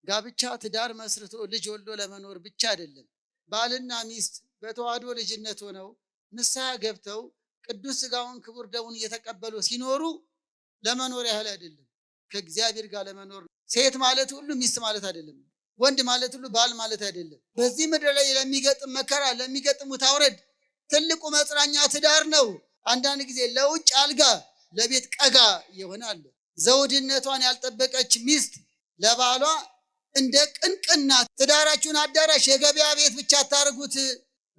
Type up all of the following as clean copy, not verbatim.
ጋብቻ ትዳር መስርቶ ልጅ ወልዶ ለመኖር ብቻ አይደለም። ባልና ሚስት በተዋህዶ ልጅነት ሆነው ንስሐ ገብተው ቅዱስ ሥጋውን ክቡር ደሙን እየተቀበሉ ሲኖሩ ለመኖር ያህል አይደለም፣ ከእግዚአብሔር ጋር ለመኖር። ሴት ማለት ሁሉ ሚስት ማለት አይደለም። ወንድ ማለት ሁሉ ባል ማለት አይደለም። በዚህ ምድር ላይ ለሚገጥም መከራ፣ ለሚገጥም ውጣ ውረድ ትልቁ መጽናኛ ትዳር ነው። አንዳንድ ጊዜ ለውጭ አልጋ ለቤት ቀጋ ይሆናል። ዘውድነቷን ያልጠበቀች ሚስት ለባሏ እንደ ቅንቅናት። ትዳራችሁን አዳራሽ የገበያ ቤት ብቻ አታርጉት።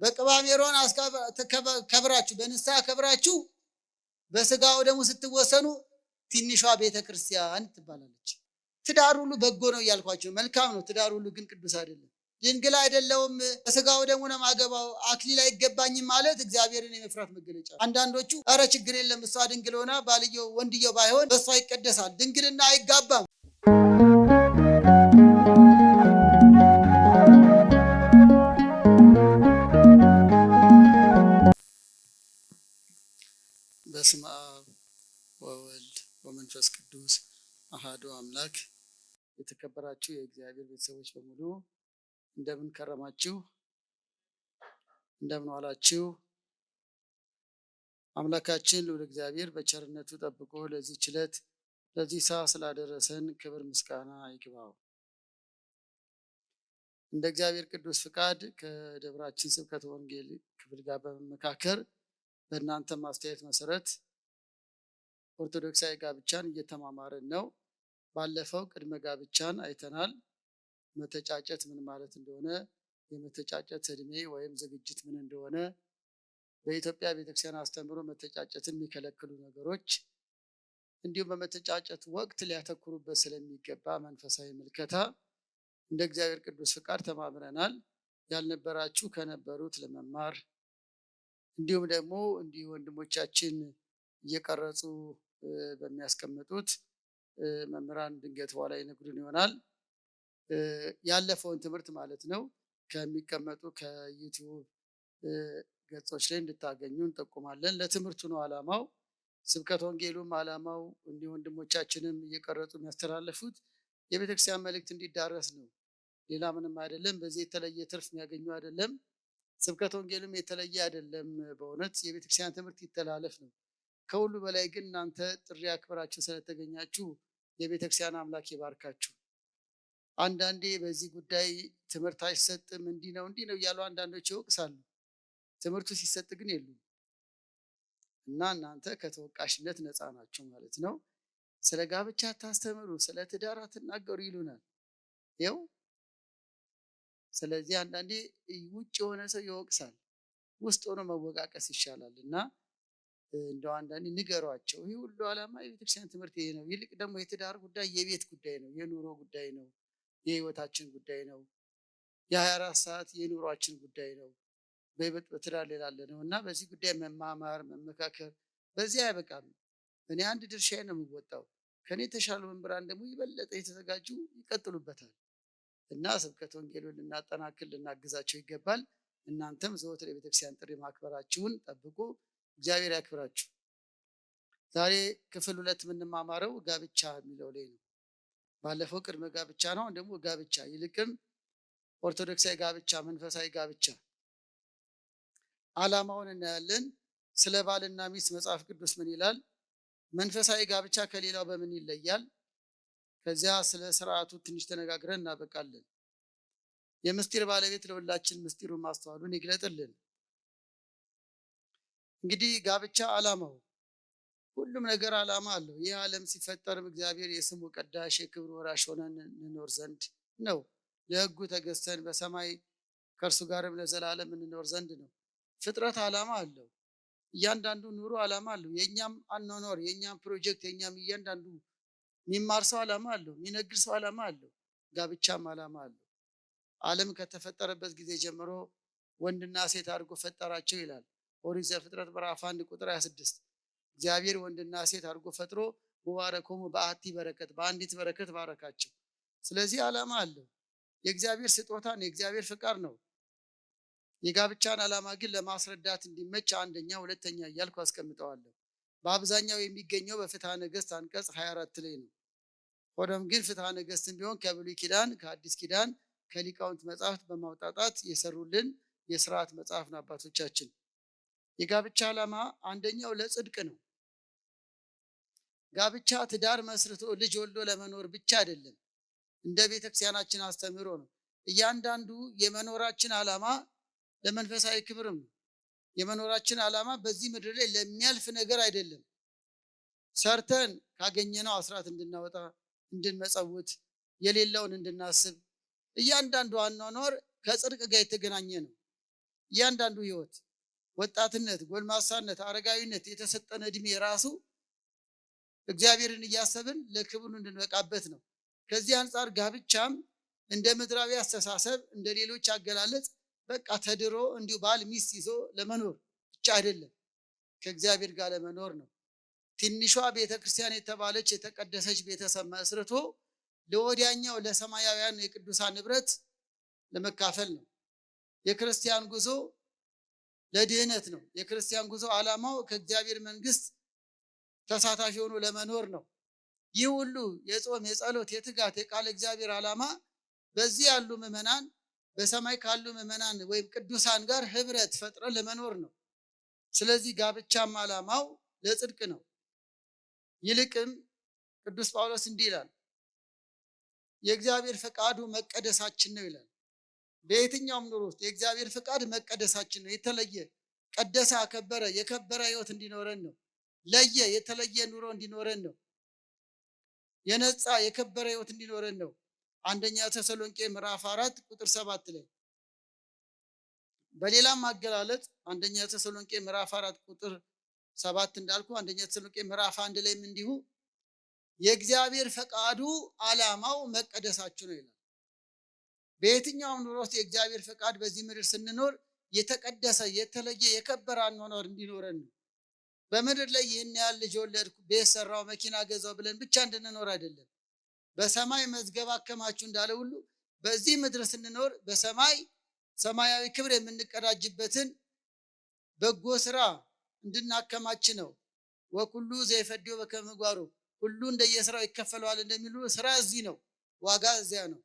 በቅባሜሮን ከብራችሁ፣ በንስሐ ከብራችሁ በስጋው ደግሞ ስትወሰኑ ትንሿ ቤተክርስቲያን ትባላለች። ትዳር ሁሉ በጎ ነው እያልኳቸው፣ መልካም ነው። ትዳር ሁሉ ግን ቅዱስ አይደለም። ድንግል አይደለውም በስጋው ደግሞ ነው ማገባው፣ አክሊል አይገባኝም ማለት እግዚአብሔርን የመፍራት መገለጫ። አንዳንዶቹ ኧረ ችግር የለም እሷ ድንግል ሆና ባልየው ወንድየው ባይሆን በእሷ ይቀደሳል፣ ድንግልና አይጋባም። በስመ አብ ወወልድ ወመንፈስ ቅዱስ አሃዱ አምላክ። የተከበራችሁ የእግዚአብሔር ቤተሰቦች በሙሉ እንደምን ከረማችሁ? እንደምን ዋላችሁ? አምላካችን ልዑል እግዚአብሔር በቸርነቱ ጠብቆ ለዚህ ዕለት ለዚህ ሰዓት ስላደረሰን ክብር ምስጋና ይግባው። እንደ እግዚአብሔር ቅዱስ ፍቃድ ከደብራችን ስብከተ ወንጌል ክፍል ጋር በመመካከር በእናንተ ማስተያየት መሰረት ኦርቶዶክሳዊ ጋብቻን እየተማማርን ነው። ባለፈው ቅድመ ጋብቻን አይተናል። መተጫጨት ምን ማለት እንደሆነ፣ የመተጫጨት እድሜ ወይም ዝግጅት ምን እንደሆነ፣ በኢትዮጵያ ቤተክርስቲያን አስተምህሮ መተጫጨትን የሚከለክሉ ነገሮች፣ እንዲሁም በመተጫጨት ወቅት ሊያተኩሩበት ስለሚገባ መንፈሳዊ ምልከታ እንደ እግዚአብሔር ቅዱስ ፍቃድ ተማምረናል። ያልነበራችሁ ከነበሩት ለመማር እንዲሁም ደግሞ እንዲህ ወንድሞቻችን እየቀረጹ በሚያስቀምጡት መምህራን ድንገት በኋላ ይነግሩን ይሆናል። ያለፈውን ትምህርት ማለት ነው ከሚቀመጡ ከዩቲዩብ ገጾች ላይ እንድታገኙ እንጠቁማለን። ለትምህርቱ ነው ዓላማው። ስብከተ ወንጌሉም ዓላማው እንዲህ ወንድሞቻችንም እየቀረጹ የሚያስተላልፉት የቤተክርስቲያን መልእክት እንዲዳረስ ነው። ሌላ ምንም አይደለም። በዚህ የተለየ ትርፍ የሚያገኙ አይደለም። ስብከተ ወንጌሉም የተለየ አይደለም። በእውነት የቤተክርስቲያን ትምህርት ይተላለፍ ነው። ከሁሉ በላይ ግን እናንተ ጥሪ አክብራችሁ ስለተገኛችሁ የቤተክርስቲያን አምላክ ይባርካችሁ። አንዳንዴ በዚህ ጉዳይ ትምህርት አይሰጥም እንዲህ ነው እያሉ አንዳንዶች ይወቅሳሉ። ትምህርቱ ሲሰጥ ግን የሉም እና እናንተ ከተወቃሽነት ነፃ ናችሁ ማለት ነው። ስለ ጋብቻ አታስተምሩ፣ ስለ ትዳር አትናገሩ ይሉናል። ይኸው ስለዚህ አንዳንዴ ውጭ የሆነ ሰው ይወቅሳል፣ ውስጥ ሆኖ መወቃቀስ ይሻላል እና እንደው አንዳንዴ ንገሯቸው። ይህ ሁሉ ዓላማ የቤተክርስቲያን ትምህርት ይሄ ነው። ይልቅ ደግሞ የትዳር ጉዳይ የቤት ጉዳይ ነው፣ የኑሮ ጉዳይ ነው፣ የህይወታችን ጉዳይ ነው፣ የ24 ሰዓት የኑሯችን ጉዳይ ነው። በይበልጥ በትዳር ላይ ላለ ነው እና በዚህ ጉዳይ መማማር መመካከር በዚህ አይበቃም። እኔ አንድ ድርሻዬ ነው የምወጣው፣ ከኔ የተሻሉ መምህራን ደግሞ ይበለጠ የተዘጋጁ ይቀጥሉበታል እና ስብከተ ወንጌሉን ልናጠናክር ልናግዛቸው ይገባል። እናንተም ዘወትር የቤተክርስቲያን ጥሪ ማክበራችሁን ጠብቁ። እግዚአብሔር ያክብራችሁ። ዛሬ ክፍል 2 የምንማማረው ጋብቻ የሚለው ላይ ነው። ባለፈው ቅድመ ጋብቻ ነው፣ አሁን ደግሞ ጋብቻ ይልቅም ኦርቶዶክሳዊ ጋብቻ፣ መንፈሳዊ ጋብቻ ዓላማውን እናያለን። ስለ ባልና ሚስት መጽሐፍ ቅዱስ ምን ይላል? መንፈሳዊ ጋብቻ ከሌላው በምን ይለያል? ከዚያ ስለ ስርዓቱ ትንሽ ተነጋግረን እናበቃለን። የምስጢር ባለቤት ለሁላችን ምስጢሩን ማስተዋሉን ይግለጥልን። እንግዲህ ጋብቻ ዓላማው ሁሉም ነገር ዓላማ አለው። ይህ ዓለም ሲፈጠርም እግዚአብሔር የስሙ ቀዳሽ የክብሩ ወራሽ ሆነን እንኖር ዘንድ ነው። ለሕጉ ተገዝተን በሰማይ ከእርሱ ጋርም ለዘላለም እንኖር ዘንድ ነው። ፍጥረት ዓላማ አለው። እያንዳንዱ ኑሮ ዓላማ አለው። የእኛም አኗኗር፣ የእኛም ፕሮጀክት፣ የእኛም እያንዳንዱ የሚማር ሰው ዓላማ አለው። የሚነግድ ሰው ዓላማ አለው። ጋብቻም ዓላማ አለው። ዓለም ከተፈጠረበት ጊዜ ጀምሮ ወንድና ሴት አድርጎ ፈጠራቸው ይላል ኦሪት ዘፍጥረት ምዕራፍ 1 ቁጥር 26። እግዚአብሔር ወንድና ሴት አድርጎ ፈጥሮ ወባረኮሙ በአሐቲ በረከት፣ በአንዲት በረከት ባረካቸው። ስለዚህ ዓላማ አለው። የእግዚአብሔር ስጦታ ነው፣ የእግዚአብሔር ፍቃድ ነው። የጋብቻን ዓላማ ግን ለማስረዳት እንዲመች አንደኛ ሁለተኛ እያልኩ አስቀምጠዋለሁ። በአብዛኛው የሚገኘው በፍትሐ ነገሥት አንቀጽ 24 ላይ ነው። ሆኖም ግን ፍትሐ ነገሥትን ቢሆን ከብሉይ ኪዳን ከአዲስ ኪዳን ከሊቃውንት መጽሐፍት በማውጣጣት የሰሩልን የስርዓት መጽሐፍ ነው አባቶቻችን። የጋብቻ ዓላማ አንደኛው ለጽድቅ ነው። ጋብቻ ትዳር መስርቶ ልጅ ወልዶ ለመኖር ብቻ አይደለም፣ እንደ ቤተክርስቲያናችን አስተምህሮ ነው። እያንዳንዱ የመኖራችን ዓላማ ለመንፈሳዊ ክብርም ነው። የመኖራችን ዓላማ በዚህ ምድር ላይ ለሚያልፍ ነገር አይደለም። ሰርተን ካገኘነው አስራት እንድናወጣ፣ እንድንመጸውት፣ የሌለውን እንድናስብ፣ እያንዳንዱ አኗኗር ከጽድቅ ጋር የተገናኘ ነው። እያንዳንዱ ህይወት፣ ወጣትነት፣ ጎልማሳነት፣ አረጋዊነት የተሰጠን እድሜ ራሱ እግዚአብሔርን እያሰብን ለክብሩ እንድንበቃበት ነው። ከዚህ አንጻር ጋብቻም እንደ ምድራዊ አስተሳሰብ እንደ ሌሎች አገላለጽ በቃ ተድሮ እንዲሁ ባል ሚስት ይዞ ለመኖር ብቻ አይደለም፣ ከእግዚአብሔር ጋር ለመኖር ነው። ትንሿ ቤተክርስቲያን የተባለች የተቀደሰች ቤተሰብ መስርቶ ለወዲያኛው ለሰማያውያን የቅዱሳን ንብረት ለመካፈል ነው። የክርስቲያን ጉዞ ለድህነት ነው። የክርስቲያን ጉዞ ዓላማው ከእግዚአብሔር መንግስት ተሳታፊ ሆኖ ለመኖር ነው። ይህ ሁሉ የጾም፣ የጸሎት፣ የትጋት፣ የቃለ እግዚአብሔር ዓላማ በዚህ ያሉ ምዕመናን በሰማይ ካሉ ምዕመናን ወይም ቅዱሳን ጋር ህብረት ፈጥረን ለመኖር ነው። ስለዚህ ጋብቻም ዓላማው ለጽድቅ ነው። ይልቅም ቅዱስ ጳውሎስ እንዲህ ይላል፣ የእግዚአብሔር ፈቃዱ መቀደሳችን ነው ይላል። በየትኛውም ኑሮ ውስጥ የእግዚአብሔር ፈቃድ መቀደሳችን ነው። የተለየ ቀደሰ፣ አከበረ፣ የከበረ ህይወት እንዲኖረን ነው። ለየ፣ የተለየ ኑሮ እንዲኖረን ነው። የነጻ የከበረ ህይወት እንዲኖረን ነው። አንደኛ ተሰሎንቄ ምዕራፍ 4 ቁጥር 7 ላይ በሌላም አገላለጽ አንደኛ ተሰሎንቄ ምዕራፍ 4 ቁጥር 7 እንዳልኩ አንደኛ ተሰሎንቄ ምዕራፍ 1 ላይም እንዲሁ የእግዚአብሔር ፈቃዱ ዓላማው መቀደሳችሁ ነው ይላል። በየትኛውም ኑሮ ውስጥ የእግዚአብሔር ፈቃድ በዚህ ምድር ስንኖር የተቀደሰ የተለየ የከበረ አኗኗር እንዲኖረን ነው። በምድር ላይ ይህን ያህል ልጅ ወለድኩ፣ ቤት ሰራው፣ መኪና ገዛው ብለን ብቻ እንድንኖር አይደለም። በሰማይ መዝገብ አከማችሁ እንዳለ ሁሉ በዚህ ምድር ስንኖር በሰማይ ሰማያዊ ክብር የምንቀዳጅበትን በጎ ስራ እንድናከማች ነው። ወኩሉ ዘይፈድዮ በከመ ምግባሩ፣ ሁሉ እንደየስራው ይከፈለዋል እንደሚሉ ስራ እዚህ ነው፣ ዋጋ እዚያ ነው።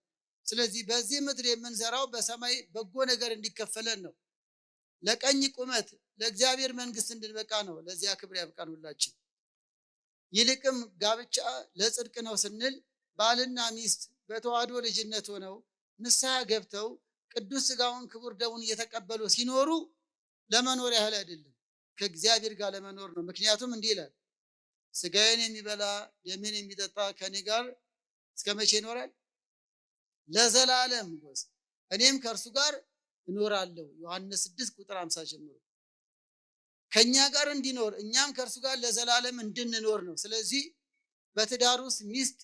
ስለዚህ በዚህ ምድር የምንዘራው በሰማይ በጎ ነገር እንዲከፈለን ነው። ለቀኝ ቁመት ለእግዚአብሔር መንግስት እንድንበቃ ነው። ለዚያ ክብር ያብቃን ሁላችን። ይልቅም ጋብቻ ለጽድቅ ነው ስንል ባልና ሚስት በተዋህዶ ልጅነት ሆነው ንስሐ ገብተው ቅዱስ ሥጋውን ክቡር ደሙን እየተቀበሉ ሲኖሩ ለመኖር ያህል አይደለም፣ ከእግዚአብሔር ጋር ለመኖር ነው። ምክንያቱም እንዲህ ይላል፣ ሥጋዬን የሚበላ ደሜን የሚጠጣ ከኔ ጋር እስከ መቼ ይኖራል? ለዘላለም፣ እኔም ከእርሱ ጋር እኖራለሁ። ዮሐንስ 6 ቁጥር 50 ጀምሮ ከኛ ጋር እንዲኖር እኛም ከእርሱ ጋር ለዘላለም እንድንኖር ነው። ስለዚህ በትዳር ውስጥ ሚስት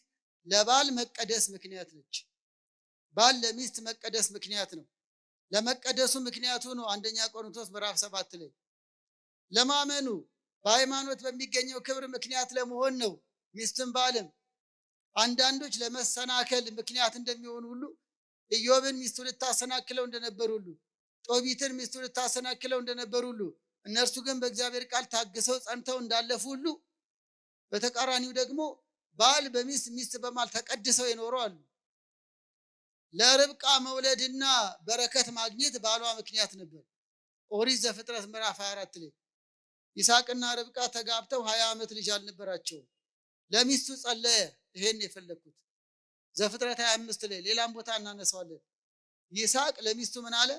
ለባል መቀደስ ምክንያት ነች። ባል ለሚስት መቀደስ ምክንያት ነው። ለመቀደሱ ምክንያቱ ነው አንደኛ ቆሮንቶስ ምዕራፍ 7 ላይ ለማመኑ በሃይማኖት በሚገኘው ክብር ምክንያት ለመሆን ነው። ሚስትም ባልም አንዳንዶች ለመሰናከል ምክንያት እንደሚሆኑ ሁሉ ኢዮብን ሚስቱ ልታሰናክለው እንደነበር ሁሉ ጦቢትን ሚስቱ ልታሰናክለው እንደነበር ሁሉ እነርሱ ግን በእግዚአብሔር ቃል ታግሰው ጸንተው እንዳለፉ ሁሉ በተቃራኒው ደግሞ ባል በሚስት ሚስት በማል ተቀድሰው የኖሩ አሉ። ለርብቃ መውለድና በረከት ማግኘት ባሏ ምክንያት ነበር። ኦሪት ዘፍጥረት ምዕራፍ 24 ላይ ይስሐቅና ርብቃ ተጋብተው 20 ዓመት ልጅ አልነበራቸውም። ለሚስቱ ጸለየ። ይሄን የፈለኩት ዘፍጥረት 25 ላይ ሌላም ቦታ እናነሳዋለን። ይስሐቅ ለሚስቱ ምን አለ?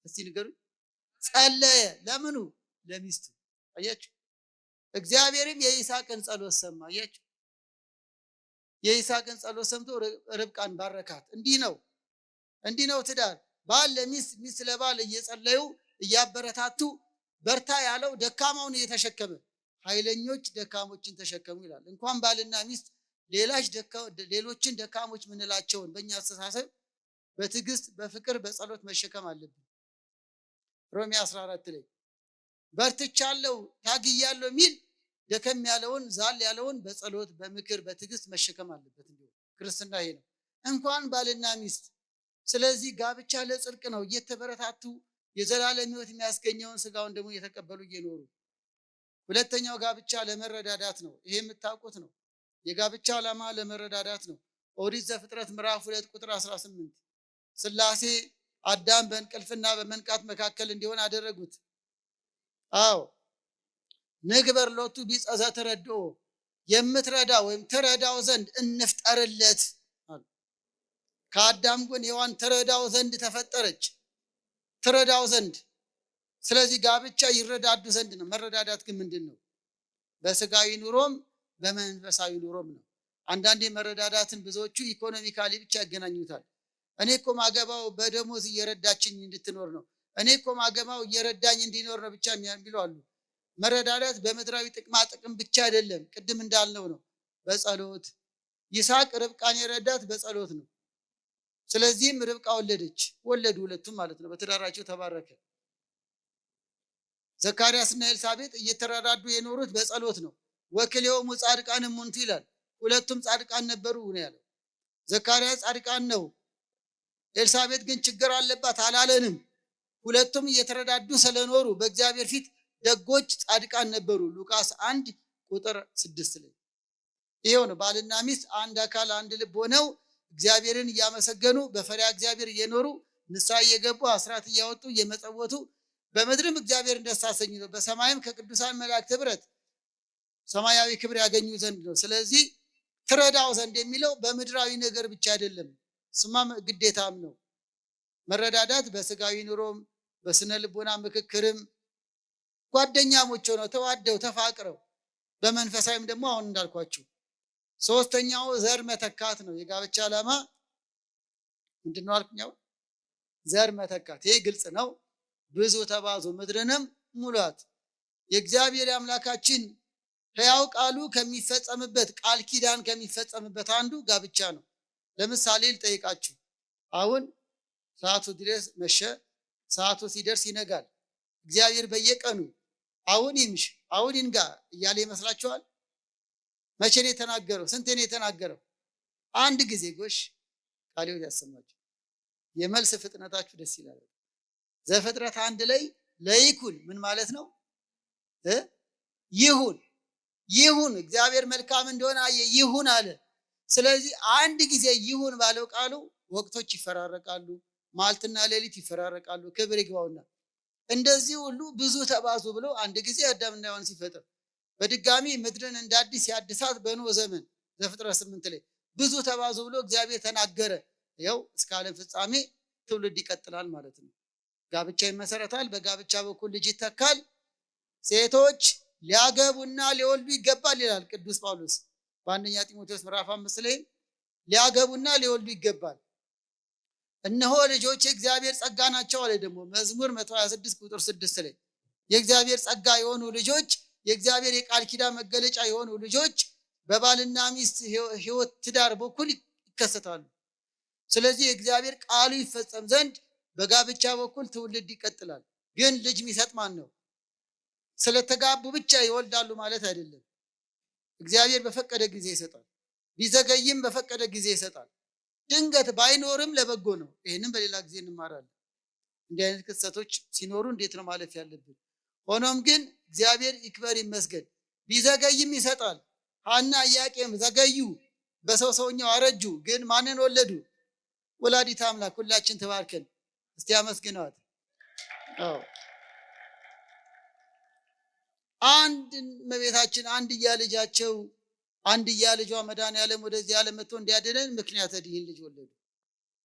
እስቲ ንገሩኝ። ጸለየ። ለምኑ? ለሚስቱ። አያችሁ፣ እግዚአብሔርም የይስሐቅን ጸሎት ሰማ። አያችሁ፣ የይስሐቅን ጸሎት ሰምቶ ርብቃን ባረካት። እንዲህ ነው ትዳር። ባል ለሚስት ሚስት ለባል እየጸለዩ እያበረታቱ በርታ ያለው ደካማውን እየተሸከመ ኃይለኞች ደካሞችን ተሸከሙ ይላል። እንኳን ባልና ሚስት ሌሎችን ደካሞች ምንላቸውን በእኛ አስተሳሰብ በትዕግስት በፍቅር በጸሎት መሸከም አለብን። ሮሜ 14 ላይ በርትቻለሁ ታግያለሁ የሚል ደከም ያለውን ዛል ያለውን በጸሎት በምክር በትዕግስት መሸከም አለበት። እንዲሁ ክርስትና ይሄ ነው፣ እንኳን ባልና ሚስት። ስለዚህ ጋብቻ ለጽድቅ ነው። እየተበረታቱ የዘላለም ሕይወት የሚያስገኘውን ሥጋውን ደግሞ እየተቀበሉ እየኖሩ። ሁለተኛው ጋብቻ ለመረዳዳት ነው። ይሄ የምታውቁት ነው። የጋብቻ ዓላማ ለመረዳዳት ነው። ኦሪት ዘፍጥረት ምዕራፍ 2 ቁጥር 18 ሥላሴ አዳም በእንቅልፍና በመንቃት መካከል እንዲሆን አደረጉት። አዎ ንግበር ሎቱ ቢጸ ዘትረድኦ የምትረዳ ወይም ትረዳው ዘንድ እንፍጠርለት። ከአዳም ጎን ሔዋን ትረዳው ዘንድ ተፈጠረች፣ ትረዳው ዘንድ። ስለዚህ ጋብቻ ይረዳዱ ዘንድ ነው። መረዳዳት ግን ምንድን ነው? በስጋዊ ኑሮም በመንፈሳዊ ኑሮም ነው። አንዳንዴ መረዳዳትን ብዙዎቹ ኢኮኖሚካሊ ብቻ ያገናኙታል። እኔ እኮ ማገባው በደሞዝ እየረዳችኝ እንድትኖር ነው፣ እኔ እኮ ማገባው እየረዳኝ እንዲኖር ነው ብቻ የሚሉ አሉ። መረዳዳት በምድራዊ ጥቅማ ጥቅም ብቻ አይደለም። ቅድም እንዳልነው ነው፣ በጸሎት ይስሐቅ ርብቃን የረዳት በጸሎት ነው። ስለዚህም ርብቃ ወለዱ፣ ሁለቱም ማለት ነው። በትዳራቸው ተባረከ። ዘካርያስና ኤልሳቤጥ እየተረዳዱ የኖሩት በጸሎት ነው። ወክልኤሆሙ ጻድቃን እሙንቱ ይላል። ሁለቱም ጻድቃን ነበሩ ነው ያለው። ዘካርያስ ጻድቃን ነው፣ ኤልሳቤጥ ግን ችግር አለባት አላለንም። ሁለቱም እየተረዳዱ ስለኖሩ በእግዚአብሔር ፊት ደጎች ጻድቃን ነበሩ። ሉቃስ 1 ቁጥር 6 ላይ ይሄው ነው። ባልና ሚስት አንድ አካል አንድ ልብ ሆነው እግዚአብሔርን እያመሰገኑ በፈሪሃ እግዚአብሔር እየኖሩ ንስሐ እየገቡ አስራት እያወጡ እየመጸወቱ በምድርም እግዚአብሔርን ደስ አሰኝተው በሰማይም ከቅዱሳን መላእክት ኅብረት ሰማያዊ ክብር ያገኙ ዘንድ ነው። ስለዚህ ትረዳው ዘንድ የሚለው በምድራዊ ነገር ብቻ አይደለም፣ ስማም ግዴታም ነው። መረዳዳት በስጋዊ ኑሮም በስነ ልቦና ምክክርም ጓደኛሞች ሆነው ተዋደው ተፋቅረው፣ በመንፈሳዊም ደግሞ አሁን እንዳልኳችሁ። ሶስተኛው ዘር መተካት ነው። የጋብቻ ዓላማ ምንድነው አልኩኛው? ዘር መተካት። ይሄ ግልጽ ነው። ብዙ ተባዙ ምድርንም ሙሏት። የእግዚአብሔር አምላካችን ሕያው ቃሉ ከሚፈጸምበት ቃል ኪዳን ከሚፈጸምበት አንዱ ጋብቻ ነው። ለምሳሌ ልጠይቃችሁ። አሁን ሰዓቱ ድረስ መሸ፣ ሰዓቱ ሲደርስ ይነጋል። እግዚአብሔር በየቀኑ አሁን ይምሽ አሁን ይንጋ እያለ ይመስላችኋል? መቼ ነው የተናገረው? ስንቴ ነው የተናገረው? አንድ ጊዜ ጎሽ ቃሌው ያሰማችሁ። የመልስ ፍጥነታችሁ ደስ ይላል። ዘፍጥረት 1 ላይ ለይኩን ምን ማለት ነው? ይሁን ይሁን። እግዚአብሔር መልካም እንደሆነ አየ፣ ይሁን አለ። ስለዚህ አንድ ጊዜ ይሁን ባለው ቃሉ ወቅቶች ይፈራረቃሉ፣ ማልትና ሌሊት ይፈራረቃሉ። ክብር ይግባውና እንደዚህ ሁሉ ብዙ ተባዙ ብሎ አንድ ጊዜ አዳምና ሔዋን ሲፈጥር በድጋሚ ምድርን እንደ አዲስ ያድሳት በኖህ ዘመን ዘፍጥረት 8 ላይ ብዙ ተባዙ ብሎ እግዚአብሔር ተናገረ። ይኸው እስከ ዓለም ፍጻሜ ትውልድ ይቀጥላል ማለት ነው። ጋብቻ ይመሰረታል፣ በጋብቻ በኩል ልጅ ይተካል። ሴቶች ሊያገቡና ሊወልዱ ይገባል ይላል ቅዱስ ጳውሎስ በአንደኛ ጢሞቴዎስ ምዕራፍ 5 ላይ ሊያገቡና ሊወልዱ ይገባል። እነሆ ልጆች የእግዚአብሔር ጸጋ ናቸው አለ። ደግሞ መዝሙር 126 ቁጥር 6 ላይ የእግዚአብሔር ጸጋ የሆኑ ልጆች፣ የእግዚአብሔር የቃል ኪዳን መገለጫ የሆኑ ልጆች በባልና ሚስት ሕይወት ትዳር በኩል ይከሰታሉ። ስለዚህ የእግዚአብሔር ቃሉ ይፈጸም ዘንድ በጋብቻ በኩል ትውልድ ይቀጥላል። ግን ልጅ የሚሰጥ ማን ነው? ስለተጋቡ ብቻ ይወልዳሉ ማለት አይደለም። እግዚአብሔር በፈቀደ ጊዜ ይሰጣል፣ ቢዘገይም በፈቀደ ጊዜ ይሰጣል። ድንገት ባይኖርም ለበጎ ነው። ይህንም በሌላ ጊዜ እንማራለን። እንዲህ አይነት ክስተቶች ሲኖሩ እንዴት ነው ማለፍ ያለብን? ሆኖም ግን እግዚአብሔር ይክበር ይመስገን፣ ቢዘገይም ይሰጣል። ሐና ኢያቄም ዘገዩ፣ በሰው ሰውኛው አረጁ፣ ግን ማንን ወለዱ? ወላዲተ አምላክ። ሁላችን ተባርከን እስቲ አመስግነዋት። አንድ እመቤታችን አንድያ ልጃቸው አንድያ ልጇ መድኃኔዓለም ወደዚህ ዓለም መጥቶ እንዲያድነን ምክንያተ ድኂን ልጅ ወለዱ።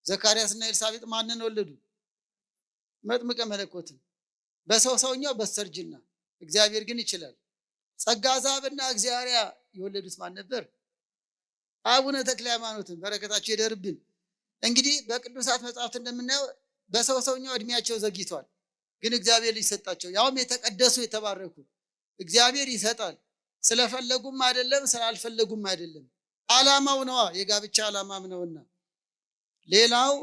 ዘካርያስና ኤልሳቤጥ ማንን ወለዱ? መጥምቀ መለኮትን። በሰው ሰውኛው በስተርጅና፣ እግዚአብሔር ግን ይችላል። ጸጋ ዛብና እግዚአብሔር የወለዱት ማን ነበር? አቡነ ተክለ ሃይማኖትን በረከታቸው ይደርብን። እንግዲህ በቅዱሳት መጽሐፍት እንደምናየው በሰው ሰውኛው እድሜያቸው ዘግይቷል፣ ግን እግዚአብሔር ልጅ ሰጣቸው። ያውም የተቀደሱ የተባረኩ። እግዚአብሔር ይሰጣል፣ ስለፈለጉም አይደለም ስላልፈለጉም አይደለም። ዓላማው ነዋ፣ የጋብቻ ዓላማም ነውና። ሌላው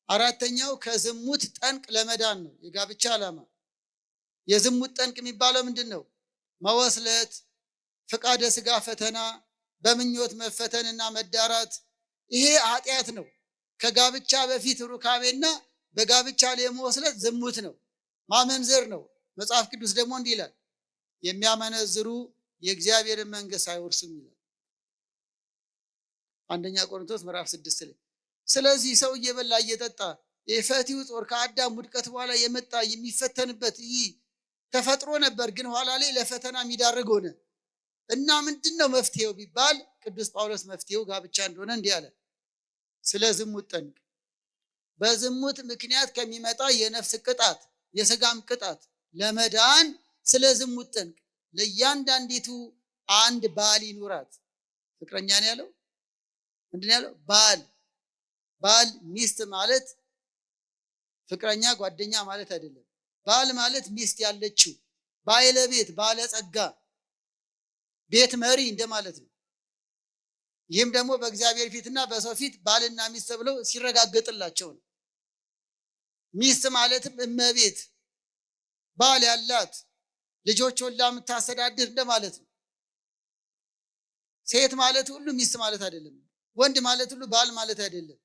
አራተኛው ከዝሙት ጠንቅ ለመዳን ነው የጋብቻ ዓላማ። የዝሙት ጠንቅ የሚባለው ምንድን ነው? መወስለት፣ ፍቃደ ስጋ ፈተና፣ በምኞት መፈተንና መዳራት። ይሄ ኃጢአት ነው። ከጋብቻ በፊት ሩካቤና በጋብቻ ላይ መወስለት ዝሙት ነው፣ ማመንዘር ነው። መጽሐፍ ቅዱስ ደግሞ እንዲህ ይላል፣ የሚያመነዝሩ የእግዚአብሔርን መንግሥት አይወርሱም ይላል። አንደኛ ቆሮንቶስ ምዕራፍ 6 ላይ። ስለዚህ ሰው እየበላ እየጠጣ የፈቲው ጾር ከአዳም ውድቀት በኋላ የመጣ የሚፈተንበት ይህ ተፈጥሮ ነበር፣ ግን ኋላ ላይ ለፈተና የሚዳርግ ሆነ እና ምንድነው መፍትሄው ቢባል ቅዱስ ጳውሎስ መፍትሄው ጋብቻ እንደሆነ እንዲህ አለ። ስለ ዝሙት ጠንቅ፣ በዝሙት ምክንያት ከሚመጣ የነፍስ ቅጣት የስጋም ቅጣት ለመዳን ስለ ዝሙት ጠንቅ ለእያንዳንዲቱ አንድ ባል ይኑራት። ፍቅረኛ ነው ያለው። ምንድን ያለው? ባል ሚስት ማለት ፍቅረኛ ጓደኛ ማለት አይደለም። ባል ማለት ሚስት ያለችው ባለቤት፣ ባለጸጋ፣ ቤት መሪ እንደማለት ነው። ይህም ደግሞ በእግዚአብሔር ፊትና በሰው ፊት ባልና ሚስት ተብለው ሲረጋገጥላቸው ነው። ሚስት ማለትም እመቤት፣ ባል ያላት ልጆች ወልዳ የምታስተዳድር እንደማለት ነው። ሴት ማለት ሁሉ ሚስት ማለት አይደለም። ወንድ ማለት ሁሉ ባል ማለት አይደለም።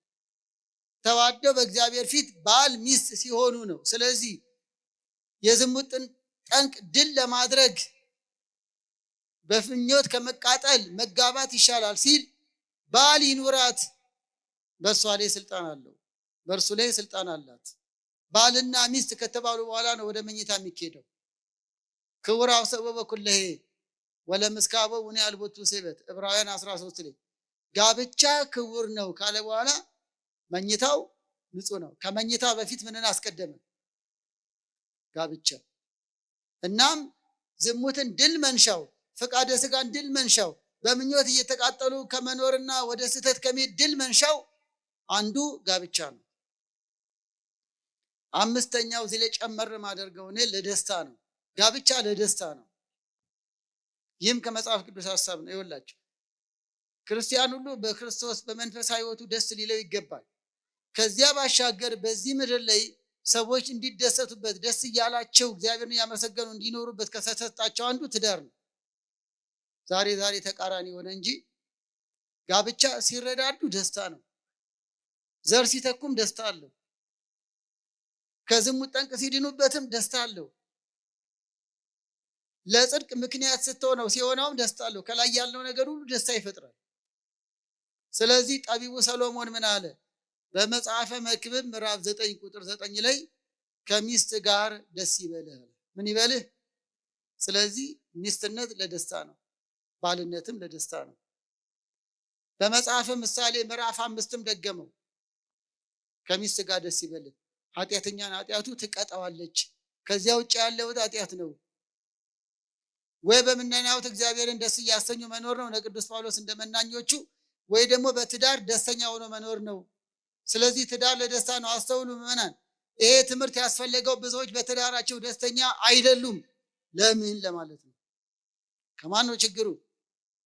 ተዋደው በእግዚአብሔር ፊት ባል ሚስት ሲሆኑ ነው። ስለዚህ የዝሙትን ጠንቅ ድል ለማድረግ በፍኞት ከመቃጠል መጋባት ይሻላል ሲል ባል ይኑራት፣ በእርሷ ላይ ስልጣን አለው፣ በእርሱ ላይ ስልጣን አላት። ባልና ሚስት ከተባሉ በኋላ ነው ወደ መኝታ የሚኬደው። ክቡር አውሰበ በኩለሄ ወለምስካበ ውኔ አልቦቱ ሴበት ዕብራውያን 13 ላይ ጋብቻ ክቡር ነው ካለ በኋላ መኝታው ንጹህ ነው። ከመኝታ በፊት ምንን አስቀደመ? ጋብቻ። እናም ዝሙትን ድል መንሻው፣ ፈቃደ ስጋን ድል መንሻው፣ በምኞት እየተቃጠሉ ከመኖርና ወደ ስህተት ከመሄድ ድል መንሻው አንዱ ጋብቻ ነው። አምስተኛው እዚህ ላይ ጨመር ማደርገው እኔ ለደስታ ነው። ጋብቻ ለደስታ ነው። ይህም ከመጽሐፍ ቅዱስ ሐሳብ ነው። ይኸውላችሁ ክርስቲያን ሁሉ በክርስቶስ በመንፈሳዊ ሕይወቱ ደስ ሊለው ይገባል። ከዚያ ባሻገር በዚህ ምድር ላይ ሰዎች እንዲደሰቱበት ደስ እያላቸው እግዚአብሔርን ያመሰገኑ እንዲኖሩበት ከተሰጣቸው አንዱ ትዳር ነው። ዛሬ ተቃራኒ ሆነ እንጂ ጋብቻ ሲረዳዱ ደስታ ነው። ዘር ሲተኩም ደስታ አለው። ከዝሙት ጠንቅ ሲድኑበትም ደስታ አለው። ለጽድቅ ምክንያት ስትሆነው ሲሆነውም ደስታ አለው። ከላይ ያለው ነገር ሁሉ ደስታ ይፈጥራል። ስለዚህ ጠቢቡ ሰሎሞን ምን አለ? በመጽሐፈ መክብብ ምዕራፍ 9 ቁጥር 9 ላይ ከሚስት ጋር ደስ ይበልህ። ምን ይበልህ? ስለዚህ ሚስትነት ለደስታ ነው፣ ባልነትም ለደስታ ነው። በመጽሐፈ ምሳሌ ምዕራፍ 5ም ደገመው፣ ከሚስት ጋር ደስ ይበልህ፣ ኃጢአተኛን ኃጢአቱ ትቀጣዋለች፣ ከዚያ ውጭ ያለው ኃጢአት ነው። ወይ በምናናውት እግዚአብሔርን ደስ እያሰኙ መኖር ነው ለቅዱስ ጳውሎስ እንደመናኞቹ፣ ወይ ደግሞ በትዳር ደስተኛ ሆኖ መኖር ነው። ስለዚህ ትዳር ለደስታ ነው። አስተውሉ ምዕመናን፣ ይሄ ትምህርት ያስፈለገው ብዙዎች በትዳራቸው ደስተኛ አይደሉም። ለምን ለማለት ነው። ከማን ነው ችግሩ?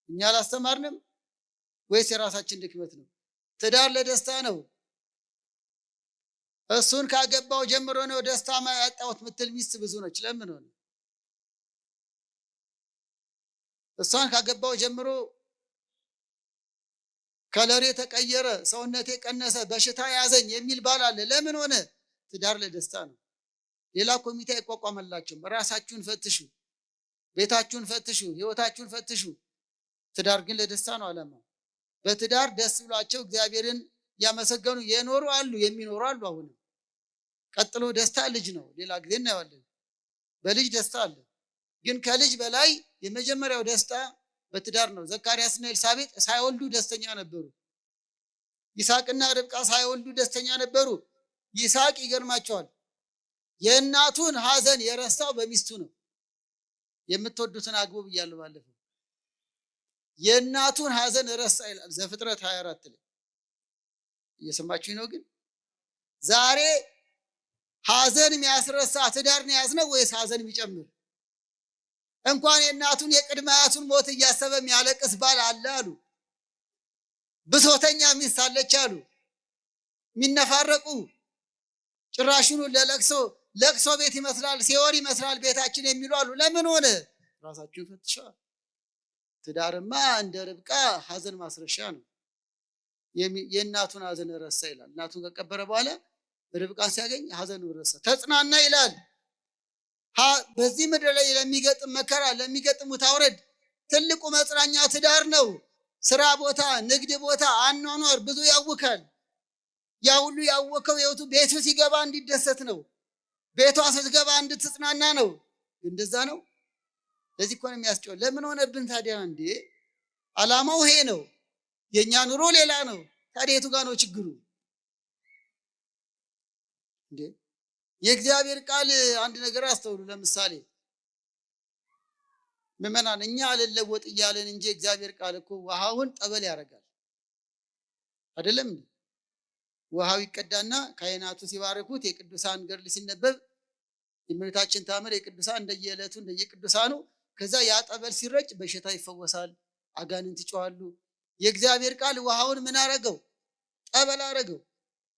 እኛ አላስተማርንም ወይስ የራሳችን ድክመት ነው? ትዳር ለደስታ ነው። እሱን ካገባው ጀምሮ ነው ደስታ ያጣሁት ምትል ሚስት ብዙ ነች። ለምን ሆነ? እሷን ካገባው ጀምሮ ከለሬ ተቀየረ፣ ሰውነቴ ቀነሰ፣ በሽታ ያዘኝ የሚል ባል አለ። ለምን ሆነ? ትዳር ለደስታ ነው። ሌላ ኮሚቴ አይቋቋመላችሁም። ራሳችሁን ፈትሹ፣ ቤታችሁን ፈትሹ፣ ህይወታችሁን ፈትሹ። ትዳር ግን ለደስታ ነው ዓላማው። በትዳር ደስ ብሏቸው እግዚአብሔርን ያመሰገኑ የኖሩ አሉ፣ የሚኖሩ አሉ። አሁንም ቀጥሎ ደስታ ልጅ ነው። ሌላ ጊዜ እናየዋለን። በልጅ ደስታ አለ። ግን ከልጅ በላይ የመጀመሪያው ደስታ በትዳር ነው። ዘካርያስና ኤልሳቤጥ ሳይወልዱ ደስተኛ ነበሩ። ይስሐቅና ርብቃ ሳይወልዱ ደስተኛ ነበሩ። ይስሐቅ ይገርማቸዋል፣ የእናቱን ሐዘን የረሳው በሚስቱ ነው። የምትወዱትን አግቡ ብያለሁ ባለፈው። የእናቱን ሐዘን ረሳ ይላል ዘፍጥረት 24 ላይ። እየሰማችሁኝ ነው? ግን ዛሬ ሐዘን የሚያስረሳ ትዳር ነው ያዝነው ወይስ ሐዘን የሚጨምር? እንኳን የእናቱን የቅድመ አያቱን ሞት እያሰበ የሚያለቅስ ባል አለ አሉ። ብሶተኛ ሚስት አለች አሉ። የሚነፋረቁ ጭራሹኑ ለቅሶ ቤት ይመስላል፣ ሲኦል ይመስላል ቤታችን የሚሉ አሉ። ለምን ሆነ? ራሳችሁን ፈትሸዋል። ትዳርማ እንደ ርብቃ ሐዘን ማስረሻ ነው። የእናቱን ሐዘን ረሳ ይላል። እናቱን ከቀበረ በኋላ ርብቃን ሲያገኝ ሐዘኑ ረሳ፣ ተጽናና ይላል። በዚህ ምድር ላይ ለሚገጥም መከራ፣ ለሚገጥም ውጣ ውረድ ትልቁ መጽናኛ ትዳር ነው። ስራ ቦታ፣ ንግድ ቦታ፣ አኗኗር ብዙ ያውካል። ያ ሁሉ ያወከው ህይወቱ ቤቱ ሲገባ እንዲደሰት ነው። ቤቷ ስትገባ እንድትጽናና ነው። እንደዛ ነው። ለዚህ እኮ ነው የሚያስጨው። ለምን ሆነብን ታዲያ? እንዴ ዓላማው ይሄ ነው። የኛ ኑሮ ሌላ ነው። ታዲያ የቱ ጋር ነው ችግሩ? እንዴ የእግዚአብሔር ቃል አንድ ነገር አስተውሉ። ለምሳሌ ምዕመናን እኛ አልለወጥ እያለን እንጂ እግዚአብሔር ቃል እኮ ውሃውን ጠበል ያደርጋል አይደለም? ውሃው ይቀዳና ካህናቱ ሲባረኩት የቅዱሳን ገድል ሲነበብ የእመቤታችን ታምር የቅዱሳን እንደየዕለቱ እንደየቅዱሳኑ ከዛ ያ ጠበል ሲረጭ በሽታ ይፈወሳል፣ አጋንንት ይጮሃሉ። የእግዚአብሔር ቃል ውሃውን ምን አረገው? ጠበል አረገው።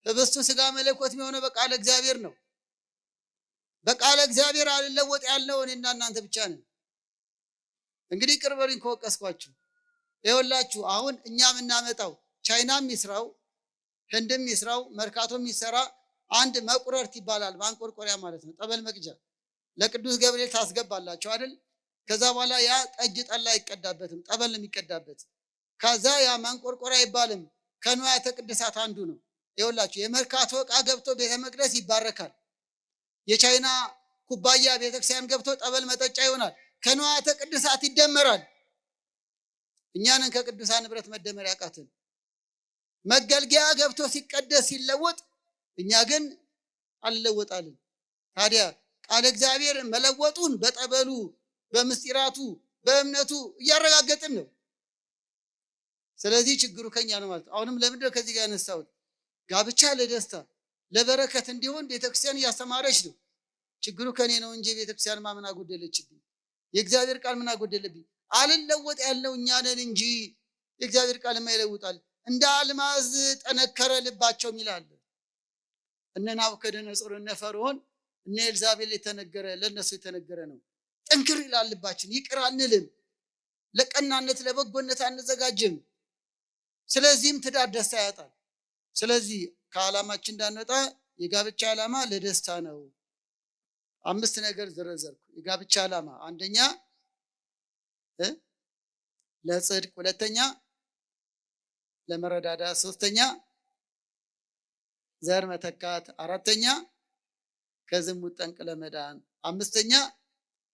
ህብስቱ ስጋ መለኮት የሚሆነው በቃለ እግዚአብሔር ነው። በቃለ እግዚአብሔር አልለወጥ ያልነው እኔና እናንተ ብቻ ነን። እንግዲህ ቅር በሉኝ ከወቀስኳችሁ። ይኸውላችሁ አሁን እኛ የምናመጣው ቻይናም ይስራው ህንድም ይስራው መርካቶም ይሰራ አንድ መቁረርት ይባላል። ማንቆርቆሪያ ማለት ነው። ጠበል መቅጃ ለቅዱስ ገብርኤል ታስገባላችሁ አይደል? ከዛ በኋላ ያ ጠጅ ጠላ አይቀዳበትም፣ ጠበል ነው የሚቀዳበት። ከዛ ያ ማንቆርቆሪያ አይባልም፣ ከንዋያተ ቅድሳት አንዱ ነው። ይኸውላችሁ የመርካቶ ዕቃ ገብቶ ቤተ መቅደስ ይባረካል። የቻይና ኩባያ ቤተክርስቲያን ገብቶ ጠበል መጠጫ ይሆናል። ከንዋያተ ቅድሳት ይደመራል። እኛንን ከቅዱሳን ንብረት መደመር ያቃትን። መገልገያ ገብቶ ሲቀደስ ሲለወጥ፣ እኛ ግን አልለወጣልን። ታዲያ ቃለ እግዚአብሔር መለወጡን በጠበሉ በምስጢራቱ በእምነቱ እያረጋገጥን ነው። ስለዚህ ችግሩ ከኛ ነው ማለት ነው። አሁንም ለምንድን ነው ከዚህ ጋር ያነሳሁት? ጋብቻ ለደስታ ለበረከት እንዲሆን ቤተክርስቲያን እያስተማረች ነው። ችግሩ ከኔ ነው እንጂ ቤተክርስቲያን ምን አጎደለችብኝ? የእግዚአብሔር ቃል ምን አጎደለብኝ? አልለወጥ ያለው እኛ ነን እንጂ የእግዚአብሔር ቃል ይለውጣል። እንደ አልማዝ ጠነከረ ልባቸው ይላል። እነ ናቡከደነፆር እነ ፈርዖን እነ ኤልዛቤል የተነገረ ለነሱ የተነገረ ነው። ጠንክር ይላል ልባችን። ይቅር አንልም። ለቀናነት ለበጎነት አንዘጋጅም። ስለዚህም ትዳር ደስታ ያጣል። ስለዚህ ከዓላማችን እንዳንወጣ የጋብቻ ዓላማ ለደስታ ነው። 5 ነገር ዘረዘርኩ። የጋብቻ ዓላማ አንደኛ ለጽድቅ፣ ሁለተኛ ለመረዳዳት፣ ሶስተኛ ዘር መተካት፣ አራተኛ ከዝሙት ጠንቅ ለመዳን፣ አምስተኛ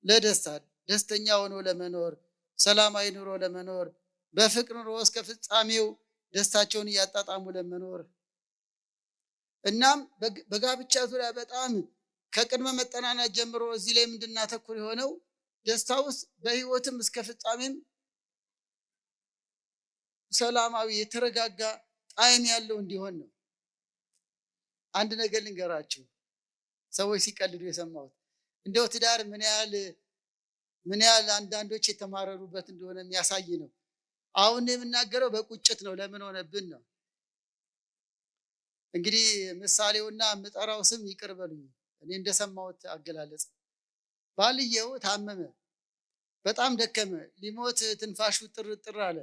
ለደስታ ደስተኛ ሆኖ ለመኖር፣ ሰላማዊ ኑሮ ለመኖር፣ በፍቅር ኑሮ እስከ ፍጻሜው ደስታቸውን እያጣጣሙ ለመኖር። እናም በጋብቻ ዙሪያ በጣም ከቅድመ መጠናናት ጀምሮ እዚህ ላይ እንድናተኩር የሆነው ደስታ ውስጥ በህይወትም እስከ ፍጻሜም ሰላማዊ የተረጋጋ ጣዕም ያለው እንዲሆን ነው። አንድ ነገር ልንገራችሁ፣ ሰዎች ሲቀልዱ የሰማሁት እንደው ትዳር ምን ያህል አንዳንዶች የተማረሩበት እንደሆነ የሚያሳይ ነው። አሁን የምናገረው በቁጭት ነው። ለምን ሆነብን ነው። እንግዲህ ምሳሌውና የምጠራው ስም ይቅር በሉኝ፣ እኔ እንደሰማሁት አገላለጽ። ባልየው ታመመ፣ በጣም ደከመ፣ ሊሞት ትንፋሹ ጥርጥር አለ።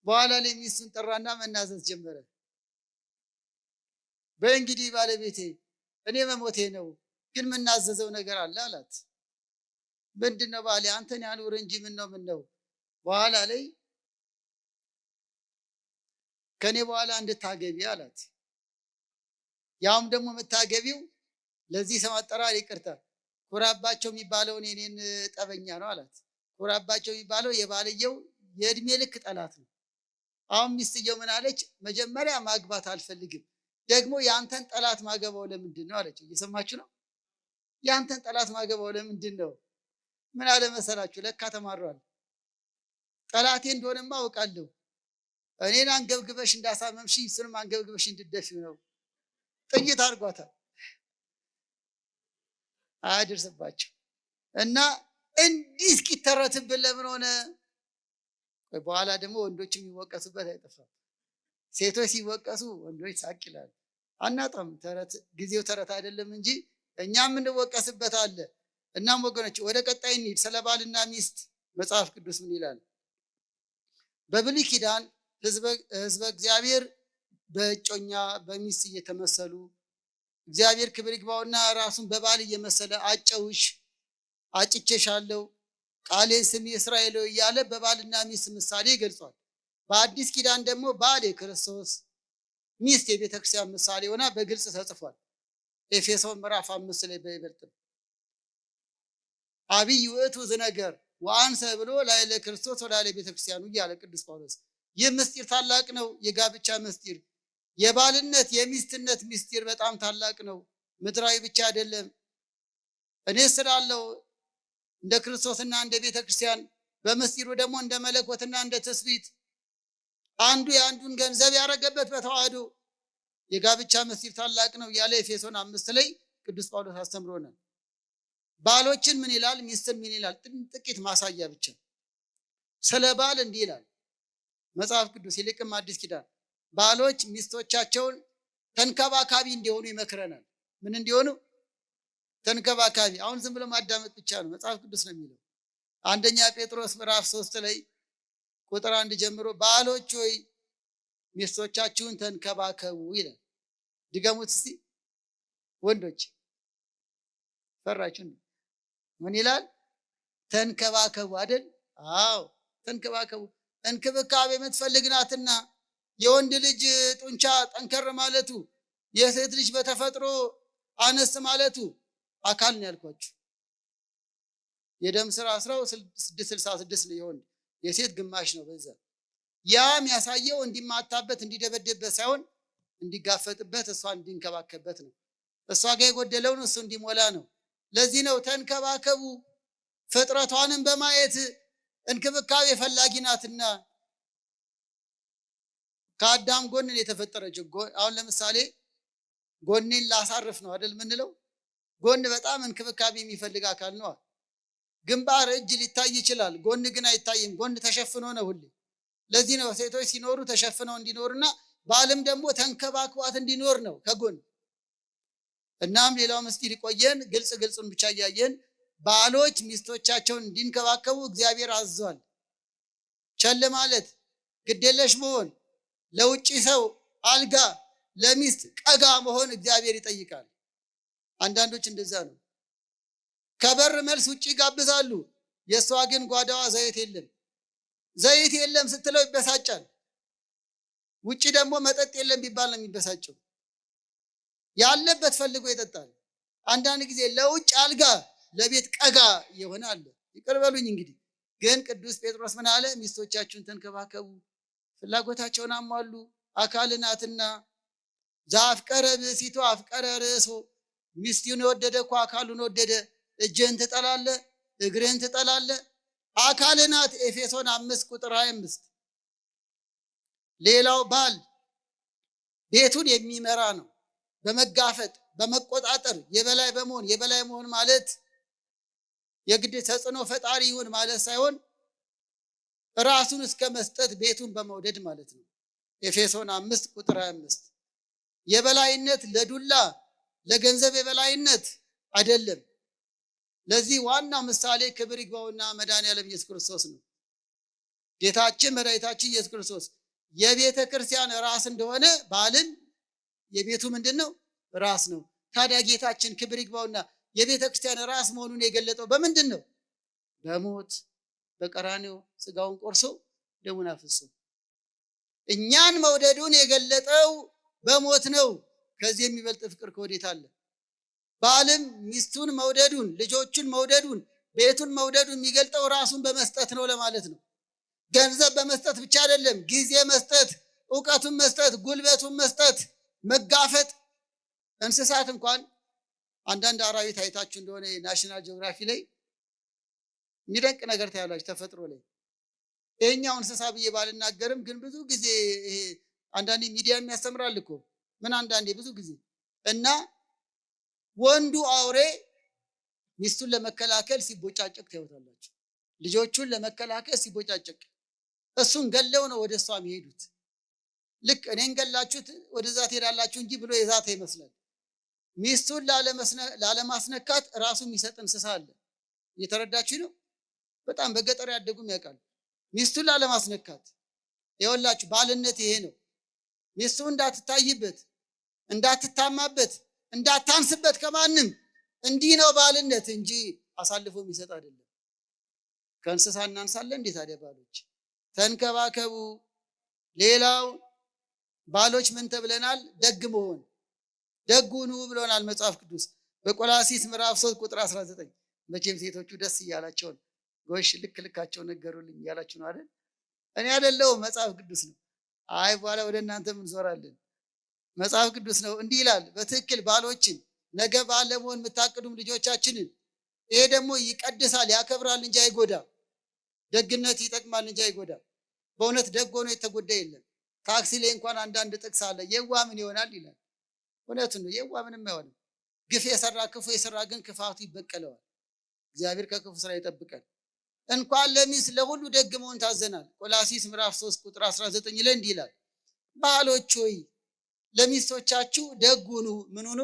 በኋላ ላይ ሚስቱን ጠራና መናዘዝ ጀመረ። በእንግዲህ ባለቤቴ እኔ መሞቴ ነው፣ ግን የምናዘዘው ነገር አለ አላት። ምንድነው ባሌ? አንተን ያኑር እንጂ ምን ነው? በኋላ ላይ ከኔ በኋላ እንድታገቢ አላት። ያውም ደግሞ የምታገቢው ለዚህ ስም አጠራር ይቅርታ ኩራባቸው የሚባለውን የኔን ጠበኛ ነው አላት። ኩራባቸው የሚባለው የባልየው የእድሜ ልክ ጠላት ነው። አሁን ሚስትየው ምን አለች? መጀመሪያ ማግባት አልፈልግም፣ ደግሞ የአንተን ጠላት ማገባው ለምንድን ነው አለች። እየሰማችሁ ነው? የአንተን ጠላት ማገባው ለምንድን ነው? ምን አለ መሰላችሁ? ለካ ተማሯል። ጠላቴ እንደሆነማ አውቃለሁ። እኔን አንገብግበሽ እንዳሳመምሽ እሱንም አንገብግበሽ እንድትደፊው ነው። ጥይት አድርጓታል። አያድርስባቸው እና እንዲህ እስኪተረትብን ለምን ሆነ? በኋላ ደግሞ ወንዶች የሚወቀሱበት አይጠፋም። ሴቶች ሲወቀሱ ወንዶች ሳቅ ይላሉ። አናጣም። ተረት ጊዜው ተረት አይደለም እንጂ እኛም እንወቀስበት አለ። እናም ወገኖች ወደ ቀጣይ እንሂድ። ስለ ባልና ሚስት መጽሐፍ ቅዱስ ምን ይላል? በብሉይ ኪዳን ህዝበ እግዚአብሔር በእጮኛ በሚስት እየተመሰሉ እግዚአብሔር ክብር ይግባውና ራሱን በባል እየመሰለ አጨውሽ አጭቼሻለሁ ቃሌን ስሚ እስራኤል እያለ በባልና ሚስት ምሳሌ ገልጿል። በአዲስ ኪዳን ደግሞ ባል የክርስቶስ ሚስት የቤተክርስቲያን ምሳሌ ሆና በግልጽ ተጽፏል። ኤፌሶን ምዕራፍ 5 ላይ በይበልጥ አብይ ውእቱ ዝነገር ወአንሰ ብሎ ላይ ለክርስቶስ ወላለ ቤተክርስቲያኑ እያለ ቅዱስ ጳውሎስ ይህ ምስጢር ታላቅ ነው። የጋብቻ ምስጢር፣ የባልነት የሚስትነት ምስጢር በጣም ታላቅ ነው። ምድራዊ ብቻ አይደለም። እኔ ስላለው እንደ ክርስቶስና እንደ ቤተክርስቲያን፣ በምስጢሩ ደግሞ እንደ መለኮትና እንደ ትስብእት አንዱ የአንዱን ገንዘብ ያደረገበት በተዋህዶ የጋብቻ ምስጢር ታላቅ ነው ያለ ኤፌሶን 5 ላይ ቅዱስ ጳውሎስ አስተምሮናል። ባሎችን ምን ይላል? ሚስትን ምን ይላል? ጥቂት ማሳያ ብቻ። ስለ ባል እንዲህ ይላል መጽሐፍ ቅዱስ ይልቅም አዲስ ኪዳን ባሎች ሚስቶቻቸውን ተንከባካቢ እንዲሆኑ ይመክረናል። ምን እንዲሆኑ? ተንከባካቢ። አሁን ዝም ብሎ ማዳመጥ ብቻ ነው፣ መጽሐፍ ቅዱስ ነው የሚለው። አንደኛ ጴጥሮስ ምዕራፍ 3 ላይ ቁጥር 1 ጀምሮ ባሎች ሆይ ሚስቶቻችሁን ተንከባከቡ ይላል። ድገሙት እስቲ ወንዶች፣ ፈራችሁ? ምን ይላል? ተንከባከቡ አይደል? አዎ ተንከባከቡ። እንክብካቤ የምትፈልግ ናትና የወንድ ልጅ ጡንቻ ጠንከር ማለቱ፣ የሴት ልጅ በተፈጥሮ አነስ ማለቱ አካል ነው ያልኳችሁ። የደም ስራ 666 ነው የወንድ፣ የሴት ግማሽ ነው በዛ። ያም ያሳየው እንዲማታበት እንዲደበድብበት ሳይሆን እንዲጋፈጥበት፣ እሷ እንዲንከባከበት ነው። እሷ ጋር የጎደለውን እሱ እንዲሞላ ነው። ለዚህ ነው ተንከባከቡ፣ ፍጥረቷንም በማየት እንክብካቤ ፈላጊ ናትና። ከአዳም ጎንን የተፈጠረችው አሁን ለምሳሌ ጎኔን ላሳርፍ ነው አይደል ምንለው? ጎን በጣም እንክብካቤ የሚፈልግ አካል ነው። ግንባር፣ እጅ ሊታይ ይችላል፣ ጎን ግን አይታይም። ጎን ተሸፍኖ ነው ሁሌ። ለዚህ ነው ሴቶች ሲኖሩ ተሸፍነው እንዲኖሩና ባልም ደግሞ ተንከባክቧት እንዲኖር ነው ከጎን። እናም ሌላው ምስጢር ይቆየን፣ ግልጹን ብቻ እያየን ባሎች ሚስቶቻቸውን እንዲንከባከቡ እግዚአብሔር አዟል። ቸል ማለት፣ ግዴለሽ መሆን፣ ለውጪ ሰው አልጋ ለሚስት ቀጋ መሆን እግዚአብሔር ይጠይቃል። አንዳንዶች እንደዛ ነው። ከበር መልስ ውጪ ጋብዛሉ፣ የእሷ ግን ጓዳዋ ዘይት የለም ስትለው ይበሳጫል። ውጪ ደግሞ መጠጥ የለም ቢባል ነው የሚበሳጨው። ያለበት ፈልጎ ይጠጣል። አንዳንድ ጊዜ ለውጭ አልጋ ለቤት ቀጋ የሆነ አለ። ይቅር በሉኝ እንግዲህ። ግን ቅዱስ ጴጥሮስ ምን አለ? ሚስቶቻችሁን ተንከባከቡ፣ ፍላጎታቸውን አሟሉ፣ አካል ናትና። ዘአፍቀረ ብእሲቶ አፍቀረ ርእሶ፣ ሚስቱን የወደደ እኮ አካሉን ወደደ። እጅህን ትጠላለህ፣ እግርህን ትጠላለህ፣ አካል ናት። ኤፌሶን 5 ቁጥር 25። ሌላው ባል ቤቱን የሚመራ ነው። በመጋፈጥ በመቆጣጠር የበላይ መሆን ማለት የግድ ተጽዕኖ ፈጣሪ ይሁን ማለት ሳይሆን ራሱን እስከ መስጠት ቤቱን በመውደድ ማለት ነው። ኤፌሶን 5 ቁጥር 25። የበላይነት ለዱላ ለገንዘብ የበላይነት አይደለም። ለዚህ ዋናው ምሳሌ ክብር ይግባውና መድኃኔዓለም ኢየሱስ ክርስቶስ ነው። ጌታችን መድኃኒታችን ኢየሱስ ክርስቶስ የቤተ ክርስቲያን ራስ እንደሆነ ባልን የቤቱ ምንድን ነው? ራስ ነው። ታዲያ ጌታችን ክብር ይግባውና የቤተ ክርስቲያን ራስ መሆኑን የገለጠው በምንድን ነው? በሞት በቀራንዮ ስጋውን ቆርሶ ደሙን አፍሶ። እኛን መውደዱን የገለጠው በሞት ነው። ከዚህ የሚበልጥ ፍቅር ከወዴት አለ? ባልም ሚስቱን መውደዱን፣ ልጆቹን መውደዱን፣ ቤቱን መውደዱን የሚገልጠው ራሱን በመስጠት ነው ለማለት ነው። ገንዘብ በመስጠት ብቻ አይደለም፣ ጊዜ መስጠት፣ እውቀቱን መስጠት፣ ጉልበቱን መስጠት፣ መጋፈጥ። እንስሳት እንኳን አንዳንድ አራዊት አይታችሁ እንደሆነ ናሽናል ጂኦግራፊ ላይ የሚደንቅ ነገር ታያላችሁ ተፈጥሮ ላይ። ይሄኛው እንስሳ ብዬ ባልናገርም ግን ብዙ ጊዜ ይሄ አንዳንዴ ሚዲያ የሚያስተምራል እኮ ምን አንዳንዴ ብዙ ጊዜ እና ወንዱ አውሬ ሚስቱን ለመከላከል ሲቦጫጨቅ ታዩታላችሁ። ልጆቹን ለመከላከል ሲቦጫጨቅ፣ እሱን ገለው ነው ወደ እሷ የሚሄዱት። ልክ እኔን ገላችሁት ወደዛ ትሄዳላችሁ እንጂ ብሎ የዛተ ይመስላል። ሚስቱን ላለማስነካት ራሱ የሚሰጥ እንስሳ አለ። እየተረዳችሁ ነው? በጣም በገጠር ያደጉም ያውቃሉ። ሚስቱን ላለማስነካት ይኸውላችሁ፣ ባልነት ይሄ ነው። ሚስቱ እንዳትታይበት፣ እንዳትታማበት፣ እንዳታንስበት ከማንም። እንዲህ ነው ባልነት እንጂ አሳልፎ የሚሰጥ አይደለም። ከእንስሳ እናንሳለን እንዴ ታዲያ? ባሎች ተንከባከቡ። ሌላው ባሎች ምን ተብለናል? ደግ መሆን፣ ደግ ሁኑ ብሎናል መጽሐፍ ቅዱስ በቆላሲስ ምዕራፍ 3 ቁጥር 19። መቼም ሴቶቹ ደስ እያላቸው ነው። ጎሽ ልክ ልካቸው ነገሩልኝ እያላችሁ ነው አይደል? እኔ አይደለሁም መጽሐፍ ቅዱስ ነው። አይ በኋላ ወደ እናንተ ምን ዞራለን? መጽሐፍ ቅዱስ ነው። እንዲህ ይላል በትክክል ባሎችን ነገ ባል ለመሆን የምታቅዱም ልጆቻችንን ይሄ ደግሞ ይቀድሳል ያከብራል እንጂ አይጎዳም። ደግነት ይጠቅማል እንጂ አይጎዳም። በእውነት ደግ ሆኖ የተጎዳ የለም። ታክሲ ላይ እንኳን አንዳንድ ጥቅስ አለ፣ የዋ ምን ይሆናል ይላል። እውነቱን ነው። የዋ ምንም አይሆንም። ግፍ የሰራ ክፉ የሰራ ግን ክፋቱ ይበቀለዋል። እግዚአብሔር ከክፉ ስራ ይጠብቀን። እንኳን ለሚስት ለሁሉ ደግ መሆን ታዘናል። ቆላሲስ ምዕራፍ 3 ቁጥር 19 ላይ እንዲህ ይላል፣ ባሎች ሆይ ለሚስቶቻችሁ ደግ ሁኑ። ምን ሁኑ?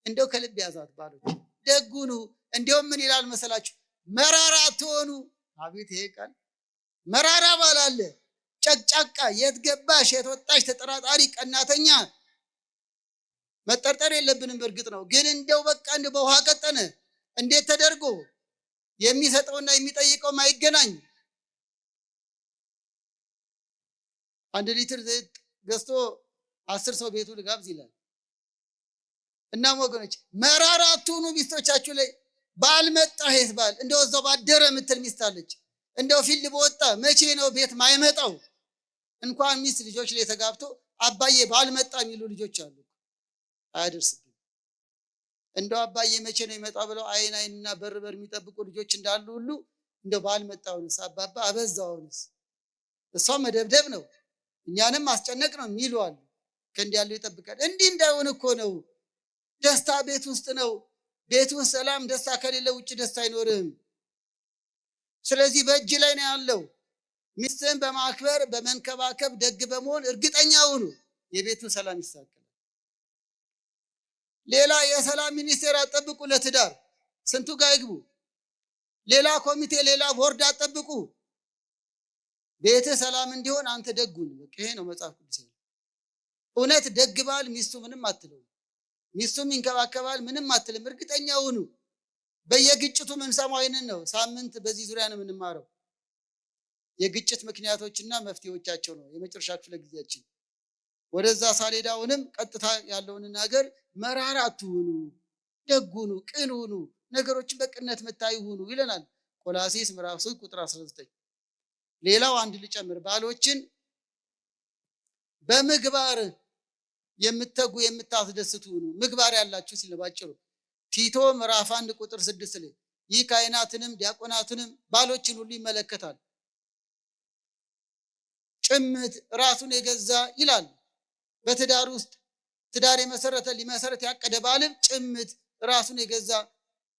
እንደው ከልብ ያዛት ባሎች ደግ ሁኑ። እንዲያውም ምን ይላል መሰላችሁ? መራራ አትሆኑ። አቤት ይሄ ቃል! መራራ ባል አለ፣ ጨቅጫቃ፣ የት ገባሽ የት ወጣሽ፣ ተጠራጣሪ፣ ቀናተኛ። መጠርጠር የለብንም እርግጥ ነው። ግን እንደው በቃ እንደው በውሃ ቀጠነ። እንዴት ተደርጎ የሚሰጠውና የሚጠይቀው ማይገናኝ። 1 ሊትር ዘይት ገዝቶ 10 ሰው ቤቱ ልጋብዝ ይላል። እናም ወገኖች መራራ አትሁኑ ሚስቶቻችሁ ላይ። ባል መጣ ሄት ባል እንደው እዛው ባደረ የምትል ሚስት አለች። እንደው ፊልድ በወጣ መቼ ነው ቤት ማይመጣው? እንኳን ሚስት ልጆች ላይ ተጋብቶ አባዬ ባል መጣ የሚሉ ልጆች አሉ። አያደርስብን። እንደው አባዬ መቼ ነው ይመጣ ብለው አይን አይንና በር በር የሚጠብቁ ልጆች እንዳሉ ሁሉ እንደው ባል መጣውንስ አባባ አበዛውንስ እሷ መደብደብ ነው እኛንም ማስጨነቅ ነው የሚሉ አሉ። ከእንዲህ ያለው ይጠብቃል። እንዲህ እንዳይሆን እኮ ነው። ደስታ ቤት ውስጥ ነው። ቤት ውስጥ ሰላም፣ ደስታ ከሌለ ውጭ ደስታ አይኖርም። ስለዚህ በእጅ ላይ ነው ያለው። ሚስትን በማክበር በመንከባከብ ደግ በመሆን እርግጠኛ ሁኑ፣ የቤቱ ሰላም ይሳካል። ሌላ የሰላም ሚኒስቴር አጠብቁ ለትዳር። ስንቱ ጋር ይግቡ። ሌላ ኮሚቴ፣ ሌላ ቦርድ አጠብቁ። ቤት ሰላም እንዲሆን አንተ ደጉን። ይሄ ነው መጽሐፍ ቅዱስ። እውነት ደግ ባል ሚስቱ ምንም አትለው፣ ሚስቱም ይንከባከባል፣ ምንም አትልም። እርግጠኛ ሁኑ። በየግጭቱ የምንሰማው ይህንን ነው። ሳምንት በዚህ ዙሪያ ነው የምንማረው። የግጭት ምክንያቶችና መፍትሄዎቻቸው ነው የመጨረሻ ክፍለ ጊዜያችን። ወደዛ ሳሌዳውንም ቀጥታ ያለውን ነገር መራራ አትሁኑ፣ ደግ ሁኑ፣ ቅን ሁኑ፣ ነገሮችን በቅነት መታዩ ሁኑ ይለናል ቆላሲስ ምዕራፍ 3 ቁጥር 19። ሌላው አንድ ልጨምር፣ ባሎችን በምግባር የምትተጉ የምታስደስቱ ሁኑ። ምግባር ያላችሁ ሲል ባጭሩ ቲቶ ምዕራፍ 1 ቁጥር 6 ላይ ይህ ካህናትንም ዲያቆናትንም ባሎችን ሁሉ ይመለከታል። ጭምት ራሱን የገዛ ይላል። በትዳር ውስጥ ትዳር የመሰረተ ሊመሰረት ያቀደ ባልም ጭምት ራሱን የገዛ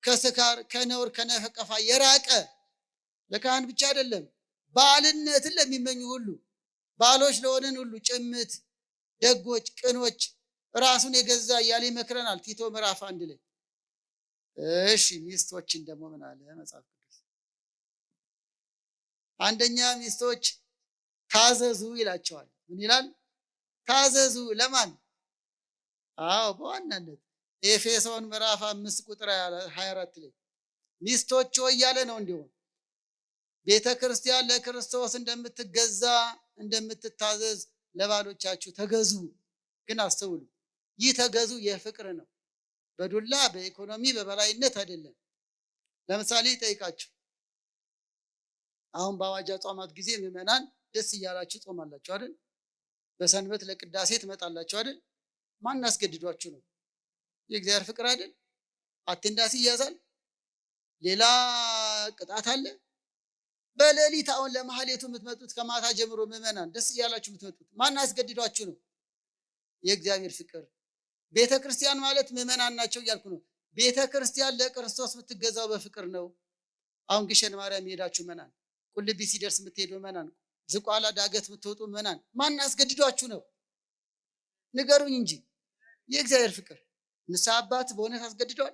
ከስካር ከነውር ከነፈቀፋ የራቀ ለካህን ብቻ አይደለም ባልነትን ለሚመኙ ሁሉ ባሎች ለሆነን ሁሉ ጭምት፣ ደጎች፣ ቅኖች፣ ራሱን የገዛ እያለ ይመክረናል ቲቶ ምዕራፍ 1 ላይ። እሺ ሚስቶችን ደግሞ ምን አለ መጽሐፍ ቅዱስ? አንደኛ ሚስቶች ታዘዙ ይላቸዋል። ምን ይላል? ታዘዙ ለማን? አዎ በዋናነት ኤፌሶን ምዕራፍ 5 ቁጥር 24 ላይ ሚስቶች ሆይ እያለ ነው። እንዲሁም ቤተ ክርስቲያን ለክርስቶስ እንደምትገዛ እንደምትታዘዝ ለባሎቻችሁ ተገዙ። ግን አስተውሉ፣ ይህ ተገዙ የፍቅር ነው። በዱላ በኢኮኖሚ በበላይነት አይደለም። ለምሳሌ ይጠይቃችሁ፣ አሁን በአዋጅ አጽዋማት ጊዜ ምዕመናን ደስ እያላችሁ ጾማላችሁ አይደል? በሰንበት ለቅዳሴ ትመጣላችሁ አይደል? ማን አስገድዷችሁ ነው? የእግዚአብሔር ፍቅር አይደል? አቴንዳንስ ይያዛል። ሌላ ቅጣት አለ። በሌሊት አሁን ለማህሌቱ የምትመጡት ከማታ ጀምሮ ምዕመናን ደስ እያላችሁ የምትመጡት ማን አስገድዷችሁ ነው? የእግዚአብሔር ፍቅር። ቤተ ክርስቲያን ማለት ምዕመናን ናቸው እያልኩ ነው። ቤተ ክርስቲያን ለክርስቶስ የምትገዛው በፍቅር ነው። አሁን ግሸን ማርያም የሄዳችሁ ምዕመናን፣ ቁልቢ ሲደርስ የምትሄዱ ምዕመናን፣ ዝቋላ ዳገት የምትወጡ ምዕመናን ማን አስገድዷችሁ ነው? ንገሩኝ እንጂ። የእግዚአብሔር ፍቅር። ንስሐ አባት በእውነት አስገድዷል?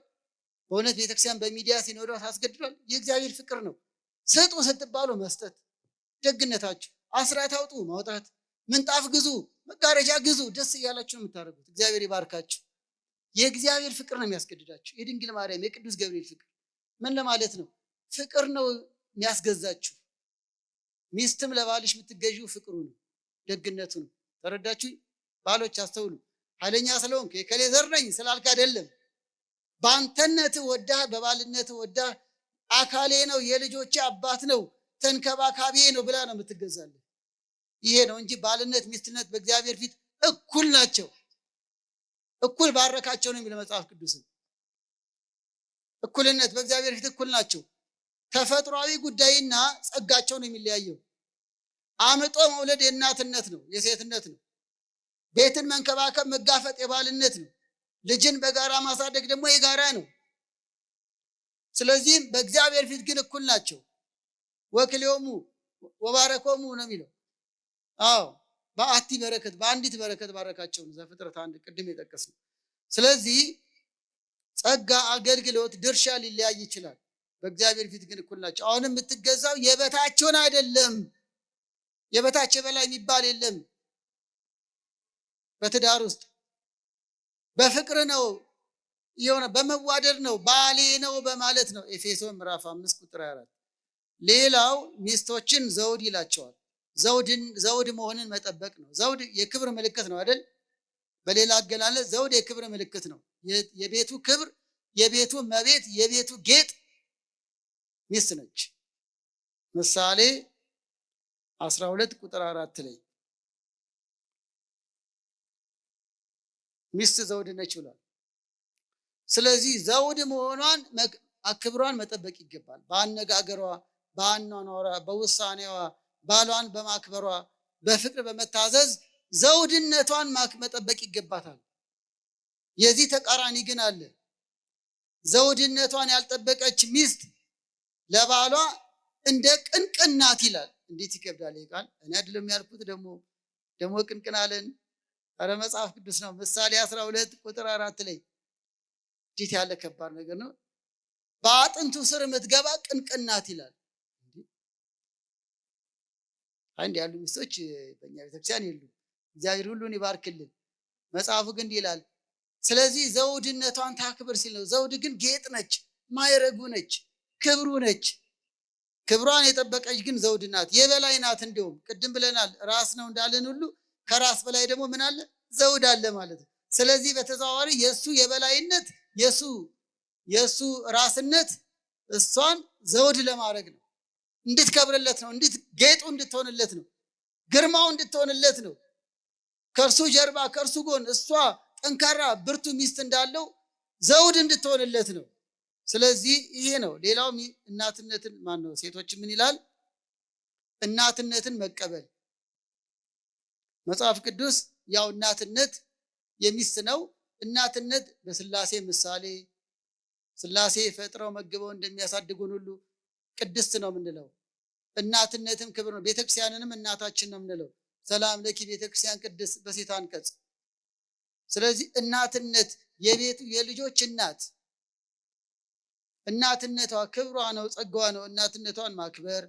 በእውነት ቤተክርስቲያን በሚዲያ ሲኖዶስ አስገድዷል? የእግዚአብሔር ፍቅር ነው። ስጡ ስትባሉ መስጠት፣ ደግነታችሁ። አስራት አውጡ ማውጣት፣ ምንጣፍ ግዙ፣ መጋረጃ ግዙ። ደስ እያላችሁ ነው የምታደርጉት። እግዚአብሔር ይባርካችሁ። የእግዚአብሔር ፍቅር ነው የሚያስገድዳችሁ። የድንግል ማርያም የቅዱስ ገብርኤል ፍቅር ምን ለማለት ነው? ፍቅር ነው የሚያስገዛችሁ። ሚስትም ለባልሽ የምትገዢው ፍቅሩ ነው፣ ደግነቱ ነው። ተረዳችሁ? ባሎች አስተውሉ። ኃይለኛ ስለሆንክ የከሌ ዘር ነኝ ስላልክ አይደለም። በአንተነት ወዳህ፣ በባልነት ወዳህ አካሌ ነው፣ የልጆቼ አባት ነው፣ ተንከባካቢ ነው ብላ ነው የምትገዛልህ። ይሄ ነው እንጂ ባልነት ሚስትነት በእግዚአብሔር ፊት እኩል ናቸው። እኩል ባረካቸው ነው የሚለው መጽሐፍ ቅዱስ። እኩልነት በእግዚአብሔር ፊት እኩል ናቸው። ተፈጥሯዊ ጉዳይና ጸጋቸው ነው የሚለያየው። አምጦ መውለድ የእናትነት ነው፣ የሴትነት ነው። ቤትን መንከባከብ መጋፈጥ የባልነት ነው። ልጅን በጋራ ማሳደግ ደግሞ የጋራ ነው። ስለዚህም በእግዚአብሔር ፊት ግን እኩል ናቸው። ወክልዮሙ ወባረኮሙ ነው የሚለው። አዎ በአቲ በረከት፣ በአንዲት በረከት ባረካቸው ነው ዘፍጥረት 1 ቅድም የጠቀስነው። ስለዚህ ጸጋ፣ አገልግሎት፣ ድርሻ ሊለያይ ይችላል። በእግዚአብሔር ፊት ግን እኩል ናቸው። አሁንም የምትገዛው የበታቸውን አይደለም። የበታች የበላይ የሚባል የለም። በትዳር ውስጥ በፍቅር ነው የሆነ፣ በመዋደድ ነው፣ ባሌ ነው በማለት ነው። ኤፌሶን ምዕራፍ 5 ቁጥር 4። ሌላው ሚስቶችን ዘውድ ይላቸዋል። ዘውድ መሆንን መጠበቅ ነው። ዘውድ የክብር ምልክት ነው አይደል? በሌላ አገላለጽ ዘውድ የክብር ምልክት ነው። የቤቱ ክብር፣ የቤቱ መቤት፣ የቤቱ ጌጥ ሚስት ነች። ምሳሌ 12 ቁጥር 4 ላይ ሚስት ዘውድ ነች ብሏል። ስለዚህ ዘውድ መሆኗን ክብሯን መጠበቅ ይገባል። በአነጋገሯ፣ በአኗኗሯ፣ በውሳኔዋ፣ ባሏን በማክበሯ፣ በፍቅር በመታዘዝ ዘውድነቷን መጠበቅ ይገባታል። የዚህ ተቃራኒ ግን አለ። ዘውድነቷን ያልጠበቀች ሚስት ለባሏ እንደ ቅንቅን ናት ይላል። እንዴት ይከብዳል ይህ ቃል! እኔ አይደለም ያልኩት፣ ደግሞ ቅንቅን አለን። ኧረ መጽሐፍ ቅዱስ ነው። ምሳሌ 12 ቁጥር 4 ላይ እንዴት ያለ ከባድ ነገር ነው! በአጥንቱ ስር የምትገባ ቅንቅን ናት ይላል። አንድ ያሉ ሚስቶች በእኛ ቤተክርስቲያን የሉ። እግዚአብሔር ሁሉን ይባርክልን። መጽሐፉ ግን እንዲህ ይላል፣ ስለዚህ ዘውድነቷን ታክብር ሲል ነው። ዘውድ ግን ጌጥ ነች፣ ማይረጉ ነች፣ ክብሩ ነች። ክብሯን የጠበቀች ግን ዘውድ ናት፣ የበላይ ናት። እንዲሁም ቅድም ብለናል፣ ራስ ነው እንዳለን ሁሉ ከራስ በላይ ደግሞ ምን አለ? ዘውድ አለ ማለት ነው። ስለዚህ በተዘዋዋሪ የእሱ የበላይነት፣ የእሱ ራስነት እሷን ዘውድ ለማድረግ ነው። እንድትከብርለት ነው፣ ጌጡ እንድትሆንለት ነው፣ ግርማው እንድትሆንለት ነው። ከእርሱ ጀርባ፣ ከእርሱ ጎን እሷ ጠንካራ ብርቱ ሚስት እንዳለው ዘውድ እንድትሆንለት ነው። ስለዚህ ይሄ ነው። ሌላው እናትነትን ሴቶች ምን ይላል? እናትነትን መቀበል። መጽሐፍ ቅዱስ ያው እናትነት የሚስት ነው። እናትነት በስላሴ ምሳሌ፣ ስላሴ ፈጥረው መግበው እንደሚያሳድጉን ሁሉ ቅድስት ነው የምንለው። እናትነትም ክብር ነው። ቤተክርስቲያንንም እናታችን ነው የምንለው። ሰላም ለኪ ቤተክርስቲያን ቅድስት በሴት አንቀጽ። ስለዚህ እናትነት የቤቱ የልጆች እናት፣ እናትነቷ ክብሯ ነው፣ ጸጋዋ ነው። እናትነቷን ማክበር።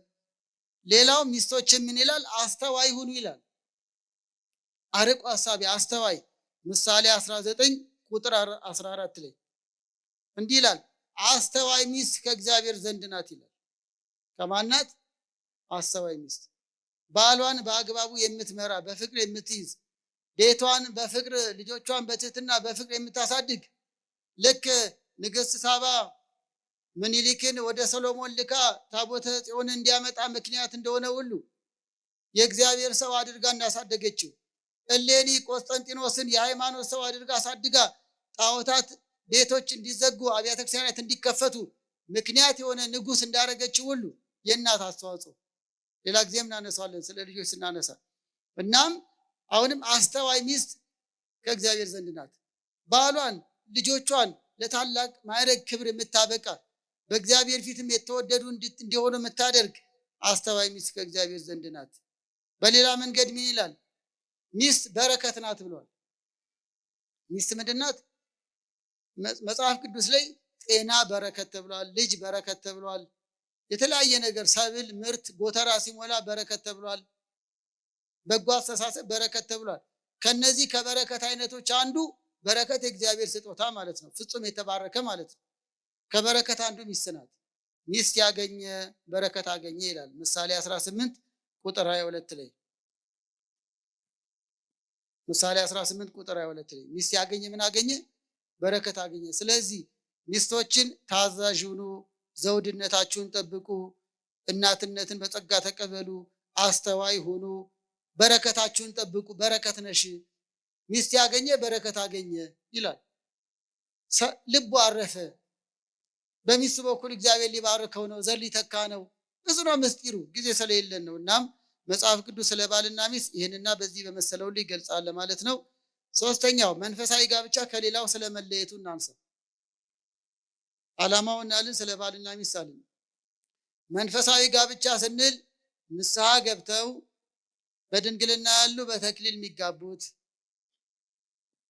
ሌላው ሚስቶች ምን ይላል? አስተዋይ ሁኑ ይላል። አርቆ ሐሳቢ፣ አስተዋይ። ምሳሌ 19 ቁጥር 14 ላይ እንዲህ ይላል፣ አስተዋይ ሚስት ከእግዚአብሔር ዘንድ ናት ይላል። ከማናት? አስተዋይ ሚስት ባሏን በአግባቡ የምትመራ፣ በፍቅር የምትይዝ፣ ቤቷን በፍቅር ልጆቿን በትህትና በፍቅር የምታሳድግ። ልክ ንግሥት ሳባ ምኒልክን ወደ ሰሎሞን ልካ ታቦተ ጽዮን እንዲያመጣ ምክንያት እንደሆነ ሁሉ የእግዚአብሔር ሰው አድርጋ እንዳሳደገችው፣ እሌኒ ቆስጠንጢኖስን የሃይማኖት ሰው አድርጋ አሳድጋ ጣዖታት ቤቶች እንዲዘጉ፣ አብያተ ክርስቲያናት እንዲከፈቱ ምክንያት የሆነ ንጉሥ እንዳደረገችው ሁሉ የእናት አስተዋጽኦ ሌላ ጊዜም እናነሳለን ስለ ልጆች ስናነሳ። እናም አሁንም አስተዋይ ሚስት ከእግዚአብሔር ዘንድ ናት። ባሏን ልጆቿን ለታላቅ ማዕረግ ክብር የምታበቃ፣ በእግዚአብሔር ፊትም የተወደዱ እንዲሆኑ የምታደርግ አስተዋይ ሚስት ከእግዚአብሔር ዘንድ ናት። በሌላ መንገድ ምን ይላል? ሚስት በረከት ናት ብሏል። ሚስት ምንድን ናት? መጽሐፍ ቅዱስ ላይ ጤና በረከት ተብሏል፣ ልጅ በረከት ተብሏል፣ የተለያየ ነገር ሰብል፣ ምርት፣ ጎተራ ሲሞላ በረከት ተብሏል፣ በጎ አስተሳሰብ በረከት ተብሏል። ከነዚህ ከበረከት አይነቶች አንዱ በረከት የእግዚአብሔር ስጦታ ማለት ነው። ፍጹም የተባረከ ማለት ነው። ከበረከት አንዱ ሚስት ናት። ሚስት ያገኘ በረከት አገኘ ይላል ምሳሌ 18 ቁጥር 22 ላይ። ምሳሌ 18 ቁጥር 22 ላይ ሚስት ያገኘ ምን አገኘ? በረከት አገኘ። ስለዚህ ሚስቶችን ታዛዥ ሁኑ፣ ዘውድነታችሁን ጠብቁ፣ እናትነትን በጸጋ ተቀበሉ፣ አስተዋይ ሁኑ፣ በረከታችሁን ጠብቁ። በረከት ነሽ። ሚስት ያገኘ በረከት አገኘ ይላል። ልቡ አረፈ። በሚስቱ በኩል እግዚአብሔር ሊባርከው ነው፣ ዘር ሊተካ ነው። ብዙ ነው ምስጢሩ፣ ጊዜ ስለሌለን ነው። እናም መጽሐፍ ቅዱስ ስለ ባልና ሚስት ይህንና በዚህ በመሰለው ሁሉ ይገልጻል ማለት ነው። ሶስተኛው መንፈሳዊ ጋብቻ ከሌላው ስለመለየቱ እናንሳ። ዓላማውን አልን፣ ስለ ባልና ሚስት አልን። መንፈሳዊ ጋብቻ ስንል ንስሐ ገብተው በድንግልና ያሉ በተክሊል የሚጋቡት፣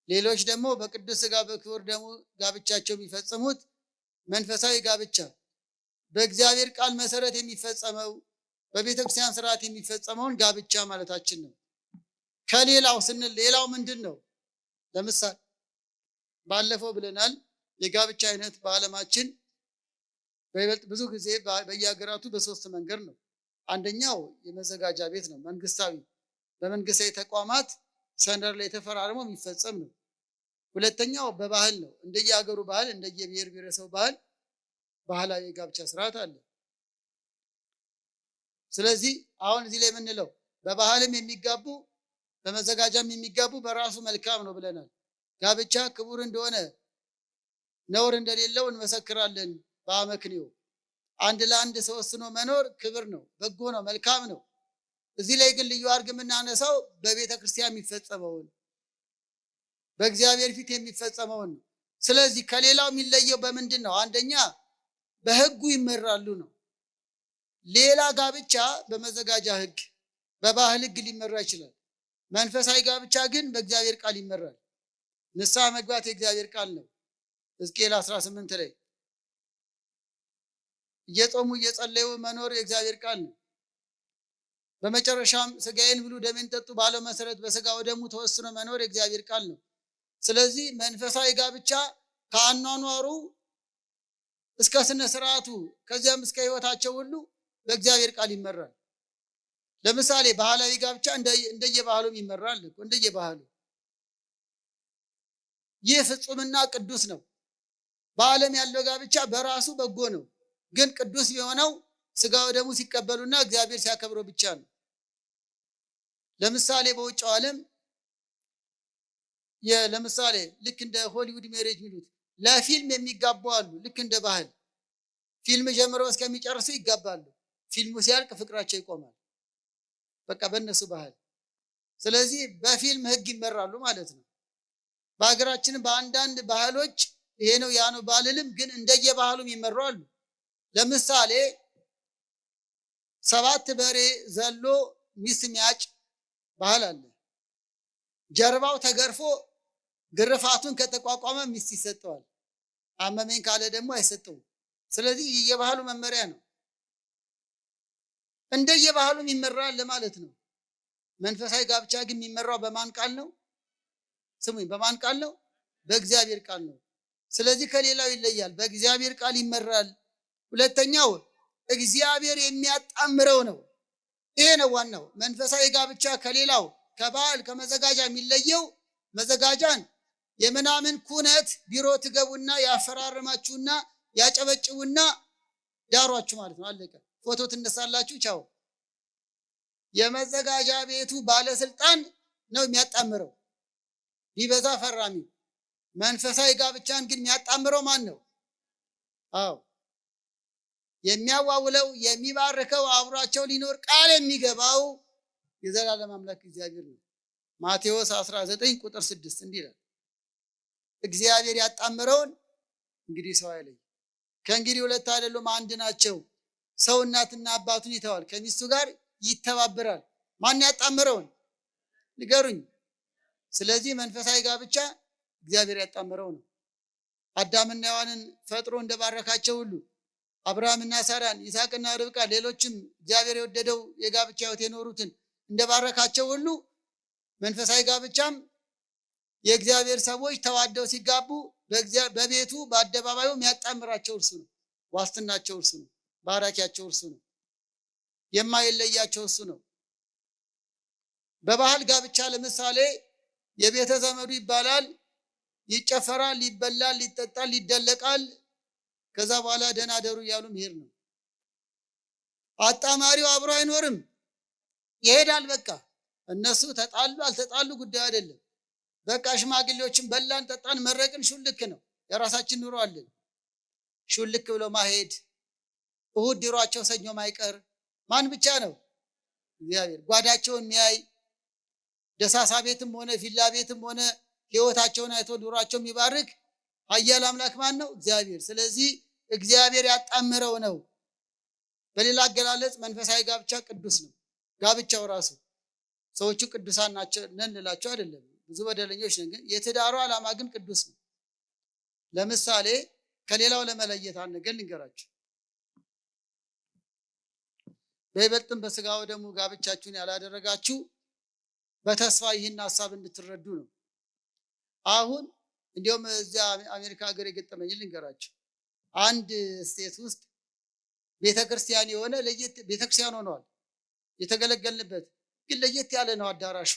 ሌሎች ደግሞ በቅዱስ ሥጋ በክቡር ደሙ ጋብቻቸው የሚፈጽሙት መንፈሳዊ ጋብቻ በእግዚአብሔር ቃል መሰረት የሚፈጸመው በቤተ ክርስቲያን ስርዓት የሚፈጸመውን ጋብቻ ማለታችን ነው። ከሌላው ስንል ሌላው ምንድን ነው? ለምሳሌ ባለፈው ብለናል፣ የጋብቻ አይነት በዓለማችን በይበልጥ ብዙ ጊዜ በየሀገራቱ በሶስት መንገድ ነው። አንደኛው የመዘጋጃ ቤት ነው፣ መንግስታዊ፣ በመንግስታዊ ተቋማት ሰነድ ላይ ተፈራርሞ የሚፈጸም ነው። ሁለተኛው በባህል ነው፣ እንደየሀገሩ ባህል፣ እንደየብሔር ብሔረሰቡ ባህል ባህላዊ የጋብቻ ስርዓት አለ። ስለዚህ አሁን እዚህ ላይ የምንለው በባህልም የሚጋቡ በመዘጋጃም የሚጋቡ በራሱ መልካም ነው ብለናል። ጋብቻ ክቡር እንደሆነ ነውር እንደሌለው እንመሰክራለን በአመክንዮ። አንድ ለአንድ ተወስኖ መኖር ክብር ነው፣ በጎ ነው፣ መልካም ነው። እዚህ ላይ ግን ልዩ አድርግ የምናነሳው በቤተ ክርስቲያን የሚፈጸመውን በእግዚአብሔር ፊት የሚፈጸመውን ነው። ስለዚህ ከሌላው የሚለየው በምንድን ነው? አንደኛ በህጉ ይመራሉ ነው። ሌላ ጋብቻ በመዘጋጃ ህግ፣ በባህል ህግ ሊመራ ይችላል። መንፈሳዊ ጋብቻ ግን በእግዚአብሔር ቃል ይመራል። ንስሐ መግባት የእግዚአብሔር ቃል ነው። ሕዝቅኤል 18 ላይ እየጾሙ እየጸለዩ መኖር የእግዚአብሔር ቃል ነው። በመጨረሻም ስጋዬን ብሉ ደሜን ጠጡ ባለው መሰረት በስጋው ደሙ ተወስኖ መኖር የእግዚአብሔር ቃል ነው። ስለዚህ መንፈሳዊ ጋብቻ ከአኗኗሩ እስከ ስነ ስርዓቱ ከዚያም እስከ ህይወታቸው ሁሉ በእግዚአብሔር ቃል ይመራል። ለምሳሌ ባህላዊ ጋብቻ እንደየባህሉም ይመራል እኮ እንደየባህሉ። ይህ ፍጹምና ቅዱስ ነው። በዓለም ያለው ጋብቻ በራሱ በጎ ነው፣ ግን ቅዱስ የሆነው ስጋው ደሙ ሲቀበሉና እግዚአብሔር ሲያከብረው ብቻ ነው። ለምሳሌ በውጭው ዓለም ለምሳሌ ልክ እንደ ሆሊውድ ሜሬጅ ሚሉት ለፊልም የሚጋቡ አሉ። ልክ እንደ ባህል ፊልም ጀምረው እስከሚጨርሱ ይጋባሉ። ፊልሙ ሲያልቅ ፍቅራቸው ይቆማል። በቃ በእነሱ ባህል። ስለዚህ በፊልም ህግ ይመራሉ ማለት ነው። በሀገራችን በአንዳንድ ባህሎች ይሄ ነው ያ ነው ባልልም፣ ግን እንደየባህሉም ይመራሉ። ለምሳሌ 7 በሬ ዘሎ ሚስት ሚያጭ ባህል አለ። ጀርባው ተገርፎ ግርፋቱን ከተቋቋመ ሚስት ይሰጠዋል። አመመኝ ካለ ደግሞ አይሰጠውም። ስለዚህ የባህሉ መመሪያ ነው። እንደየባህሉም ይመራል ለማለት ነው። መንፈሳዊ ጋብቻ ግን የሚመራው በማን ቃል ነው? ስሙኝ፣ በማን ቃል ነው? በእግዚአብሔር ቃል ነው። ስለዚህ ከሌላው ይለያል፣ በእግዚአብሔር ቃል ይመራል። ሁለተኛው እግዚአብሔር የሚያጣምረው ነው። ይሄ ነው ዋናው። መንፈሳዊ ጋብቻ ከሌላው ከባህል ከመዘጋጃ የሚለየው መዘጋጃን የምናምን ኩነት ቢሮ ትገቡና ያፈራርማችሁና ያጨበጭቡና ዳሯችሁ ማለት ነው። አለቀ። ፎቶ ትነሳላችሁ፣ ቻው። የመዘጋጃ ቤቱ ባለስልጣን ነው የሚያጣምረው፣ ቢበዛ ፈራሚ። መንፈሳዊ ጋብቻን ግን የሚያጣምረው ማን ነው? አዎ የሚያዋውለው የሚባርከው አብሯቸው ሊኖር ቃል የሚገባው የዘላለም አምላክ እግዚአብሔር ነው። ማቴዎስ 19 ቁጥር 6 እንዲህ ይላል፣ እግዚአብሔር ያጣመረውን እንግዲህ ሰው አይለይ። ከእንግዲህ ሁለት አይደሉም አንድ ናቸው። ሰው እናትና አባቱን ይተዋል፣ ከሚስቱ ጋር ይተባበራል። ማን ያጣመረውን ንገሩኝ። ስለዚህ መንፈሳዊ ጋብቻ እግዚአብሔር ያጣመረው ነው። አዳምና ሔዋንን ፈጥሮ እንደባረካቸው ሁሉ አብርሃምና ሳራን፣ ይስሐቅና ርብቃ፣ ሌሎችም እግዚአብሔር የወደደው የጋብቻ ሕይወት የኖሩትን እንደባረካቸው ሁሉ መንፈሳዊ ጋብቻም የእግዚአብሔር ሰዎች ተዋደው ሲጋቡ በቤቱ በአደባባዩ የሚያጣምራቸው እርሱ ነው። ዋስትናቸው እርሱ ነው። ባራኪያቸው እርሱ ነው። የማይለያቸው እሱ ነው። በባህል ጋብቻ ለምሳሌ የቤተ ዘመዱ ይባላል፣ ይጨፈራል፣ ይበላል፣ ይጠጣል፣ ይደለቃል። ከዛ በኋላ ደህና ደሩ እያሉ መሄድ ነው። አጣማሪው አብሮ አይኖርም፣ ይሄዳል። በቃ እነሱ ተጣሉ አልተጣሉ ጉዳይ አይደለም። በቃ ሽማግሌዎችን በላን፣ ጠጣን፣ መረቅን፣ ሹልክ ነው። የራሳችን ኑሮ አለን። ሹልክ ብሎ ማሄድ፣ እሁድ ድሯቸው ሰኞ ማይቀር ማን ብቻ ነው? እግዚአብሔር። ጓዳቸውን የሚያይ ደሳሳ ቤትም ሆነ ቪላ ቤትም ሆነ ህይወታቸውን አይቶ ኑሯቸው የሚባርክ ኃያል አምላክ ማን ነው? እግዚአብሔር። ስለዚህ እግዚአብሔር ያጣምረው ነው። በሌላ አገላለጽ መንፈሳዊ ጋብቻ ቅዱስ ነው። ጋብቻው ራሱ ሰዎቹ ቅዱሳን ናቸው ነን ልላቸው አይደለም፣ ብዙ በደለኞች ነን። ግን የትዳሩ ዓላማ ግን ቅዱስ ነው። ለምሳሌ ከሌላው ለመለየት አንድ ነገር ልንገራችሁ። በይበልጥም በስጋው ደግሞ ጋብቻችሁን ያላደረጋችሁ በተስፋ ይህን ሐሳብ እንድትረዱ ነው። አሁን እንዲያውም እዚያ አሜሪካ ሀገር የገጠመኝ ልንገራችሁ። አንድ ስቴት ውስጥ ቤተክርስቲያን የሆነ ለየት ቤተክርስቲያን ሆኗል የተገለገልንበት፣ ግን ለየት ያለ ነው አዳራሹ።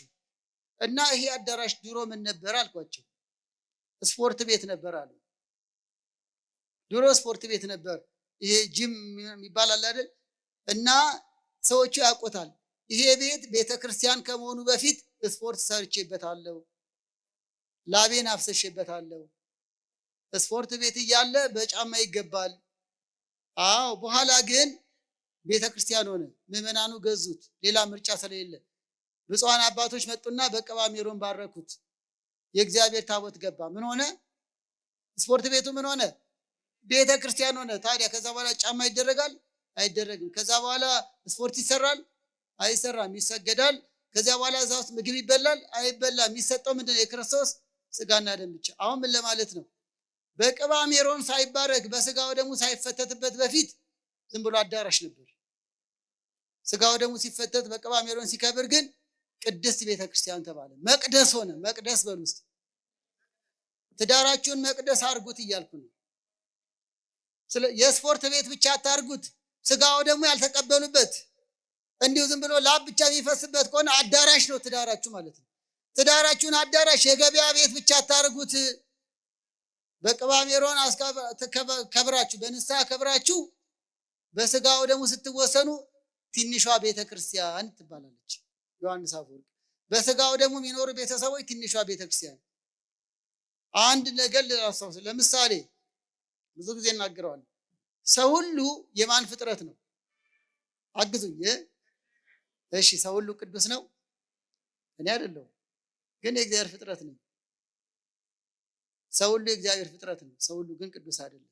እና ይሄ አዳራሽ ድሮ ምን ነበር አልኳቸው። ስፖርት ቤት ነበር አሉ። ድሮ ስፖርት ቤት ነበር፣ ይሄ ጂም ይባላል አይደል? እና ሰዎቹ ያውቁታል። ይሄ ቤት ቤተክርስቲያን ከመሆኑ በፊት ስፖርት ሰርቼበታለሁ፣ ላቤን አፍሰሼበታለሁ። ስፖርት ቤት እያለ በጫማ ይገባል። አዎ፣ በኋላ ግን ቤተክርስቲያን ሆነ። ምዕመናኑ ገዙት፣ ሌላ ምርጫ ስለሌለ። ብፁዓን አባቶች መጡና በቅባ ሜሮን ባረኩት። የእግዚአብሔር ታቦት ገባ። ምን ሆነ? ስፖርት ቤቱ ምን ሆነ? ቤተክርስቲያን ሆነ። ታዲያ ከዛ በኋላ ጫማ ይደረጋል? አይደረግም። ከዛ በኋላ ስፖርት ይሰራል? አይሰራም። ይሰገዳል። ከዚያ በኋላ እዛ ውስጥ ምግብ ይበላል? አይበላም። የሚሰጠው ምንድነው? የክርስቶስ ስጋና ደም ብቻ። አሁን ምን ለማለት ነው? በቅባ ሜሮን ሳይባረክ በስጋው ደሙ ሳይፈተትበት በፊት ዝም ብሎ አዳራሽ ነበር። ስጋው ደሙ ሲፈተት በቅባ ሜሮን ሲከብር ግን ቅድስት ቤተክርስቲያን ተባለ። መቅደስ ሆነ። መቅደስ በሉ ውስጥ ትዳራችሁን መቅደስ አድርጉት እያልኩ ነው። የስፖርት ቤት ብቻ አታርጉት። ስጋው ደግሞ ያልተቀበሉበት እንዲሁ ዝም ብሎ ላብ ብቻ የሚፈስበት ከሆነ አዳራሽ ነው ትዳራችሁ ማለት ነው። ትዳራችሁን አዳራሽ፣ የገበያ ቤት ብቻ አታርጉት። በቅባ ሜሮን ከብራችሁ፣ በንስሐ ከብራችሁ በስጋው ደግሞ ስትወሰኑ ትንሿ ቤተክርስቲያን ትባላለች። ዮሐንስ አፈወርቅ በስጋው ደግሞ የሚኖሩ ቤተሰቦች ትንሿ ቤተክርስቲያን። አንድ ነገር ልላስታውስ። ለምሳሌ ብዙ ጊዜ እናገረዋለሁ። ሰው ሁሉ የማን ፍጥረት ነው? አግዙኝ። እሺ፣ ሰው ሁሉ ቅዱስ ነው? እኔ አይደለሁም፣ ግን የእግዚአብሔር ፍጥረት ነው። ሰው ሁሉ የእግዚአብሔር ፍጥረት ነው። ሰው ሁሉ ግን ቅዱስ አይደለም።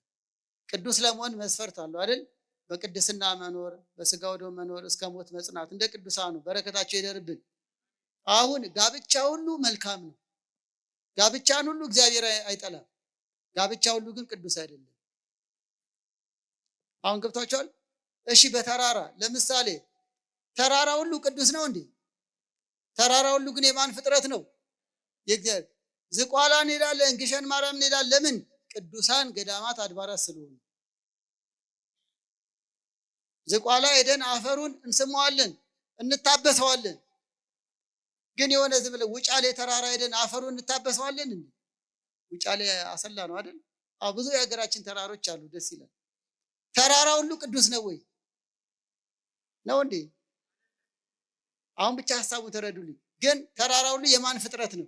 ቅዱስ ለመሆን መስፈርት አለው አይደል? በቅድስና መኖር፣ በስጋው ደሙ መኖር፣ እስከ ሞት መጽናት እንደ ቅዱሳኑ በረከታቸው ይደርብን። አሁን ጋብቻ ሁሉ መልካም ነው። ጋብቻን ሁሉ እግዚአብሔር አይጠላም። ጋብቻ ሁሉ ግን ቅዱስ አይደለም። አሁን ገብቷቸዋል? እሺ፣ በተራራ ለምሳሌ ተራራ ሁሉ ቅዱስ ነው እንዴ? ተራራ ሁሉ ግን የማን ፍጥረት ነው? የእግዚአብሔር። ዝቋላ እንሄዳለን፣ ግሸን ማርያም እንሄዳለን። ለምን? ቅዱሳን ገዳማት አድባራት ስለሆኑ። ዝቋላ ሄደን አፈሩን እንስመዋለን፣ እንታበሰዋለን። ግን የሆነ ዝም ብለን ውጫሌ ተራራ ሄደን አፈሩን እንታበሰዋለን እንዴ? ውጫሌ አሰላ ነው አይደል? ብዙ የሀገራችን ተራሮች አሉ፣ ደስ ይላል። ተራራ ሁሉ ቅዱስ ነው ወይ? ነው እንዴ? አሁን ብቻ ሐሳቡን ተረዱልኝ። ግን ተራራ ሁሉ የማን ፍጥረት ነው?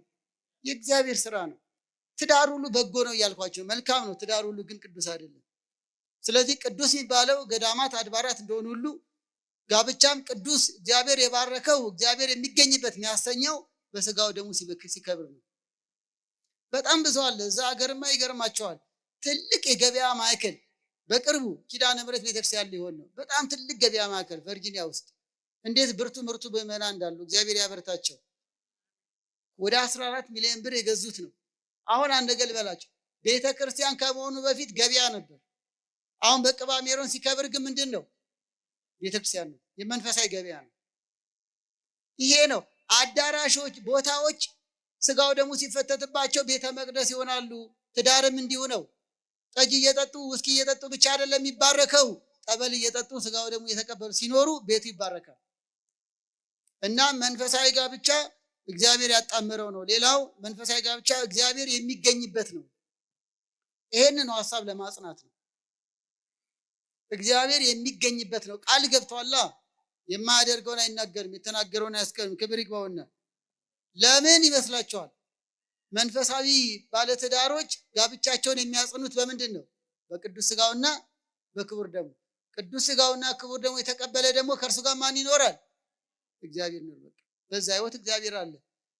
የእግዚአብሔር ስራ ነው። ትዳር ሁሉ በጎ ነው እያልኳቸው፣ መልካም ነው። ትዳር ሁሉ ግን ቅዱስ አይደለም። ስለዚህ ቅዱስ የሚባለው ገዳማት አድባራት እንደሆኑ ሁሉ ጋብቻም ቅዱስ፣ እግዚአብሔር የባረከው፣ እግዚአብሔር የሚገኝበት የሚያሰኘው በስጋው ደሙ ሲከብር ነው። በጣም ብዙ አለ። እዛ ሀገርማ ይገርማቸዋል። ትልቅ የገበያ ማዕከል በቅርቡ ኪዳነ ምሕረት ቤተክርስቲያን ሊሆን ነው። በጣም ትልቅ ገበያ ማዕከል ቨርጂኒያ ውስጥ። እንዴት ብርቱ ምዕመናን እንዳሉ እግዚአብሔር ያበርታቸው። ወደ 14 ሚሊዮን ብር የገዙት ነው። አሁን አንድ ነገር ልበላቸው፣ ቤተክርስቲያን ከመሆኑ በፊት ገበያ ነበር። አሁን በቅባ ሜሮን ሲከብር ግን ምንድን ነው? ቤተክርስቲያን ነው። የመንፈሳዊ ገበያ ነው። ይሄ ነው። አዳራሾች፣ ቦታዎች ስጋው ደግሞ ሲፈተትባቸው ቤተ መቅደስ ይሆናሉ። ትዳርም እንዲሁ ነው። ጠጅ እየጠጡ ውስኪ እየጠጡ ብቻ አይደለም የሚባረከው፣ ጠበል እየጠጡ ስጋው ደግሞ እየተቀበሉ ሲኖሩ ቤቱ ይባረካል። እና መንፈሳዊ ጋብቻ እግዚአብሔር ያጣመረው ነው። ሌላው መንፈሳዊ ጋብቻ እግዚአብሔር የሚገኝበት ነው። ይሄንን ሐሳብ ለማጽናት ነው። እግዚአብሔር የሚገኝበት ነው። ቃል ገብቷላ። የማያደርገውን አይናገርም፣ የተናገረውን አያስቀርም። ክብር ይግባውና ለምን ይመስላችኋል? መንፈሳዊ ባለትዳሮች ጋብቻቸውን የሚያጽኑት በምንድን ነው? በቅዱስ ስጋውና በክቡር ደሙ። ቅዱስ ስጋውና ክቡር ደሙ የተቀበለ ደግሞ ከእርሱ ጋር ማን ይኖራል? እግዚአብሔር ነው። በቃ በዛ ህይወት እግዚአብሔር አለ።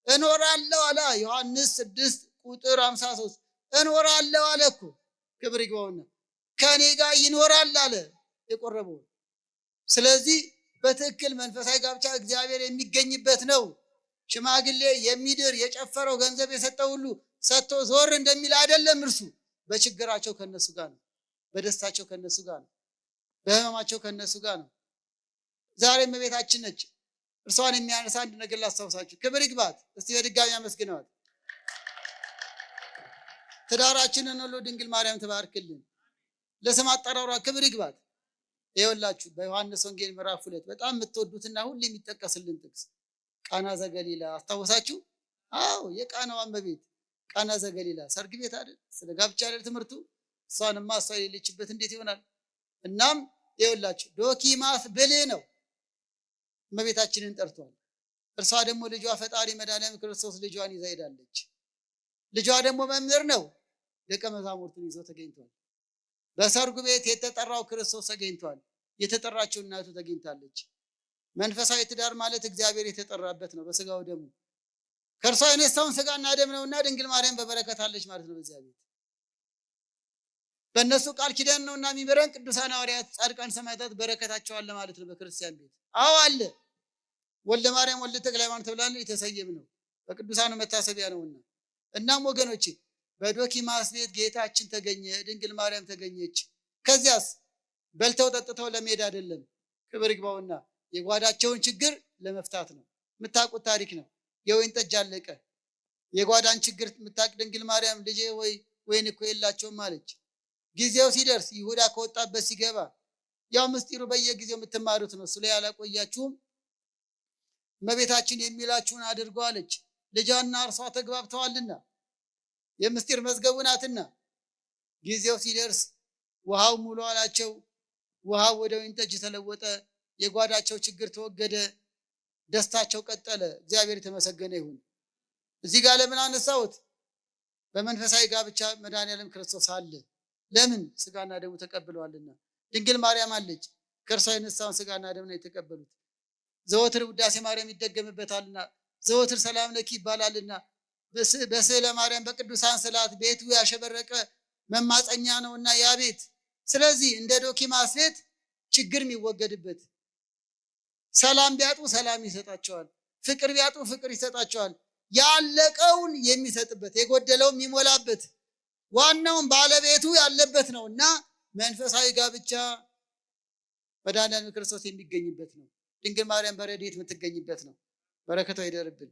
እኖራለሁ አለ ዮሐንስ 6 ቁጥር 53 እኖራለሁ አለ እኮ። ክብር ይግባውና ከኔ ጋር ይኖራል አለ የቆረበው። ስለዚህ በትክክል መንፈሳዊ ጋብቻ እግዚአብሔር የሚገኝበት ነው። ሽማግሌ የሚድር የጨፈረው ገንዘብ የሰጠው ሁሉ ሰጥቶ ዞር እንደሚል አይደለም። እርሱ በችግራቸው ከነሱ ጋር ነው፣ በደስታቸው ከነሱ ጋር ነው፣ በህመማቸው ከነሱ ጋር ነው። ዛሬ እመቤታችን ነች። እርሷን የሚያነሳ አንድ ነገር ላስታውሳችሁ። ክብር ይግባት። እስቲ በድጋሚ አመስግነዋት። ትዳራችንን ሁሉ ድንግል ማርያም ትባርክልን። ለስም አጠራሯ ክብር ይግባት። ይኸውላችሁ በዮሐንስ ወንጌል ምዕራፍ 2 በጣም የምትወዱትና ሁሉ የሚጠቀስልን ጥቅስ ቃና ዘገሊላ አስታወሳችሁ? አዎ የቃናው እመቤት ቃና ዘገሊላ ሰርግ ቤት አይደል? ስለ ጋብቻ አይደል ትምህርቱ? እሷንማ እሷ የሌለችበት እንዴት ይሆናል? እናም ይኸውላችሁ ዶኪማስ ብልህ ነው፣ እመቤታችንን ጠርቷል። እርሷ ደግሞ ልጇ ፈጣሪ መድኃኒዓለም ክርስቶስ ልጇን ይዛ ሄዳለች። ልጇ ደግሞ መምህር ነው፣ ደቀ መዛሙርቱን ይዞ ተገኝቷል። በሰርጉ ቤት የተጠራው ክርስቶስ ተገኝቷል። የተጠራችው እናቱ ተገኝታለች። መንፈሳዊ ትዳር ማለት እግዚአብሔር የተጠራበት ነው። በስጋው ደሙ ከእርሷ የነሳውን ስጋና ደም ነውና ድንግል ማርያም በበረከት አለች ማለት ነው። በዚያ ቤት በእነሱ ቃል ኪዳን ነውና የሚመረን ቅዱሳን ሐዋርያት፣ ጻድቃን፣ ሰማዕታት በረከታቸው አለ ማለት ነው በክርስቲያን ቤት። አዎ አለ። ወልደ ማርያም ወልደ ተክለ ሃይማኖት ተብለን የተሰየም ነው በቅዱሳኑ መታሰቢያ ነውና። እናም ወገኖቼ በዶኪማስ ቤት ጌታችን ተገኘ፣ ድንግል ማርያም ተገኘች። ከዚያስ በልተው ጠጥተው ለመሄድ አይደለም። ክብር ይግባውና የጓዳቸውን ችግር ለመፍታት ነው። የምታውቁት ታሪክ ነው። የወይን ጠጅ አለቀ። የጓዳን ችግር የምታውቅ ድንግል ማርያም ልጄ ወይ ወይን እኮ የላቸውም አለች። ጊዜው ሲደርስ ይሁዳ ከወጣበት ሲገባ፣ ያው ምስጢሩ በየጊዜው የምትማሩት ነው። ስለ ያላቆያችሁም እመቤታችን የሚላችሁን አድርጎ አለች። ልጇና እርሷ ተግባብተዋልና የምስጢር መዝገቡ ናትና። ጊዜው ሲደርስ ውሃው ሙሉ አላቸው። ውሃው ወደ ወይን ጠጅ ተለወጠ። የጓዳቸው ችግር ተወገደ። ደስታቸው ቀጠለ። እግዚአብሔር የተመሰገነ ይሁን። እዚህ ጋር ለምን አነሳሁት? በመንፈሳዊ ጋብቻ መድኃኒዓለም ክርስቶስ አለ። ለምን? ስጋና ደሙ ተቀብለዋልና። ድንግል ማርያም አለች። ከእርሷ የነሳውን ስጋና ደም ነው የተቀበሉት። ዘወትር ውዳሴ ማርያም ይደገምበታልና፣ ዘወትር ሰላም ለኪ ይባላልና፣ በስዕለ ማርያም በቅዱሳን ስዕላት ቤቱ ያሸበረቀ መማፀኛ ነውና ያ ቤት። ስለዚህ እንደ ዶኪማስ ቤት ችግር የሚወገድበት፣ ሰላም ቢያጡ ሰላም ይሰጣቸዋል፣ ፍቅር ቢያጡ ፍቅር ይሰጣቸዋል። ያለቀውን የሚሰጥበት፣ የጎደለውን የሚሞላበት፣ ዋናውን ባለቤቱ ያለበት ነው እና መንፈሳዊ ጋብቻ መድኃኒዓለም ክርስቶስ የሚገኝበት ነው። ድንግል ማርያም በረድኤት የምትገኝበት ነው። በረከቷ ይደርብን።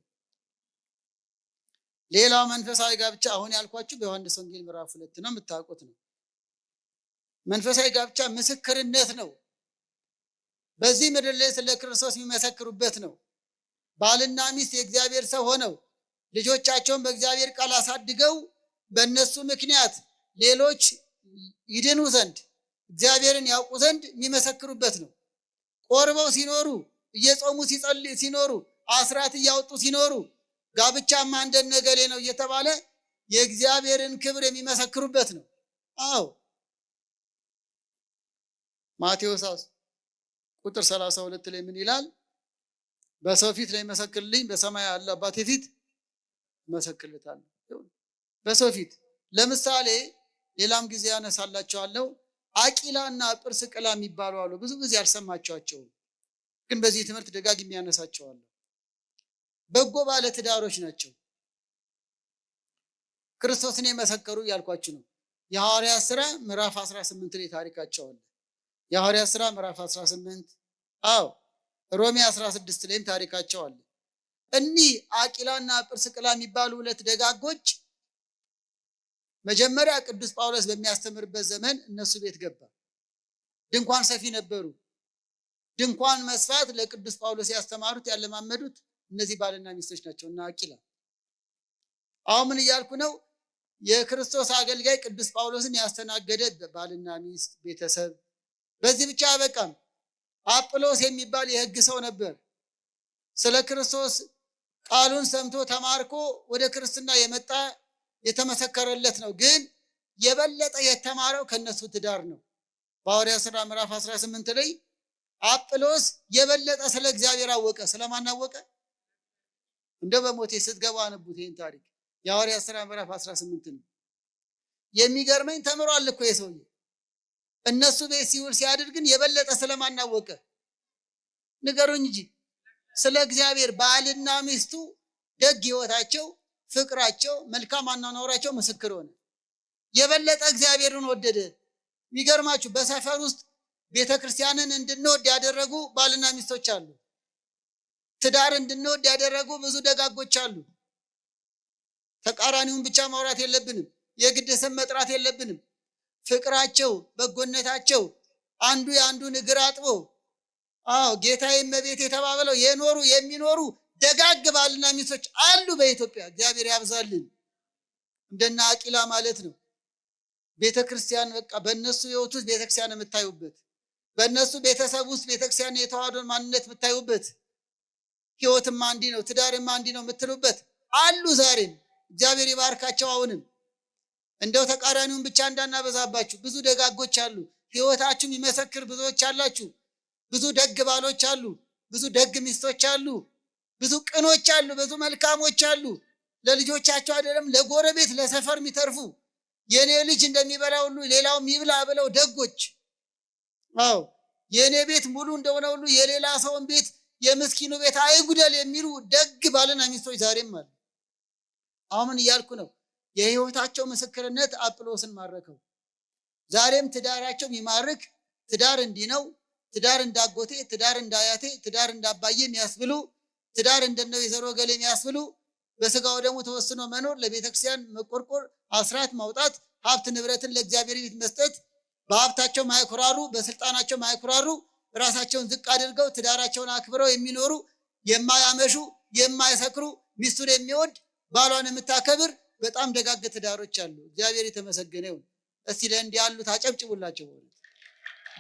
ሌላው መንፈሳዊ ጋብቻ አሁን ያልኳችሁ በዮሐንስ ወንጌል ምዕራፍ 2 ነው፣ የምታውቁት ነው። መንፈሳዊ ጋብቻ ምስክርነት ነው። በዚህ ምድር ላይ ስለ ክርስቶስ የሚመሰክሩበት ነው። ባልና ሚስት የእግዚአብሔር ሰው ሆነው ልጆቻቸውን በእግዚአብሔር ቃል አሳድገው በእነሱ ምክንያት ሌሎች ይድኑ ዘንድ እግዚአብሔርን ያውቁ ዘንድ የሚመሰክሩበት ነው። ቆርበው ሲኖሩ፣ እየጾሙ ሲኖሩ፣ አስራት እያወጡ ሲኖሩ ጋብቻማ እንደነገሌ ነው እየተባለ የእግዚአብሔርን ክብር የሚመሰክሩበት ነው። አዎ ማቴዎስ ቁጥር 32 ላይ ምን ይላል? በሰው ፊት ላይ መሰክርልኝ፣ በሰማይ ያለ አባቴ ፊት መሰክርልታለሁ። በሰው ፊት ለምሳሌ ሌላም ጊዜ ያነሳላቸዋለሁ። አቂላና ጵርስቅላ የሚባሉ አሉ። ብዙ ጊዜ አልሰማቸዋቸውም፣ ግን በዚህ ትምህርት ደጋግሜ ያነሳቸዋለሁ። በጎ ባለ ትዳሮች ናቸው። ክርስቶስን የመሰከሩ ያልኳችሁ ነው። የሐዋርያት ሥራ ምዕራፍ 18 ላይ ታሪካቸው አለ። የሐዋርያት ሥራ ምዕራፍ 18፣ አዎ ሮሜ 16 ላይም ታሪካቸው አለ። እኒህ አቂላና ጵርስቅላ የሚባሉ ሁለት ደጋጎች መጀመሪያ ቅዱስ ጳውሎስ በሚያስተምርበት ዘመን እነሱ ቤት ገባ። ድንኳን ሰፊ ነበሩ። ድንኳን መስፋት ለቅዱስ ጳውሎስ ያስተማሩት ያለማመዱት እነዚህ ባልና ሚስቶች ናቸው እና አቂላ። አሁን ምን እያልኩ ነው? የክርስቶስ አገልጋይ ቅዱስ ጳውሎስን ያስተናገደ ባልና ሚስት ቤተሰብ። በዚህ ብቻ አበቃም። አጵሎስ የሚባል የሕግ ሰው ነበር። ስለ ክርስቶስ ቃሉን ሰምቶ ተማርኮ ወደ ክርስትና የመጣ የተመሰከረለት ነው። ግን የበለጠ የተማረው ከነሱ ትዳር ነው። በሐዋርያት ሥራ ምዕራፍ 18 ላይ አጵሎስ የበለጠ ስለ እግዚአብሔር አወቀ። ስለማን አወቀ? እንደው በሞቴ ስትገባ አነቡት ይህን ታሪክ። የሐዋርያት ሥራ ምዕራፍ 18 ነው። የሚገርመኝ ተምሯል እኮ የሰውዬ። እነሱ ቤት ሲውል ሲያድር ግን የበለጠ ስለማን አወቀ? ንገሩኝ እንጂ። ስለ እግዚአብሔር። ባልና ሚስቱ ደግ ሕይወታቸው፣ ፍቅራቸው፣ መልካም አኗኗራቸው ምስክር ሆነ። የበለጠ እግዚአብሔርን ወደደ። የሚገርማችሁ በሰፈር ውስጥ ቤተክርስቲያንን እንድንወድ ያደረጉ ባልና ሚስቶች አሉ። ትዳር እንድንወድ ያደረጉ ብዙ ደጋጎች አሉ። ተቃራኒውን ብቻ ማውራት የለብንም። የግድ ስም መጥራት የለብንም። ፍቅራቸው፣ በጎነታቸው አንዱ የአንዱን እግር አጥቦ ጌታዬ እመቤቴ የተባበለው የኖሩ የሚኖሩ ደጋግ ባልና ሚስቶች አሉ በኢትዮጵያ። እግዚአብሔር ያብዛልን። እንደና አቂላ ማለት ነው። ቤተክርስቲያን በቃ በእነሱ ህይወት ውስጥ ቤተክርስቲያን የምታዩበት፣ በእነሱ ቤተሰብ ውስጥ ቤተክርስቲያን የተዋህዶን ማንነት የምታዩበት፣ ህይወትማ እንዲህ ነው ትዳርማ እንዲህ ነው የምትሉበት አሉ ዛሬም። እግዚአብሔር ይባርካቸው። አሁንም እንደው ተቃራኒውን ብቻ እንዳናበዛባችሁ ብዙ ደጋጎች አሉ። ህይወታችሁ የሚመሰክር ብዙዎች አላችሁ። ብዙ ደግ ባሎች አሉ። ብዙ ደግ ሚስቶች አሉ። ብዙ ቅኖች አሉ። ብዙ መልካሞች አሉ። ለልጆቻቸው አይደለም ለጎረቤት ለሰፈር የሚተርፉ የኔ ልጅ እንደሚበላ ሁሉ ሌላውም ይብላ ብለው ደጎች። የኔ ቤት ሙሉ እንደሆነ ሁሉ የሌላ ሰውን ቤት የምስኪኑ ቤት አይጉደል የሚሉ ደግ ባልና ሚስቶች ዛሬም አሉ። አሁን እያልኩ ነው የህይወታቸው ምስክርነት አጵሎስን ማረከው። ዛሬም ትዳራቸው የሚማርክ ትዳር እንዲህ ነው፣ ትዳር እንዳጎቴ፣ ትዳር እንዳያቴ፣ ትዳር እንዳባዬ የሚያስብሉ፣ ትዳር እንደነው የዘሮ ገሌ የሚያስብሉ፣ በስጋው ደግሞ ተወስኖ መኖር፣ ለቤተክርስቲያን መቆርቆር፣ አስራት ማውጣት፣ ሀብት ንብረትን ለእግዚአብሔር ቤት መስጠት፣ በሀብታቸው ማይኩራሩ፣ በስልጣናቸው ማይኩራሩ፣ ራሳቸውን ዝቅ አድርገው ትዳራቸውን አክብረው የሚኖሩ፣ የማያመሹ፣ የማይሰክሩ፣ ሚስቱን የሚወድ ባሏን የምታከብር በጣም ደጋግ ትዳሮች አሉ። እግዚአብሔር የተመሰገነ ይሁን። እስቲ ለእንዲህ ያሉት አጨብጭቡላቸው፣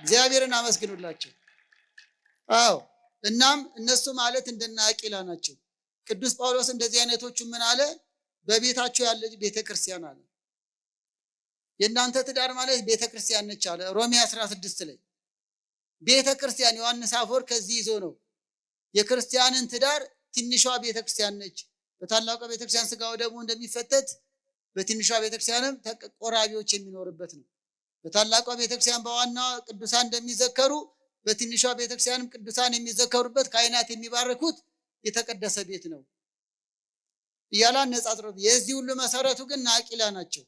እግዚአብሔርን አመስግኑላቸው። እናም እነሱ ማለት እንደና አቂላ ናቸው። ቅዱስ ጳውሎስ እንደዚህ አይነቶቹ ምን አለ? በቤታቸው ያለች ቤተክርስቲያን አለ። የእናንተ ትዳር ማለት ቤተክርስቲያን ነች አለ ሮሜ 16 ላይ። ቤተክርስቲያን ዮሐንስ አፈወርቅ ከዚህ ይዞ ነው የክርስቲያንን ትዳር ትንሿ ቤተክርስቲያን ነች። በታላቋ ቤተክርስቲያን ስጋው ደግሞ እንደሚፈተት በትንሿ ቤተክርስቲያንም ቆራቢዎች የሚኖርበት ነው። በታላቋ ቤተክርስቲያን በዋና ቅዱሳን እንደሚዘከሩ በትንሿ ቤተክርስቲያንም ቅዱሳን የሚዘከሩበት ካህናት የሚባረኩት የተቀደሰ ቤት ነው እያለ አነጻጽሮት። የዚህ ሁሉ መሰረቱ ግን አቂላ ናቸው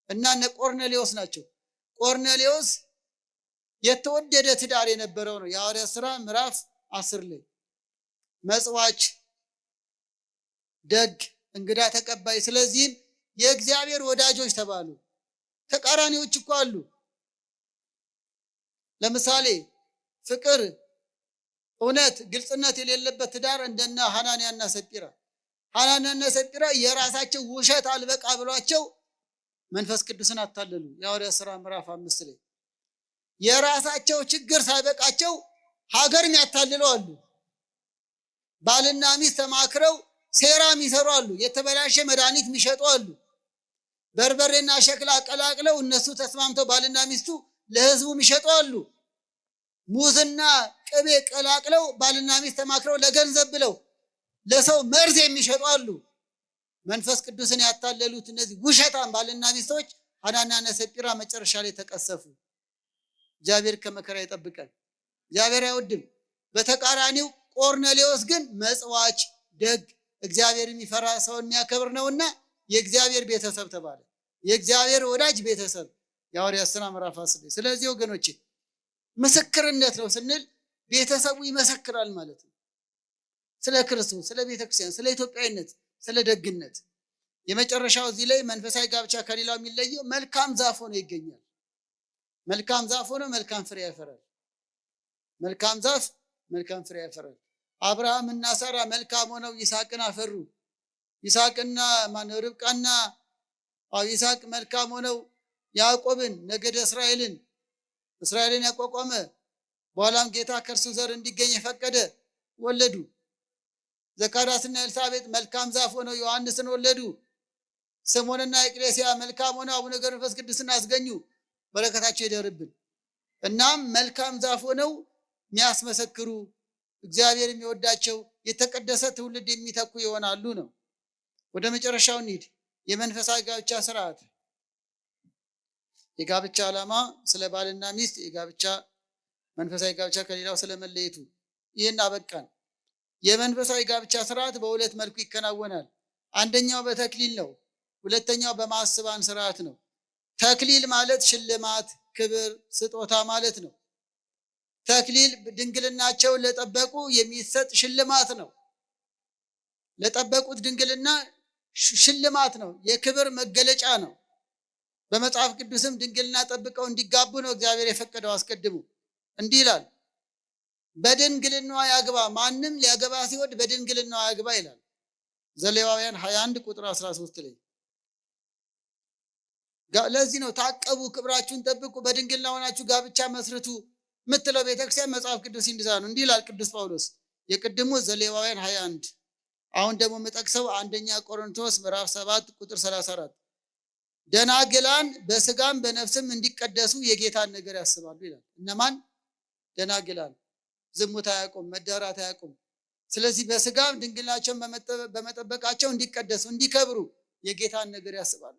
እና ቆርኔሌዎስ ናቸው። ቆርኔሌዎስ የተወደደ ትዳር የነበረው ነው። የሐዋርያት ሥራ ምዕራፍ 10 ላይ መጽዋች፣ ደግ፣ እንግዳ ተቀባይ፣ ስለዚህም የእግዚአብሔር ወዳጆች ተባሉ። ተቃራኒዎች እኮ አሉ። ለምሳሌ ፍቅር፣ እውነት፣ ግልጽነት የሌለበት ትዳር እንደነ ሐናንያና ሰጲራ። ሐናንያና ሰጲራ የራሳቸው ውሸት አልበቃ ብሏቸው መንፈስ ቅዱስን አታለሉ። የሐዋርያት ሥራ ምዕራፍ 5 ላይ የራሳቸው ችግር ሳይበቃቸው ሀገር የሚያታልሉ አሉ። ባልና ሚስት ተማክረው ሴራ የሚሰሩ አሉ። የተበላሸ መድኃኒት የሚሸጡ አሉ። በርበሬና ሸክላ ቀላቅለው እነሱ ተስማምተው ባልና ሚስቱ ለህዝቡ የሚሸጡ አሉ። ሙዝና ቅቤ ቀላቅለው ባልና ሚስት ተማክረው ለገንዘብ ብለው ለሰው መርዝ የሚሸጡ አሉ። መንፈስ ቅዱስን ያታለሉት እነዚህ ውሸታም ባልና ሚስቶች ሐናንያና ሰጲራ መጨረሻ ላይ ተቀሰፉ። እግዚአብሔር ከመከራ ይጠብቀን። እግዚአብሔር አይወድም። በተቃራኒው ቆርኔሌዎስ ግን መጽዋች፣ ደግ፣ እግዚአብሔር የሚፈራ ሰውን የሚያከብር ነውና የእግዚአብሔር ቤተሰብ ተባለ። የእግዚአብሔር ወዳጅ ቤተሰብ የሐዋርያት ሥራ ምዕራፍ 10። ስለዚህ ወገኖቼ ምስክርነት ነው ስንል ቤተሰቡ ይመሰክራል ማለት ነው። ስለ ክርስቶስ፣ ስለ ቤተክርስቲያን፣ ስለ ኢትዮጵያዊነት፣ ስለ ደግነት። የመጨረሻው እዚህ ላይ መንፈሳዊ ጋብቻ ከሌላው የሚለየው መልካም ዛፍ ሆኖ ይገኛል። መልካም ዛፍ ሆኖ መልካም ፍሬ ያፈራል። መልካም ዛፍ መልካም ፍሬ ያፈራል። አብርሃም እና ሳራ መልካም ሆነው ይስሐቅን አፈሩ። ይስሐቅና ርብቃና ይስሐቅ መልካም ሆነው ያዕቆብን ነገደ እስራኤልን ያቋቋመ በኋላም ጌታ ከእርሱ ዘር እንዲገኝ የፈቀደ ወለዱ። ዘካርያስና ኤልሳቤጥ መልካም ዛፍ ሆነው ዮሐንስን ወለዱ። ስምዖንና ኤቅሌስያ መልካም ሆነው አቡነ ገብረ መንፈስ ቅዱስን አስገኙ። በረከታቸው ይደርብን። እናም መልካም ዛፍ ሆነው የሚያስመሰክሩ እግዚአብሔር የሚወዳቸው የተቀደሰ ትውልድ የሚተኩ ይሆናሉ ነው። ወደ መጨረሻው እንሂድ። የመንፈሳዊ ጋብቻ ስርዓት። የጋብቻ ዓላማ ስለ ባልና ሚስት የጋብቻ መንፈሳዊ ጋብቻ ከሌላው ስለመለየቱ ይህን አበቃን። የመንፈሳዊ ጋብቻ ስርዓት በሁለት መልኩ ይከናወናል። አንደኛው በተክሊል ነው። ሁለተኛው በማስባን ስርዓት ነው። ተክሊል ማለት ሽልማት፣ ክብር፣ ስጦታ ማለት ነው። ተክሊል ድንግልናቸውን ለጠበቁ የሚሰጥ ሽልማት ነው። ለጠበቁት ድንግልና ሽልማት ነው። የክብር መገለጫ ነው። በመጽሐፍ ቅዱስም ድንግልና ጠብቀው እንዲጋቡ ነው እግዚአብሔር የፈቀደው። አስቀድሞ እንዲህ ይላል፣ በድንግልናዋ ያግባ፣ ማንም ሊያገባ ሲወድ በድንግልናዋ ያግባ ይላል ዘሌዋውያን 21 ቁጥር 13 ላይ። ለዚህ ነው ታቀቡ፣ ክብራችሁን ጠብቁ፣ በድንግልና ሆናችሁ ጋብቻ መስርቱ የምትለው ቤተክርስቲያን መጽሐፍ ቅዱስ እንዲዛ ነው። እንዲህ ይላል ቅዱስ ጳውሎስ። የቅድሙ ዘሌዋውያን 21። አሁን ደግሞ የምጠቅሰው አንደኛ ቆሮንቶስ ምዕራፍ 7 ቁጥር 34 ደናግላን በስጋም በነፍስም እንዲቀደሱ የጌታን ነገር ያስባሉ ይላል። እነማን? ደናግላን። ዝሙት አያውቁም፣ መዳራት አያውቁም። ስለዚህ በስጋም ድንግልናቸውን በመጠበቃቸው እንዲቀደሱ እንዲከብሩ የጌታን ነገር ያስባሉ።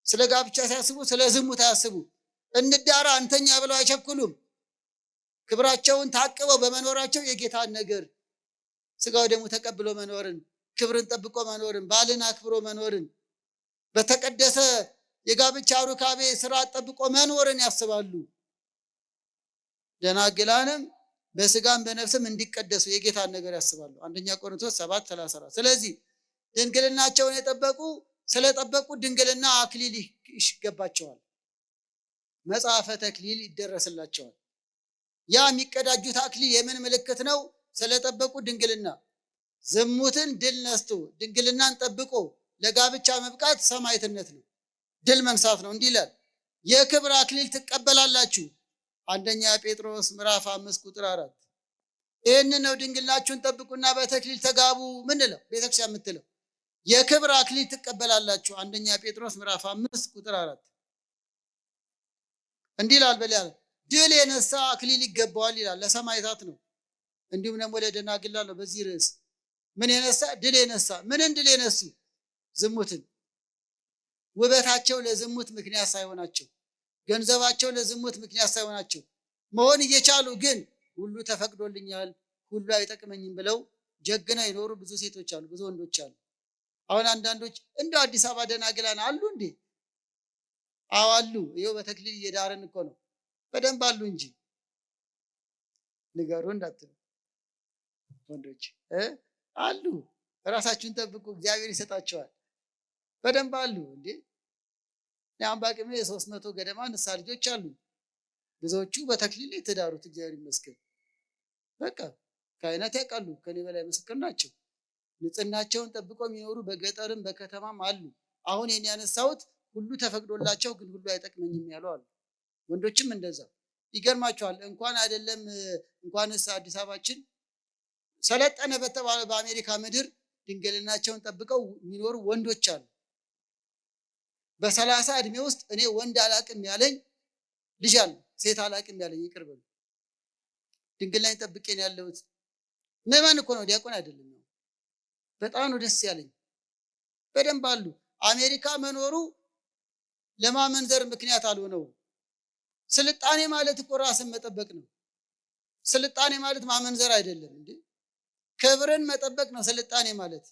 ስለ ጋብቻ ሲያስቡ ስለ ዝሙት አያስቡ። እንዳራ አንተኛ ብለው አይቸኩሉም። ክብራቸውን ታቅበው በመኖራቸው የጌታን ነገር ስጋው ደግሞ ተቀብሎ መኖርን፣ ክብርን ጠብቆ መኖርን፣ ባልን አክብሮ መኖርን፣ በተቀደሰ የጋብቻ ሩካቤ ስርዓት ጠብቆ መኖርን ያስባሉ። ደናግላንም በስጋም በነፍስም እንዲቀደሱ የጌታን ነገር ያስባሉ። አንደኛ ቆሮንቶስ 7:34። ስለዚህ ድንግልናቸውን የጠበቁ ስለጠበቁ ድንግልና አክሊል ይገባቸዋል። መጽሐፈ ተክሊል ይደረስላቸዋል። ያ የሚቀዳጁት አክሊል የምን ምልክት ነው? ስለጠበቁ ድንግልና። ዝሙትን ድል ነስቶ ድንግልናን ጠብቆ ለጋብቻ መብቃት ሰማዕትነት ነው፣ ድል መንሳት ነው። እንዲህ ይላል፣ የክብር አክሊል ትቀበላላችሁ። አንደኛ ጴጥሮስ ምዕራፍ 5 ቁጥር 4። ይህንን ነው ድንግልናችሁን ጠብቁና በተክሊል ተጋቡ ምንለው ቤተክርስቲያን የምትለው። የክብር አክሊል ትቀበላላችሁ። አንደኛ ጴጥሮስ ምዕራፍ 5 ቁጥር 4 እንዲህ ይላል። በሌላ ድል የነሳ አክሊል ይገባዋል ይላል። ለሰማዕታት ነው። እንዲሁም ደግሞ ለደናግላን ነው። በዚህ ርዕስ ምን የነሳ? ድል የነሳ። ምንን ድል የነሱ? ዝሙትን። ውበታቸው ለዝሙት ምክንያት ሳይሆናቸው፣ ገንዘባቸው ለዝሙት ምክንያት ሳይሆናቸው መሆን እየቻሉ ግን ሁሉ ተፈቅዶልኛል፣ ሁሉ አይጠቅመኝም ብለው ጀግና ይኖሩ ብዙ ሴቶች አሉ፣ ብዙ ወንዶች አሉ። አሁን አንዳንዶች እንደው አዲስ አበባ ደናግላን አሉ እንዴ? አዎ አሉ። ይኸው በተክሊል እየዳርን እኮ ነው። በደንብ አሉ እንጂ ንገሩ እንዳትሉ ወንዶች አሉ። ራሳችሁን ጠብቁ፣ እግዚአብሔር ይሰጣቸዋል። በደንብ አሉ እንዴ። አሁን በአቅሜ 300 ገደማ ንስሐ ልጆች አሉ። ብዙዎቹ በተክሊል የተዳሩት እግዚአብሔር ይመስገን። በቃ ካህናት ያውቃሉ፣ ከኔ በላይ ምስክር ናቸው። ንጽህናቸውን ጠብቆ የሚኖሩ በገጠርም በከተማም አሉ። አሁን የኔ ያነሳሁት ሁሉ ተፈቅዶላቸው ግን ሁሉ አይጠቅመኝም ያሉ አሉ። ወንዶችም እንደዛ። ይገርማቸዋል። እንኳን አይደለም እንኳንስ አዲስ አበባችን ሰለጠነ በተባለ በአሜሪካ ምድር ድንግልናቸውን ጠብቀው የሚኖሩ ወንዶች አሉ። በ30 እድሜ ውስጥ እኔ ወንድ አላቅም ያለኝ ልጅ አለ፣ ሴት አላቅም ያለኝ ይቅር በሉ። ድንግልናን ጠብቄን ያለሁት ምዕመን እኮ ነው፣ ዲያቆን አይደለም። በጣም ነው ደስ ያለኝ። በደንብ አሉ። አሜሪካ መኖሩ ለማመንዘር ምክንያት አልሆነው። ስልጣኔ ማለት እኮ ራስን መጠበቅ ነው። ስልጣኔ ማለት ማመንዘር አይደለም እንዴ። ክብርን መጠበቅ ነው ስልጣኔ ማለት።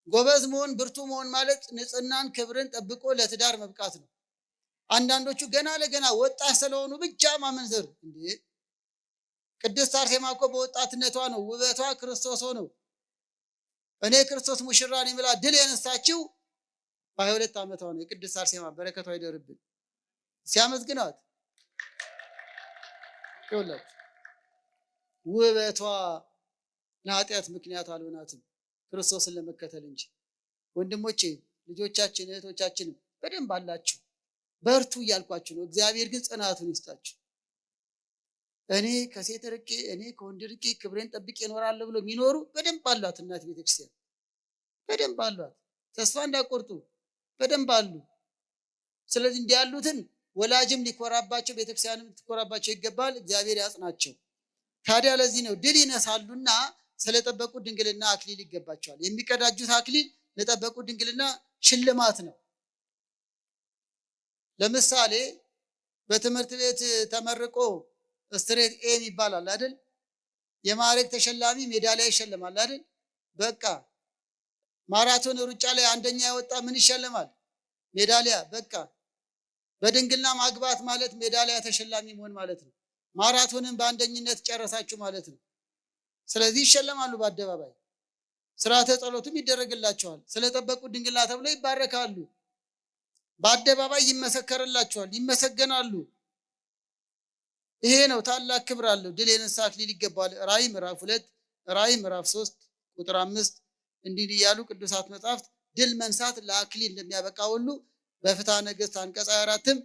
ጎበዝ መሆን ብርቱ መሆን ማለት ንጽህናን ክብርን ጠብቆ ለትዳር መብቃት ነው። አንዳንዶቹ ገና ለገና ወጣት ስለሆኑ ብቻ ማመንዘር እንዴ። ቅድስት አርሴማ እኮ በወጣትነቷ ነው ውበቷ ክርስቶስ ሆነው እኔ ክርስቶስ ሙሽራ ነኝ ብላ ድል የነሳችው በ22 ዓመቷ ነው። የቅድስት አርሴማ በረከቷ ይደርብን። ሲያመዝግናት ይውላችሁ ውበቷ ለኃጢአት ምክንያት አልሆናትም ክርስቶስን ለመከተል እንጂ። ወንድሞቼ ልጆቻችን እህቶቻችን በደንብ አላችሁ፣ በርቱ እያልኳችሁ ነው። እግዚአብሔር ግን ጽናቱን ይስጣችሁ። እኔ ከሴት ርቄ እኔ ከወንድ ርቄ ክብሬን ጠብቄ እኖራለሁ ብሎ የሚኖሩ በደንብ አሏት እናት ቤተክርስቲያን፣ በደንብ አሏት። ተስፋ እንዳቆርጡ በደንብ አሉ። ስለዚህ እንዲህ ያሉትን ወላጅም ሊኮራባቸው ቤተክርስቲያንም ሊኮራባቸው ይገባል። እግዚአብሔር ያጽናቸው። ታዲያ ለዚህ ነው ድል ይነሳሉና ስለጠበቁ ድንግልና አክሊል ይገባቸዋል። የሚቀዳጁት አክሊል ለጠበቁ ድንግልና ሽልማት ነው። ለምሳሌ በትምህርት ቤት ተመርቆ ስትሬት ኤ ይባላል አይደል? የማዕረግ ተሸላሚ ሜዳሊያ ይሸልማል አይደል? በቃ ማራቶን ሩጫ ላይ አንደኛ ያወጣ ምን ይሸልማል? ሜዳሊያ። በቃ በድንግልና ማግባት ማለት ሜዳሊያ ተሸላሚ መሆን ማለት ነው። ማራቶንን በአንደኝነት ጨረሳችሁ ማለት ነው። ስለዚህ ይሸለማሉ በአደባባይ። ስርዓተ ጸሎቱም ይደረግላቸዋል። ስለጠበቁ ድንግልና ተብለው ይባረካሉ። በአደባባይ ይመሰከርላቸዋል፣ ይመሰገናሉ። ይሄ ነው ታላቅ ክብር አለው። ድል የነሳ አክሊል ይገባዋል። ራእይ ምዕራፍ 2 ራእይ ምዕራፍ 3 ቁጥር 5 እንዲህ እያሉ ቅዱሳት መጻሕፍት ድል መንሳት ለአክሊል እንደሚያበቃ ሁሉ በፍትሐ ነገሥት አንቀጽ 24ም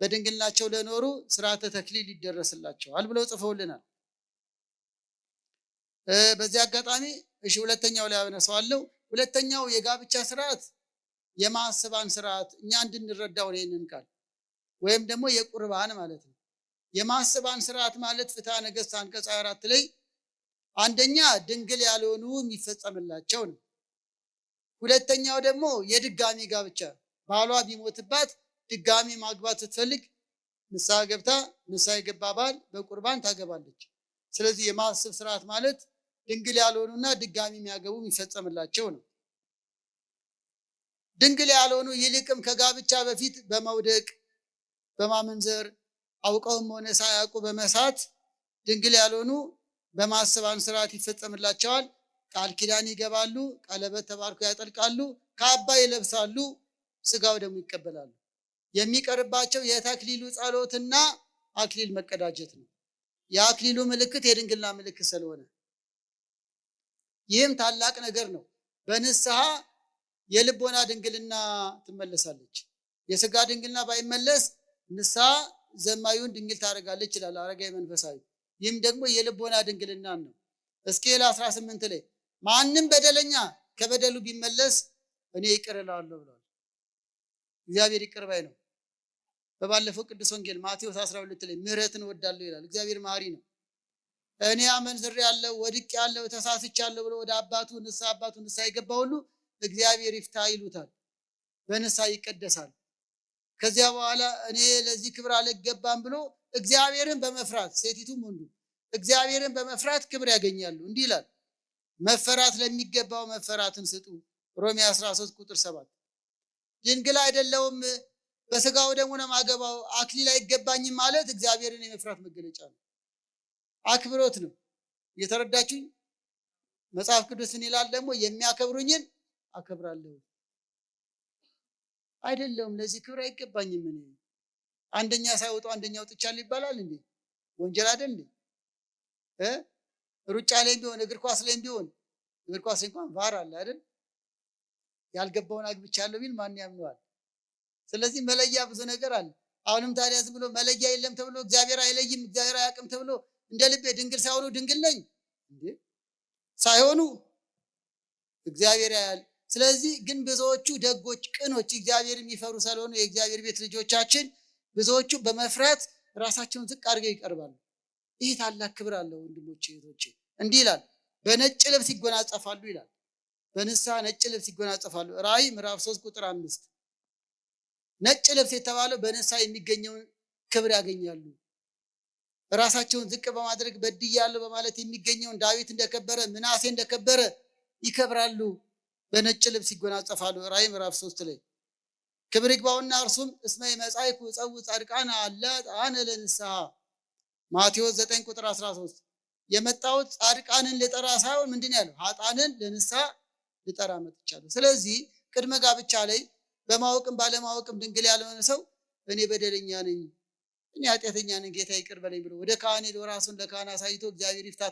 በድንግልናቸው ለኖሩ ስርዓተ ተክሊል ይደረስላቸዋል ብለው ጽፈውልናል። በዚህ አጋጣሚ እሺ ሁለተኛው ላይ አነሳዋለሁ። ሁለተኛው የጋብቻ ስርዓት የማዕሰባን ስርዓት እኛ እንድንረዳው ነው። ይህንን ቃል ወይም ደግሞ የቁርባን ማለት ነው። የማዕሰባን ስርዓት ማለት ፍትሐ ነገሥት አንቀጽ 24 ላይ አንደኛ ድንግል ያልሆኑ የሚፈጸምላቸው ነው። ሁለተኛው ደግሞ የድጋሚ ጋብቻ ባሏ ቢሞትባት ድጋሚ ማግባት ስትፈልግ ንስሐ ገብታ ንስሐ የገባ ባል በቁርባን ታገባለች። ስለዚህ የማዕሰብ ስርዓት ማለት ድንግል ያልሆኑና ድጋሚ የሚያገቡ የሚፈጸምላቸው ነው። ድንግል ያልሆኑ ይልቅም ከጋብቻ በፊት በመውደቅ በማመንዘር አውቀውም ሆነ ሳያውቁ በመሳት ድንግል ያልሆኑ በማዕሰባን ስርዓት ይፈጸምላቸዋል። ቃል ኪዳን ይገባሉ፣ ቀለበት ተባርኮ ያጠልቃሉ፣ ካባ ይለብሳሉ፣ ስጋው ደግሞ ይቀበላሉ። የሚቀርባቸው የተክሊሉ ጸሎትና አክሊል መቀዳጀት ነው። የአክሊሉ ምልክት የድንግልና ምልክት ስለሆነ ይህም ታላቅ ነገር ነው። በንስሐ የልቦና ድንግልና ትመለሳለች። የስጋ ድንግልና ባይመለስ ንስሐ ዘማዩን ድንግል ታደርጋለች ይላል አረጋዊ መንፈሳዊ። ይህም ደግሞ የልቦና ድንግልና ነው። ሕዝቅኤል 18 ላይ ማንም በደለኛ ከበደሉ ቢመለስ እኔ ይቅር እለዋለሁ ብሏል። እግዚአብሔር ይቅር ባይ ነው። በባለፈው ቅዱስ ወንጌል ማቴዎስ 12 ላይ ምህረትን እወዳለሁ ይላል። እግዚአብሔር መሐሪ ነው። እኔ አመንዝሬአለሁ፣ ወድቄአለሁ፣ ተሳስቻለሁ ብሎ ወደ አባቱ ንስሐ የገባ ሁሉ እግዚአብሔር ይፍታ ይሉታል። በንስሐ ይቀደሳል። ከዚያ በኋላ እኔ ለዚህ ክብር አልገባም ብሎ እግዚአብሔርን በመፍራት ሴቲቱም ወንዱ እግዚአብሔርን በመፍራት ክብር ያገኛሉ። እንዲህ ይላል መፈራት ለሚገባው መፈራትን ስጡ። ሮሜ 13 ቁጥር 7 ድንግል አይደለውም በስጋው ደግሞ ነው ማገባው አክሊል አይገባኝም ማለት እግዚአብሔርን የመፍራት መገለጫ ነው። አክብሮት ነው። እየተረዳችሁኝ? መጽሐፍ ቅዱስ ምን ይላል ደግሞ የሚያከብሩኝን አከብራለሁ። አይደለም ለዚህ ክብር አይገባኝም እኔ አንደኛ ሳይወጡ አንደኛ ወጥቻለሁ ይባላል እንዴ? ወንጀል አይደል እንዴ? ሩጫ ላይ ቢሆን እግር ኳስ ላይ ቢሆን እግር ኳስ እንኳን ቫር አለ አይደል? ያልገባውን አግብቻለሁ ቢል ማን ያምነዋል? ስለዚህ መለያ ብዙ ነገር አለ። አሁንም ታዲያ ዝም ብሎ መለያ የለም ተብሎ እግዚአብሔር አይለይም እግዚአብሔር አያውቅም ተብሎ እንደ ልቤ ድንግል ሳይሆኑ ድንግል ነኝ እንዴ? ሳይሆኑ እግዚአብሔር ያያል። ስለዚህ ግን ብዙዎቹ ደጎች ቅኖች እግዚአብሔር የሚፈሩ ስለሆኑ የእግዚአብሔር ቤት ልጆቻችን ብዙዎቹ በመፍራት ራሳቸውን ዝቅ አድርገው ይቀርባሉ። ይህ ታላቅ ክብር አለው ወንድሞቼ እህቶቼ። እንዲህ ይላል በነጭ ልብስ ይጎናጸፋሉ ይላል። በንስሐ ነጭ ልብስ ይጎናጸፋሉ። ራእይ ምዕራፍ 3 ቁጥር 5 ነጭ ልብስ የተባለው በንስሐ የሚገኘውን ክብር ያገኛሉ። ራሳቸውን ዝቅ በማድረግ በድያለሁ በማለት የሚገኘውን ዳዊት እንደከበረ ምናሴ እንደከበረ ይከብራሉ። በነጭ ልብስ ይጎናጸፋሉ። ራእይ ምዕራፍ 3 ላይ ክብር ይግባውና እርሱም እስመ መጻእኩ እጸውዕ ጻድቃነ አነ ለንስሐ ማቴዎስ 9 ቁጥር 13 የመጣሁት ጻድቃንን ልጠራ ሳይሆን ምንድን ያለው ኃጥአንን ለንስሐ ልጠራ መጥቻለሁ። ስለዚህ ቅድመ ጋብቻ ላይ በማወቅም ባለማወቅም ድንግል ያልሆነ ሰው እኔ በደለኛ ነኝ፣ እኔ ኃጢአተኛ ነኝ፣ ጌታ ይቅር በለኝ ብሎ ወደ ካህን ሄዶ ራሱን ለካህን አሳይቶ እግዚአብሔር ይፍታ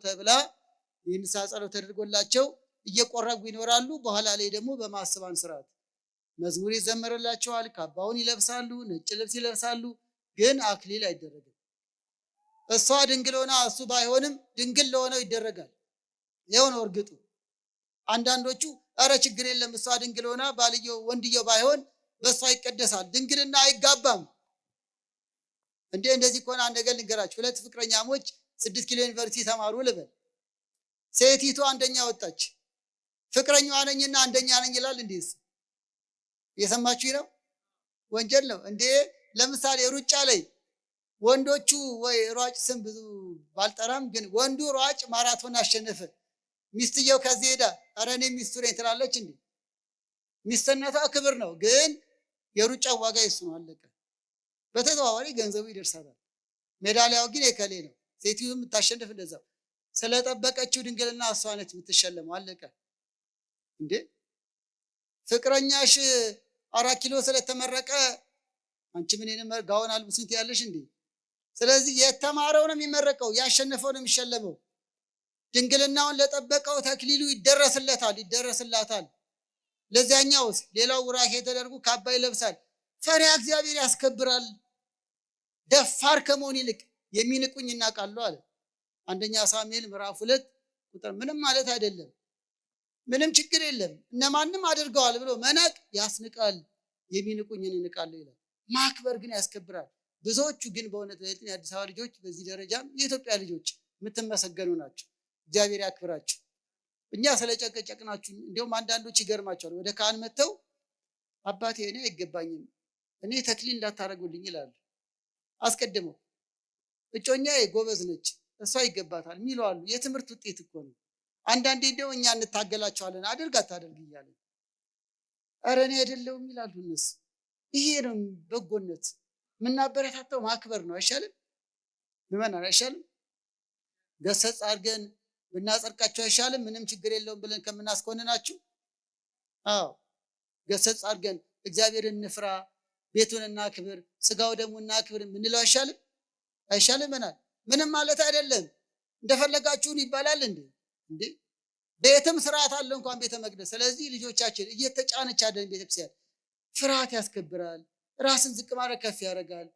ተብላ የንስሐ ጸሎት ተደርጎላቸው እየቆረቡ ይኖራሉ። በኋላ ላይ ደግሞ በማስባን ስርዓት መዝሙር ይዘመርላቸዋል፣ ካባውን ይለብሳሉ፣ ነጭ ልብስ ይለብሳሉ። ግን አክሊል አይደረግም። እሷ ድንግል ሆና እሱ ባይሆንም ድንግል ለሆነው ይደረጋል። ይኸው ነው እርግጡ። አንዳንዶቹ ኧረ ችግር የለም እሷ ድንግል ሆና ባልየው ወንድየው ባይሆን በእሷ ይቀደሳል፣ ድንግልና አይጋባም እንዴ? እንደዚህ ከሆነ አንድ ነገር ልንገራችሁ። 2 ፍቅረኛሞች 6 ኪሎ ዩኒቨርሲቲ ተማሩ ልበል። ሴቲቱ አንደኛ ወጣች። ፍቅረኛዋ ነኝና አንደኛ ነኝ ይላል እንዴ? እየሰማችሁ ነው? ወንጀል ነው እንዴ? ለምሳሌ ሩጫ ላይ ወንዶቹ ወይ ሯጭ ስም ብዙ ባልጠራም ግን ወንዱ ሯጭ ማራቶን አሸነፈ። ሚስትየው ከዚህ ሄዳ ኧረ እኔ ሚስቱ ነኝ ትላለች እንዴ? ሚስትነቷ ክብር ነው፣ ግን የሩጫው ዋጋ ይሱ ነው። አለቀ። በተዘዋዋሪ ገንዘቡ ይደርሳታል። ሜዳሊያው ግን የከሌ ነው። ሴቲቱ የምታሸንፍ እንደዛው ስለጠበቀችው ድንግልና እሷ ነች የምትሸለመው። አለቀ እንዴ? ፍቅረኛሽ 4 ኪሎ ስለተመረቀ አንቺ ምን ጋውን አልብሱት ያለሽ እንዴ? ስለዚህ የተማረው ነው የሚመረቀው፣ ያሸነፈው ነው የሚሸለመው። ድንግልናውን ለጠበቀው ተክሊሉ ይደረስለታል፣ ይደረስላታል። ለዚያኛውስ ሌላው ቡራኬ ተደርጎ ካባ ይለብሳል። ፈሪሃ እግዚአብሔር ያስከብራል። ደፋር ከመሆን ይልቅ የሚንቁኝ ይናቃሉ አለ። አንደኛ ሳሙኤል ምዕራፍ 2 ቁጥር ምንም ማለት አይደለም። ምንም ችግር የለም እነማንም አድርገዋል ብሎ መናቅ ያስንቃል፣ የሚንቁኝን እንቃለሁ ይላል። ማክበር ግን ያስከብራል። ብዙዎቹ ግን በእውነት የአዲስ አበባ ልጆች በዚህ ደረጃም የኢትዮጵያ ልጆች የምትመሰገኑ ናቸው። እግዚአብሔር ያክብራችሁ። እኛ ስለጨቀጨቅናችሁ እንዲሁም አንዳንዶች ይገርማቸዋል። ወደ ካህን መጥተው አባቴ እኔ አይገባኝም እኔ ተክሊል እንዳታረጉልኝ ይላሉ። አስቀድመው እጮኛዬ ጎበዝ ነች እሷ ይገባታል የሚሉ አሉ። የትምህርት ውጤት እኮ ነው። አንዳንዴ እንደው እኛ እንታገላቸዋለን አድርግ አታደርግ እያለን ኧረ እኔ አይደለሁም ይላሉ እነሱ። ይሄ ነው በጎነት። የምናበረታታው ማክበር ነው። አይሻልም? ምመናን አይሻልም? ገሰጽ አድርገን ብናጸድቃቸው አይሻልም? ምንም ችግር የለውም ብለን ከምናስኮንናችሁ። አዎ ገሰጽ አድርገን እግዚአብሔርን እንፍራ፣ ቤቱን እናክብር፣ ስጋው ደግሞ እናክብር ምንለው አይሻልም? አይሻልም? ምንም ማለት አይደለም። እንደፈለጋችሁን ይባላል እንዴ? እንዴ ቤትም ስርዓት አለ እንኳን ቤተ መቅደስ። ስለዚህ ልጆቻችን እየተጫነች ያለን ቤተክርስቲያን ፍርሃት ያስከብራል። ራስን ዝቅ ማድረግ ከፍ ያደርጋል።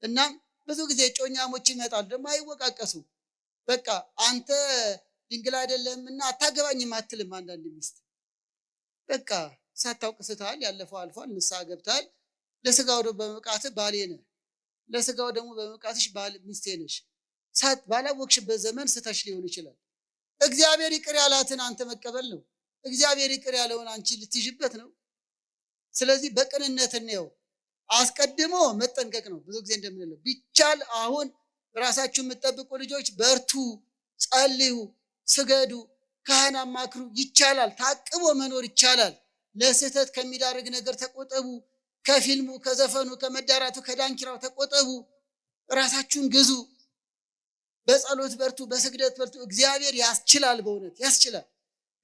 እናም ብዙ ጊዜ ጮኛሞች ይመጣሉ ደግሞ አይወቃቀሱ። በቃ አንተ ድንግል አይደለም እና አታገባኝም አትልም። አንዳንድ ሚስት በቃ ሳታውቅ ስትሃል፣ ያለፈው አልፏል፣ ንስሐ ገብታል። ለስጋው ደግሞ በመብቃት ባሌ ነህ፣ ለስጋው ደግሞ በመብቃትሽ ሚስቴ ነሽ። ባላወቅሽበት ዘመን ስተሽ ሊሆን ይችላል። እግዚአብሔር ይቅር ያላትን አንተ መቀበል ነው። እግዚአብሔር ይቅር ያለውን አንቺ ልትይዥበት ነው። ስለዚህ በቅንነት ነው። አስቀድሞ መጠንቀቅ ነው። ብዙ ጊዜ እንደምንለው ቢቻል አሁን ራሳችሁ የምትጠብቁ ልጆች በርቱ፣ ጸልዩ፣ ስገዱ፣ ካህን አማክሩ። ይቻላል። ታቅቦ መኖር ይቻላል። ለስህተት ከሚዳርግ ነገር ተቆጠቡ። ከፊልሙ፣ ከዘፈኑ፣ ከመዳራቱ፣ ከዳንኪራው ተቆጠቡ። ራሳችሁን ግዙ። በጸሎት በርቱ፣ በስግደት በርቱ። እግዚአብሔር ያስችላል፣ በእውነት ያስችላል።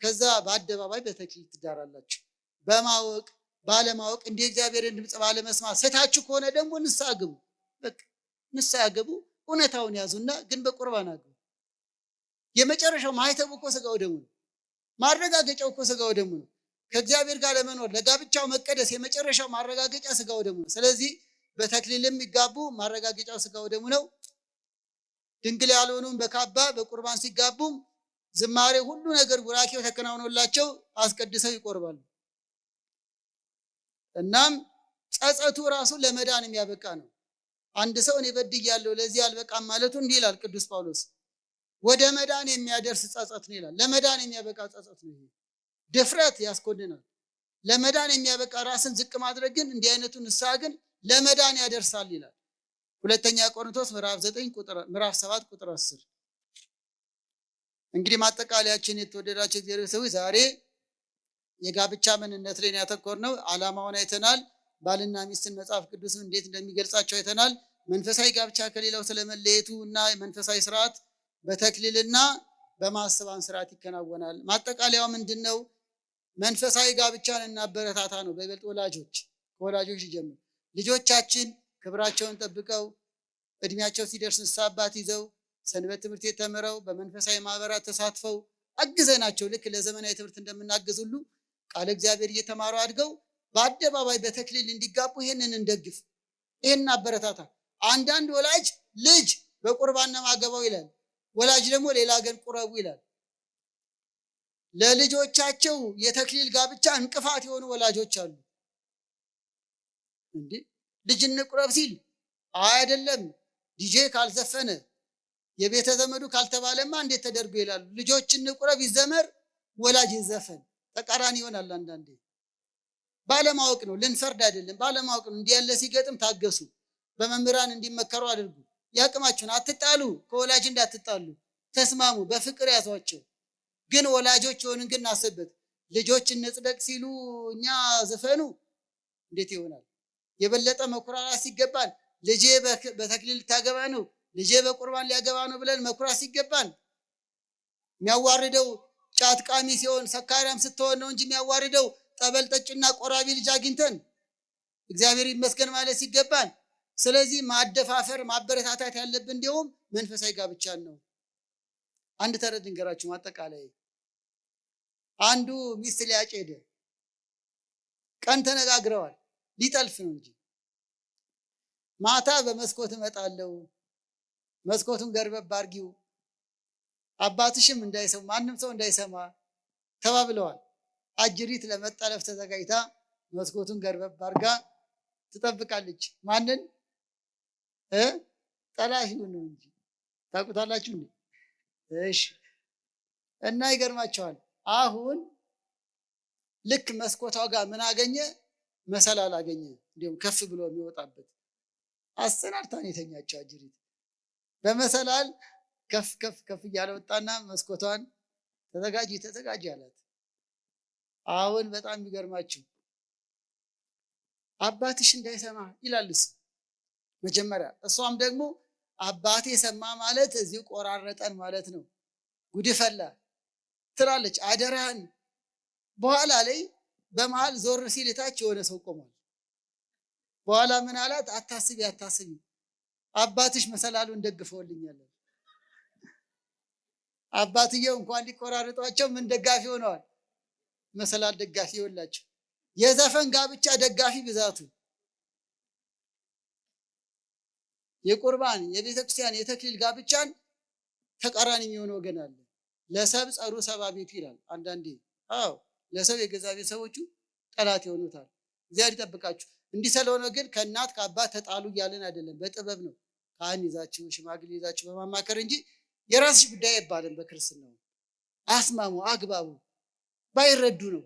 ከዛ በአደባባይ በተክሊል ትዳራላችሁ። በማወቅ ባለማወቅ እንደ እግዚአብሔርን ድምፅ ባለመስማት ስታችሁ ከሆነ ደግሞ ንስሐ ግቡ። በቃ ንስሐ ግቡ። እውነታውን ያዙና ግን በቁርባን አግቡ። የመጨረሻው ማህተቡ እኮ ስጋው ደሙ ነው። ማረጋገጫው እኮ ስጋው ደሙ ነው። ከእግዚአብሔር ጋር ለመኖር ለጋብቻው መቀደስ የመጨረሻው ማረጋገጫ ስጋው ደሙ ነው። ስለዚህ በተክሊልም ይጋቡ ማረጋገጫው ስጋው ደሙ ነው። ድንግል ያልሆኑም በካባ በቁርባን ሲጋቡም ዝማሬ ሁሉ ነገር ቡራኬው ተከናውኖላቸው አስቀድሰው ይቆርባሉ። እናም ጸጸቱ ራሱ ለመዳን የሚያበቃ ነው። አንድ ሰው እኔ በድያለሁ ለዚህ አልበቃም ማለቱ እንዲህ ይላል ቅዱስ ጳውሎስ፣ ወደ መዳን የሚያደርስ ጸጸት ነው ይላል። ለመዳን የሚያበቃ ጸጸት ነው። ድፍረት ያስኮንናል። ለመዳን የሚያበቃ ራስን ዝቅ ማድረግ ግን እንዲህ አይነቱ ንስሐ ግን ለመዳን ያደርሳል ይላል። ሁለተኛ ቆሮንቶስ ምዕራፍ 7 ቁጥር 10። እንግዲህ ማጠቃለያችን የተወደዳችሁ እግዚአብሔር ሰዎች ዛሬ የጋብቻ ምንነት ላይ ያተኮርነው ዓላማውን አይተናል። ባልና ሚስትን መጽሐፍ ቅዱስን እንዴት እንደሚገልጻቸው አይተናል። መንፈሳዊ ጋብቻ ከሌላው ስለመለየቱ እና መንፈሳዊ ስርዓት በተክሊልና በማስተባን ስርዓት ይከናወናል። ማጠቃለያው ምንድነው? መንፈሳዊ ጋብቻን እናበረታታ ነው። በይበልጥ ከወላጆች ይጀምር። ልጆቻችን ክብራቸውን ጠብቀው እድሜያቸው ሲደርስ ንስሐ አባት ይዘው ሰንበት ትምህርት ቤት ተምረው በመንፈሳዊ ማህበራት ተሳትፈው አግዘናቸው ልክ ለዘመናዊ ትምህርት እንደምናግዝ ሁሉ ቃለ እግዚአብሔር እየተማሩ አድገው በአደባባይ በተክሊል እንዲጋቡ ይሄንን እንደግፍ፣ ይሄንን አበረታታ። አንዳንድ ወላጅ ልጅ በቁርባን ነው ማገባው ይላል፣ ወላጅ ደግሞ ሌላ ገን ቁረቡ ይላል። ለልጆቻቸው የተክሊል ጋብቻ እንቅፋት የሆኑ ወላጆች አሉ። እንዴ ልጅ እንቁረብ ሲል አይደለም ዲጄ ካልዘፈነ የቤተ ዘመዱ ካልተባለማ እንዴት ተደርጎ ይላሉ። ልጆች እንቁረብ ይዘመር፣ ወላጅ ይዘፈን፣ ተቃራኒ ይሆናል። አንዳንዴ ባለማወቅ ነው፣ ልንፈርድ አይደለም፣ ባለማወቅ ነው። እንዲህ ያለ ሲገጥም ታገሱ፣ በመምህራን እንዲመከሩ አድርጉ። ያቅማችሁን አትጣሉ፣ ከወላጅ እንዳትጣሉ ተስማሙ፣ በፍቅር ያዟቸው። ግን ወላጆች የሆንን ግን እናስብበት። ልጆች እንጽደቅ ሲሉ እኛ ዘፈኑ እንዴት ይሆናል? የበለጠ መኩራራት ሲገባን ልጄ በተክሊል ልታገባ ነው፣ ልጄ በቁርባን ሊያገባ ነው ብለን መኩራት ሲገባን የሚያዋርደው ጫት ቃሚ ሲሆን ሰካራም ስትሆን ነው እንጂ የሚያዋርደው ጠበል ጠጭና ቆራቢ ልጅ አግኝተን እግዚአብሔር ይመስገን ማለት ሲገባን። ስለዚህ ማደፋፈር ማበረታታት ያለብን እንዲሁም መንፈሳዊ ጋብቻን ነው። አንድ ተረት ልንገራችሁ ማጠቃላይ። አንዱ ሚስት ሊያጭ ሄደ። ቀን ተነጋግረዋል፣ ሊጠልፍ ነው እንጂ ማታ በመስኮት እመጣለሁ፣ መስኮቱን ገርበብ አድርጊው፣ አባትሽም እንዳይሰማ ማንም ሰው እንዳይሰማ ተባብለዋል። አጅሪት ለመጠለፍ ተዘጋጅታ መስኮቱን ገርበብ አድርጋ ትጠብቃለች። ማንን? ጠላፊውን ነው እንጂ ታውቁታላችሁ እንዴ? እሺ። እና ይገርማቸዋል። አሁን ልክ መስኮቷ ጋር ምን አገኘ? መሰላል አገኘ። እንዲሁም ከፍ ብሎ የሚወጣበት አሰናርታን የተኛቸው አጅሪት በመሰላል ከፍ ከፍ ከፍ እያለ ወጣና መስኮቷን ተዘጋጂ አላት። አሁን በጣም የሚገርማችሁ አባትሽ እንዳይሰማ ይላልስ መጀመሪያ። እሷም ደግሞ አባቴ ሰማ ማለት እዚሁ ቆራረጠን ማለት ነው፣ ጉድ ፈላ ትላለች። አደራህን። በኋላ ላይ በመሃል ዞር ሲል ታች የሆነ ሰው ቆሟል። በኋላ ምን አላት? አታስቢ አባትሽ መሰላሉን ደግፈውልኛል። አባትየው እንኳን ሊቆራርጧቸው ምን ደጋፊ ሆነዋል? መሰላል ደጋፊ ይወላቸው። የዘፈን ጋብቻ ደጋፊ ብዛቱ የቁርባን የቤተክርስቲያን የተክሊል ጋብቻን ተቃራኒ የሚሆነ ወገን አለ። ለሰብ ጸሩ ሰባ ቤቱ ይላል አንዳንዴ። አዎ ለሰብ የገዛ ቤተሰቦቹ ጠላት ይሆኑታል። እግዚአብሔር ይጠብቃችሁ። እንዲህ ስለሆነ ግን ከእናት ከአባት ተጣሉ እያለን አይደለም፣ በጥበብ ነው። ካህን ይዛችሁ ሽማግሌ ይዛችሁ በማማከር እንጂ የራስሽ ጉዳይ አይባልም። በክርስትናው አስማሙ፣ አግባቡ። ባይረዱ ነው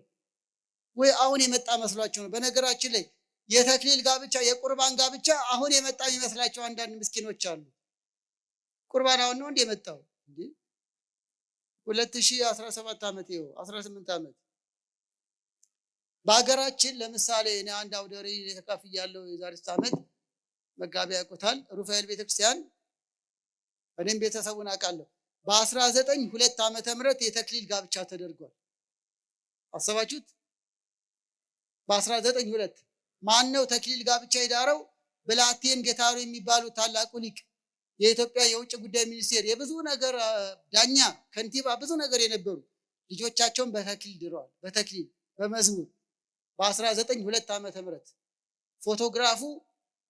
ወይ አሁን የመጣ መስሏቸው ነው። በነገራችን ላይ የተክሊል ጋብቻ የቁርባን ጋብቻ አሁን የመጣ የሚመስላቸው አንዳንድ ምስኪኖች አሉ። ቁርባን አሁን ነው እንደ የመጣው እንዴ? 2017 ዓመት ይኸው 18 ዓመት በሀገራችን ለምሳሌ እኔ አንድ አውደ ርዕይ ተካፍያለሁ። የዛሬ 6 ዓመት መጋቢ ያውቁታል፣ ሩፋኤል ቤተክርስቲያን። እኔም ቤተሰቡን አውቃለሁ። በ1902 ዓመተ ምህረት የተክሊል ጋብቻ ተደርጓል። አሰባችሁት? በ1902 ማን ነው ተክሊል ጋብቻ የዳረው? ብላቴን ጌታሩ የሚባሉ ታላቁ ሊቅ፣ የኢትዮጵያ የውጭ ጉዳይ ሚኒስቴር የብዙ ነገር ዳኛ፣ ከንቲባ፣ ብዙ ነገር የነበሩ ልጆቻቸውን በተክሊል ድረዋል። በተክሊል በመዝሙር በ1902 ዓመተ ምህረት ፎቶግራፉ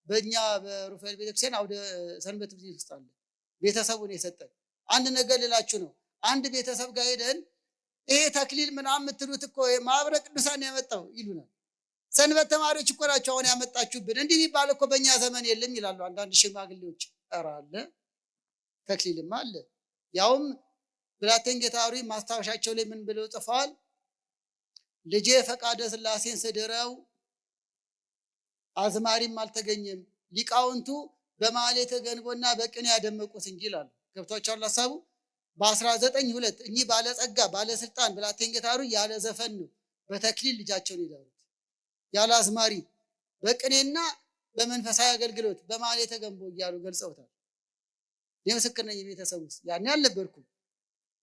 በእኛ በሩፋኤል ቤተክርስቲያን አውደ ሰንበት ትምህርት ቤት ውስጥ አለ። ቤተሰቡን የሰጠን አንድ ነገር ልላችሁ ነው። አንድ ቤተሰብ ጋር ሄደን ይሄ ተክሊል ምናምን የምትሉት እኮ ማህበረ ቅዱሳን ያመጣው ይሉናል። ሰንበት ተማሪዎች እኮ ናቸው አሁን ያመጣችሁብን፣ እንዲህ የሚባል እኮ በእኛ ዘመን የለም ይላሉ አንዳንድ ሽማግሌዎች። ኧረ አለ፣ ተክሊልማ አለ። ያውም ብላቴን ጌታሪ ማስታወሻቸው ላይ ምን ብለው ጽፈዋል? ልጄ ፈቃደ ሥላሴን ስድረው አዝማሪም አልተገኘም፣ ሊቃውንቱ በማኅሌተ ገንቦና በቅኔ ያደመቁት እንጂ ይላሉ። ገብቷቸዋል ሀሳቡ። በ1902 እኚህ ባለጸጋ ባለስልጣን ብላቴን ጌታሩ ያለ ዘፈን ነው በተክሊል ልጃቸውን ይዳሩት፣ ያለ አዝማሪ በቅኔና በመንፈሳዊ አገልግሎት በማኅሌተ ገንቦ እያሉ ገልጸውታል። የምስክር ነኝ። የቤተሰብ ውስጥ ያኔ አልነበርኩም፣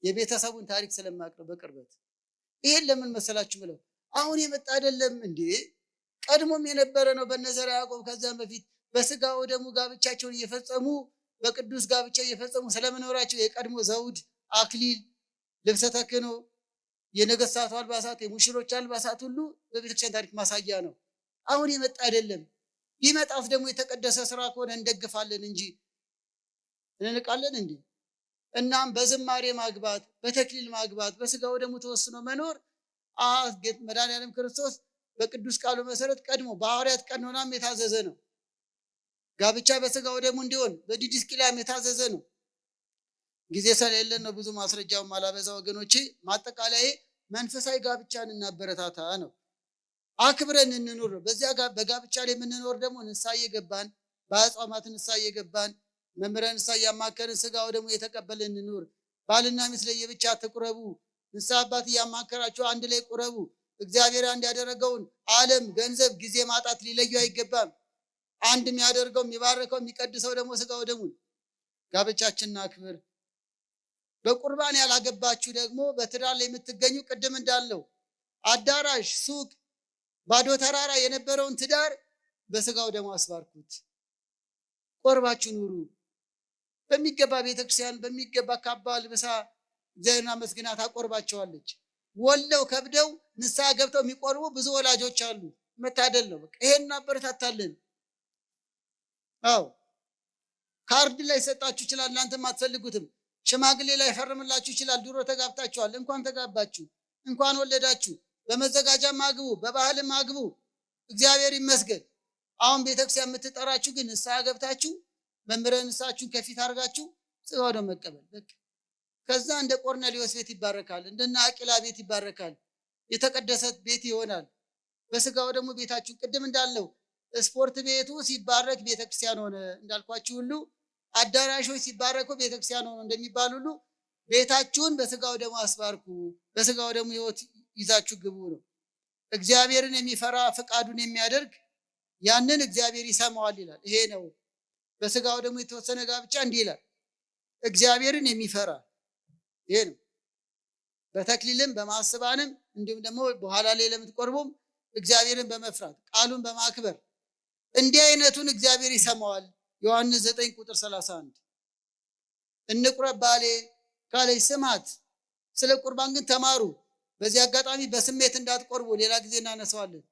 የቤተሰቡን ታሪክ ስለማቅረብ በቅርበት። ይሄን ለምን መሰላችሁ ብለው አሁን የመጣ አይደለም እንዴ፣ ቀድሞም የነበረ ነው በነ ዘርዓ ያዕቆብ። ከዛም በፊት በስጋው ደሙ ጋብቻቸውን እየፈጸሙ በቅዱስ ጋብቻ እየፈጸሙ ስለመኖራቸው የቀድሞ ዘውድ፣ አክሊል፣ ልብሰ ተክህኖ፣ የነገስታቱ አልባሳት፣ የሙሽሮች አልባሳት ሁሉ በቤተክርስቲያን ታሪክ ማሳያ ነው። አሁን የመጣ አይደለም። ቢመጣስ ደግሞ የተቀደሰ ስራ ከሆነ እንደግፋለን እንጂ እንንቃለን እንዴ? እናም በዝማሬ ማግባት፣ በተክሊል ማግባት፣ በስጋው ደሙ ተወስኖ መኖር መድኃኒዓለም ክርስቶስ በቅዱስ ቃሉ መሰረት ቀድሞ በሐዋርያት ቀኖናም የታዘዘ ነው። ጋብቻ በስጋው ደሙ እንዲሆን በዲድስቅልያም የታዘዘ ነው። ጊዜ ስለሌለን ነው ብዙ ማስረጃውን ማላበዛ ወገኖቼ። ማጠቃለያ መንፈሳዊ ጋብቻን እናበረታታ ነው። አክብረን እንኑር። በዚያ በጋብቻ ላይ የምንኖር ደግሞ ንስሐ እየገባን በአጽዋማት ንስሐ እየገባን መምህራን ንስሐ እያማከርን ስጋው ደግሞ የተቀበልን እንኑር። ባልና ሚስት ለየብቻ አትቁረቡ። ንስሐ አባት እያማከራችሁ አንድ ላይ ቁረቡ። እግዚአብሔር አንድ ያደረገውን ዓለም፣ ገንዘብ፣ ጊዜ ማጣት ሊለዩ አይገባም። አንድ የሚያደርገው የሚባረከው የሚቀድሰው ደግሞ ስጋው ደሙን። ጋብቻችንን አክብር። በቁርባን ያላገባችሁ ደግሞ በትዳር ላይ የምትገኙ ቅድም እንዳለው አዳራሽ፣ ሱቅ፣ ባዶ ተራራ የነበረውን ትዳር በስጋው ደሙ አስባርኩት። ቆርባችሁ ኑሩ። በሚገባ ቤተክርስቲያን በሚገባ ካባ ልብሳ እግዚአብሔርን አመስግና ታቆርባቸዋለች። ወለው ከብደው ንስሐ ገብተው የሚቆርቡ ብዙ ወላጆች አሉ። መታደል ነው። በቃ ይሄን እናበረታታለን። አዎ ካርድ ላይ ሰጣችሁ ይችላል፣ እናንተም አትፈልጉትም። ሽማግሌ ላይ ፈርምላችሁ ይችላል። ድሮ ተጋብታችኋል፣ እንኳን ተጋባችሁ፣ እንኳን ወለዳችሁ። በመዘጋጃም አግቡ፣ በባህልም አግቡ። እግዚአብሔር ይመስገን። አሁን ቤተክርስቲያን የምትጠራችሁ ግን ንስሐ ገብታችሁ መምህረ ንስሐችሁን ከፊት አድርጋችሁ ስጋው ደሙ መቀበል። በቃ ከዛ እንደ ቆርኔሌዎስ ቤት ይባረካል፣ እንደና አቂላ ቤት ይባረካል። የተቀደሰ ቤት ይሆናል። በስጋው ደግሞ ቤታችሁ ቅድም እንዳለው ስፖርት ቤቱ ሲባረክ ቤተክርስቲያን ሆነ እንዳልኳችሁ ሁሉ አዳራሾች ሲባረኩ ቤተክርስቲያን ሆነ እንደሚባል ሁሉ ቤታችሁን በስጋው ደሙ አስባርኩ፣ በስጋው ደሙ ሕይወት ይዛችሁ ግቡ ነው። እግዚአብሔርን የሚፈራ ፈቃዱን የሚያደርግ ያንን እግዚአብሔር ይሰማዋል ይላል። ይሄ ነው በስጋው ደሙ የተወሰነ ጋብቻ እንዲህ ይላል፣ እግዚአብሔርን የሚፈራ ይሄ ነው። በተክሊልም በማስባንም እንዲሁም ደግሞ በኋላ ላይ ለምትቆርቡም እግዚአብሔርን በመፍራት ቃሉን በማክበር እንዲህ አይነቱን እግዚአብሔር ይሰማዋል። ዮሐንስ 9 ቁጥር 31 እንቁረብ ባሌ ካለች ስማት። ስለ ቁርባን ግን ተማሩ። በዚህ አጋጣሚ በስሜት እንዳትቆርቡ፣ ሌላ ጊዜ እናነሳዋለን።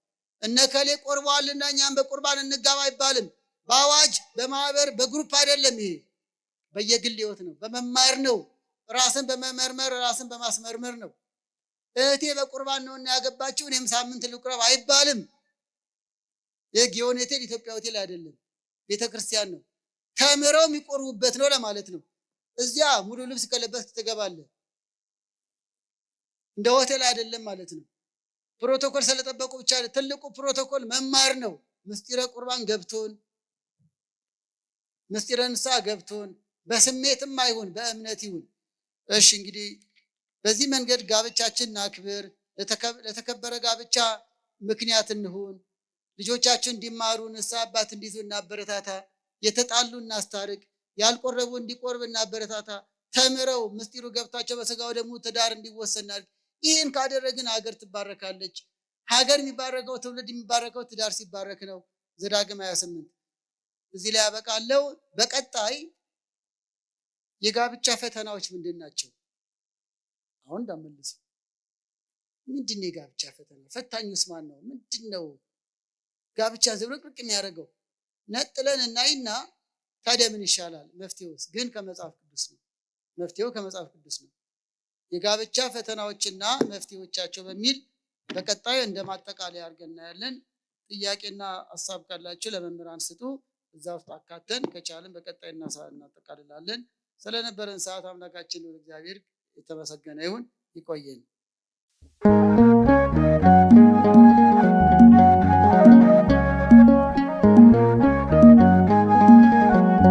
እነከሌ ቆርበዋልና እኛም በቁርባን እንጋባ አይባልም። በአዋጅ በማህበር በግሩፕ አይደለም። ይሄ በየግል ህይወት ነው፣ በመማር ነው፣ ራስን በመመርመር ራስን በማስመርመር ነው። እህቴ በቁርባን ነውና ያገባችው እኔም ሳምንት ልቁረብ አይባልም። ይህ ጊዮን ሆቴል ኢትዮጵያ ሆቴል አይደለም፣ ቤተክርስቲያን ነው። ተምረው የሚቆርቡበት ነው ለማለት ነው። እዚያ ሙሉ ልብስ ከለበስክ ትገባለህ፣ እንደ ሆቴል አይደለም ማለት ነው። ፕሮቶኮል ስለጠበቁ ብቻ ትልቁ ፕሮቶኮል መማር ነው። ምስጢረ ቁርባን ገብቶን ምስጢረ ንስሐ ገብቶን በስሜትም አይሁን በእምነት ይሁን። እሺ እንግዲህ በዚህ መንገድ ጋብቻችንን እናክብር። ለተከበረ ጋብቻ ምክንያት እንሁን። ልጆቻችን እንዲማሩ ንስሐ አባት እንዲይዙ እናበረታታ። የተጣሉ እናስታርቅ። ያልቆረቡ እንዲቆርብ እናበረታታ። ተምረው ምስጢሩ ገብቷቸው በስጋው ደግሞ ትዳር እንዲወሰናል። ይህን ካደረግን ሀገር ትባረካለች። ሀገር የሚባረከው ትውልድ የሚባረከው ትዳር ሲባረክ ነው። ዘዳግም 28 እዚህ ላይ ያበቃለው። በቀጣይ የጋብቻ ፈተናዎች ምንድን ናቸው? አሁን እንዳመልስ ምንድን ነው የጋብቻ ፈተና? ፈታኙስ ማን ነው? ምንድን ነው ጋብቻ ዝብርቅርቅ የሚያደርገው? ነጥለን እናይና ታዲያ ምን ይሻላል? መፍትሄውስ ግን ከመጽሐፍ ቅዱስ ነው። መፍትሄው ከመጽሐፍ ቅዱስ ነው። የጋብቻ ፈተናዎችና መፍትሄዎቻቸው በሚል በቀጣይ እንደ ማጠቃለያ አድርገን እናያለን። ጥያቄና ሀሳብ ካላችሁ ለመምህራን ስጡ። እዛ ውስጥ አካተን ከቻልን በቀጣይ እናጠቃልላለን። ስለነበረን ሰዓት አምላካችን እግዚአብሔር የተመሰገነ ይሁን። ይቆየን።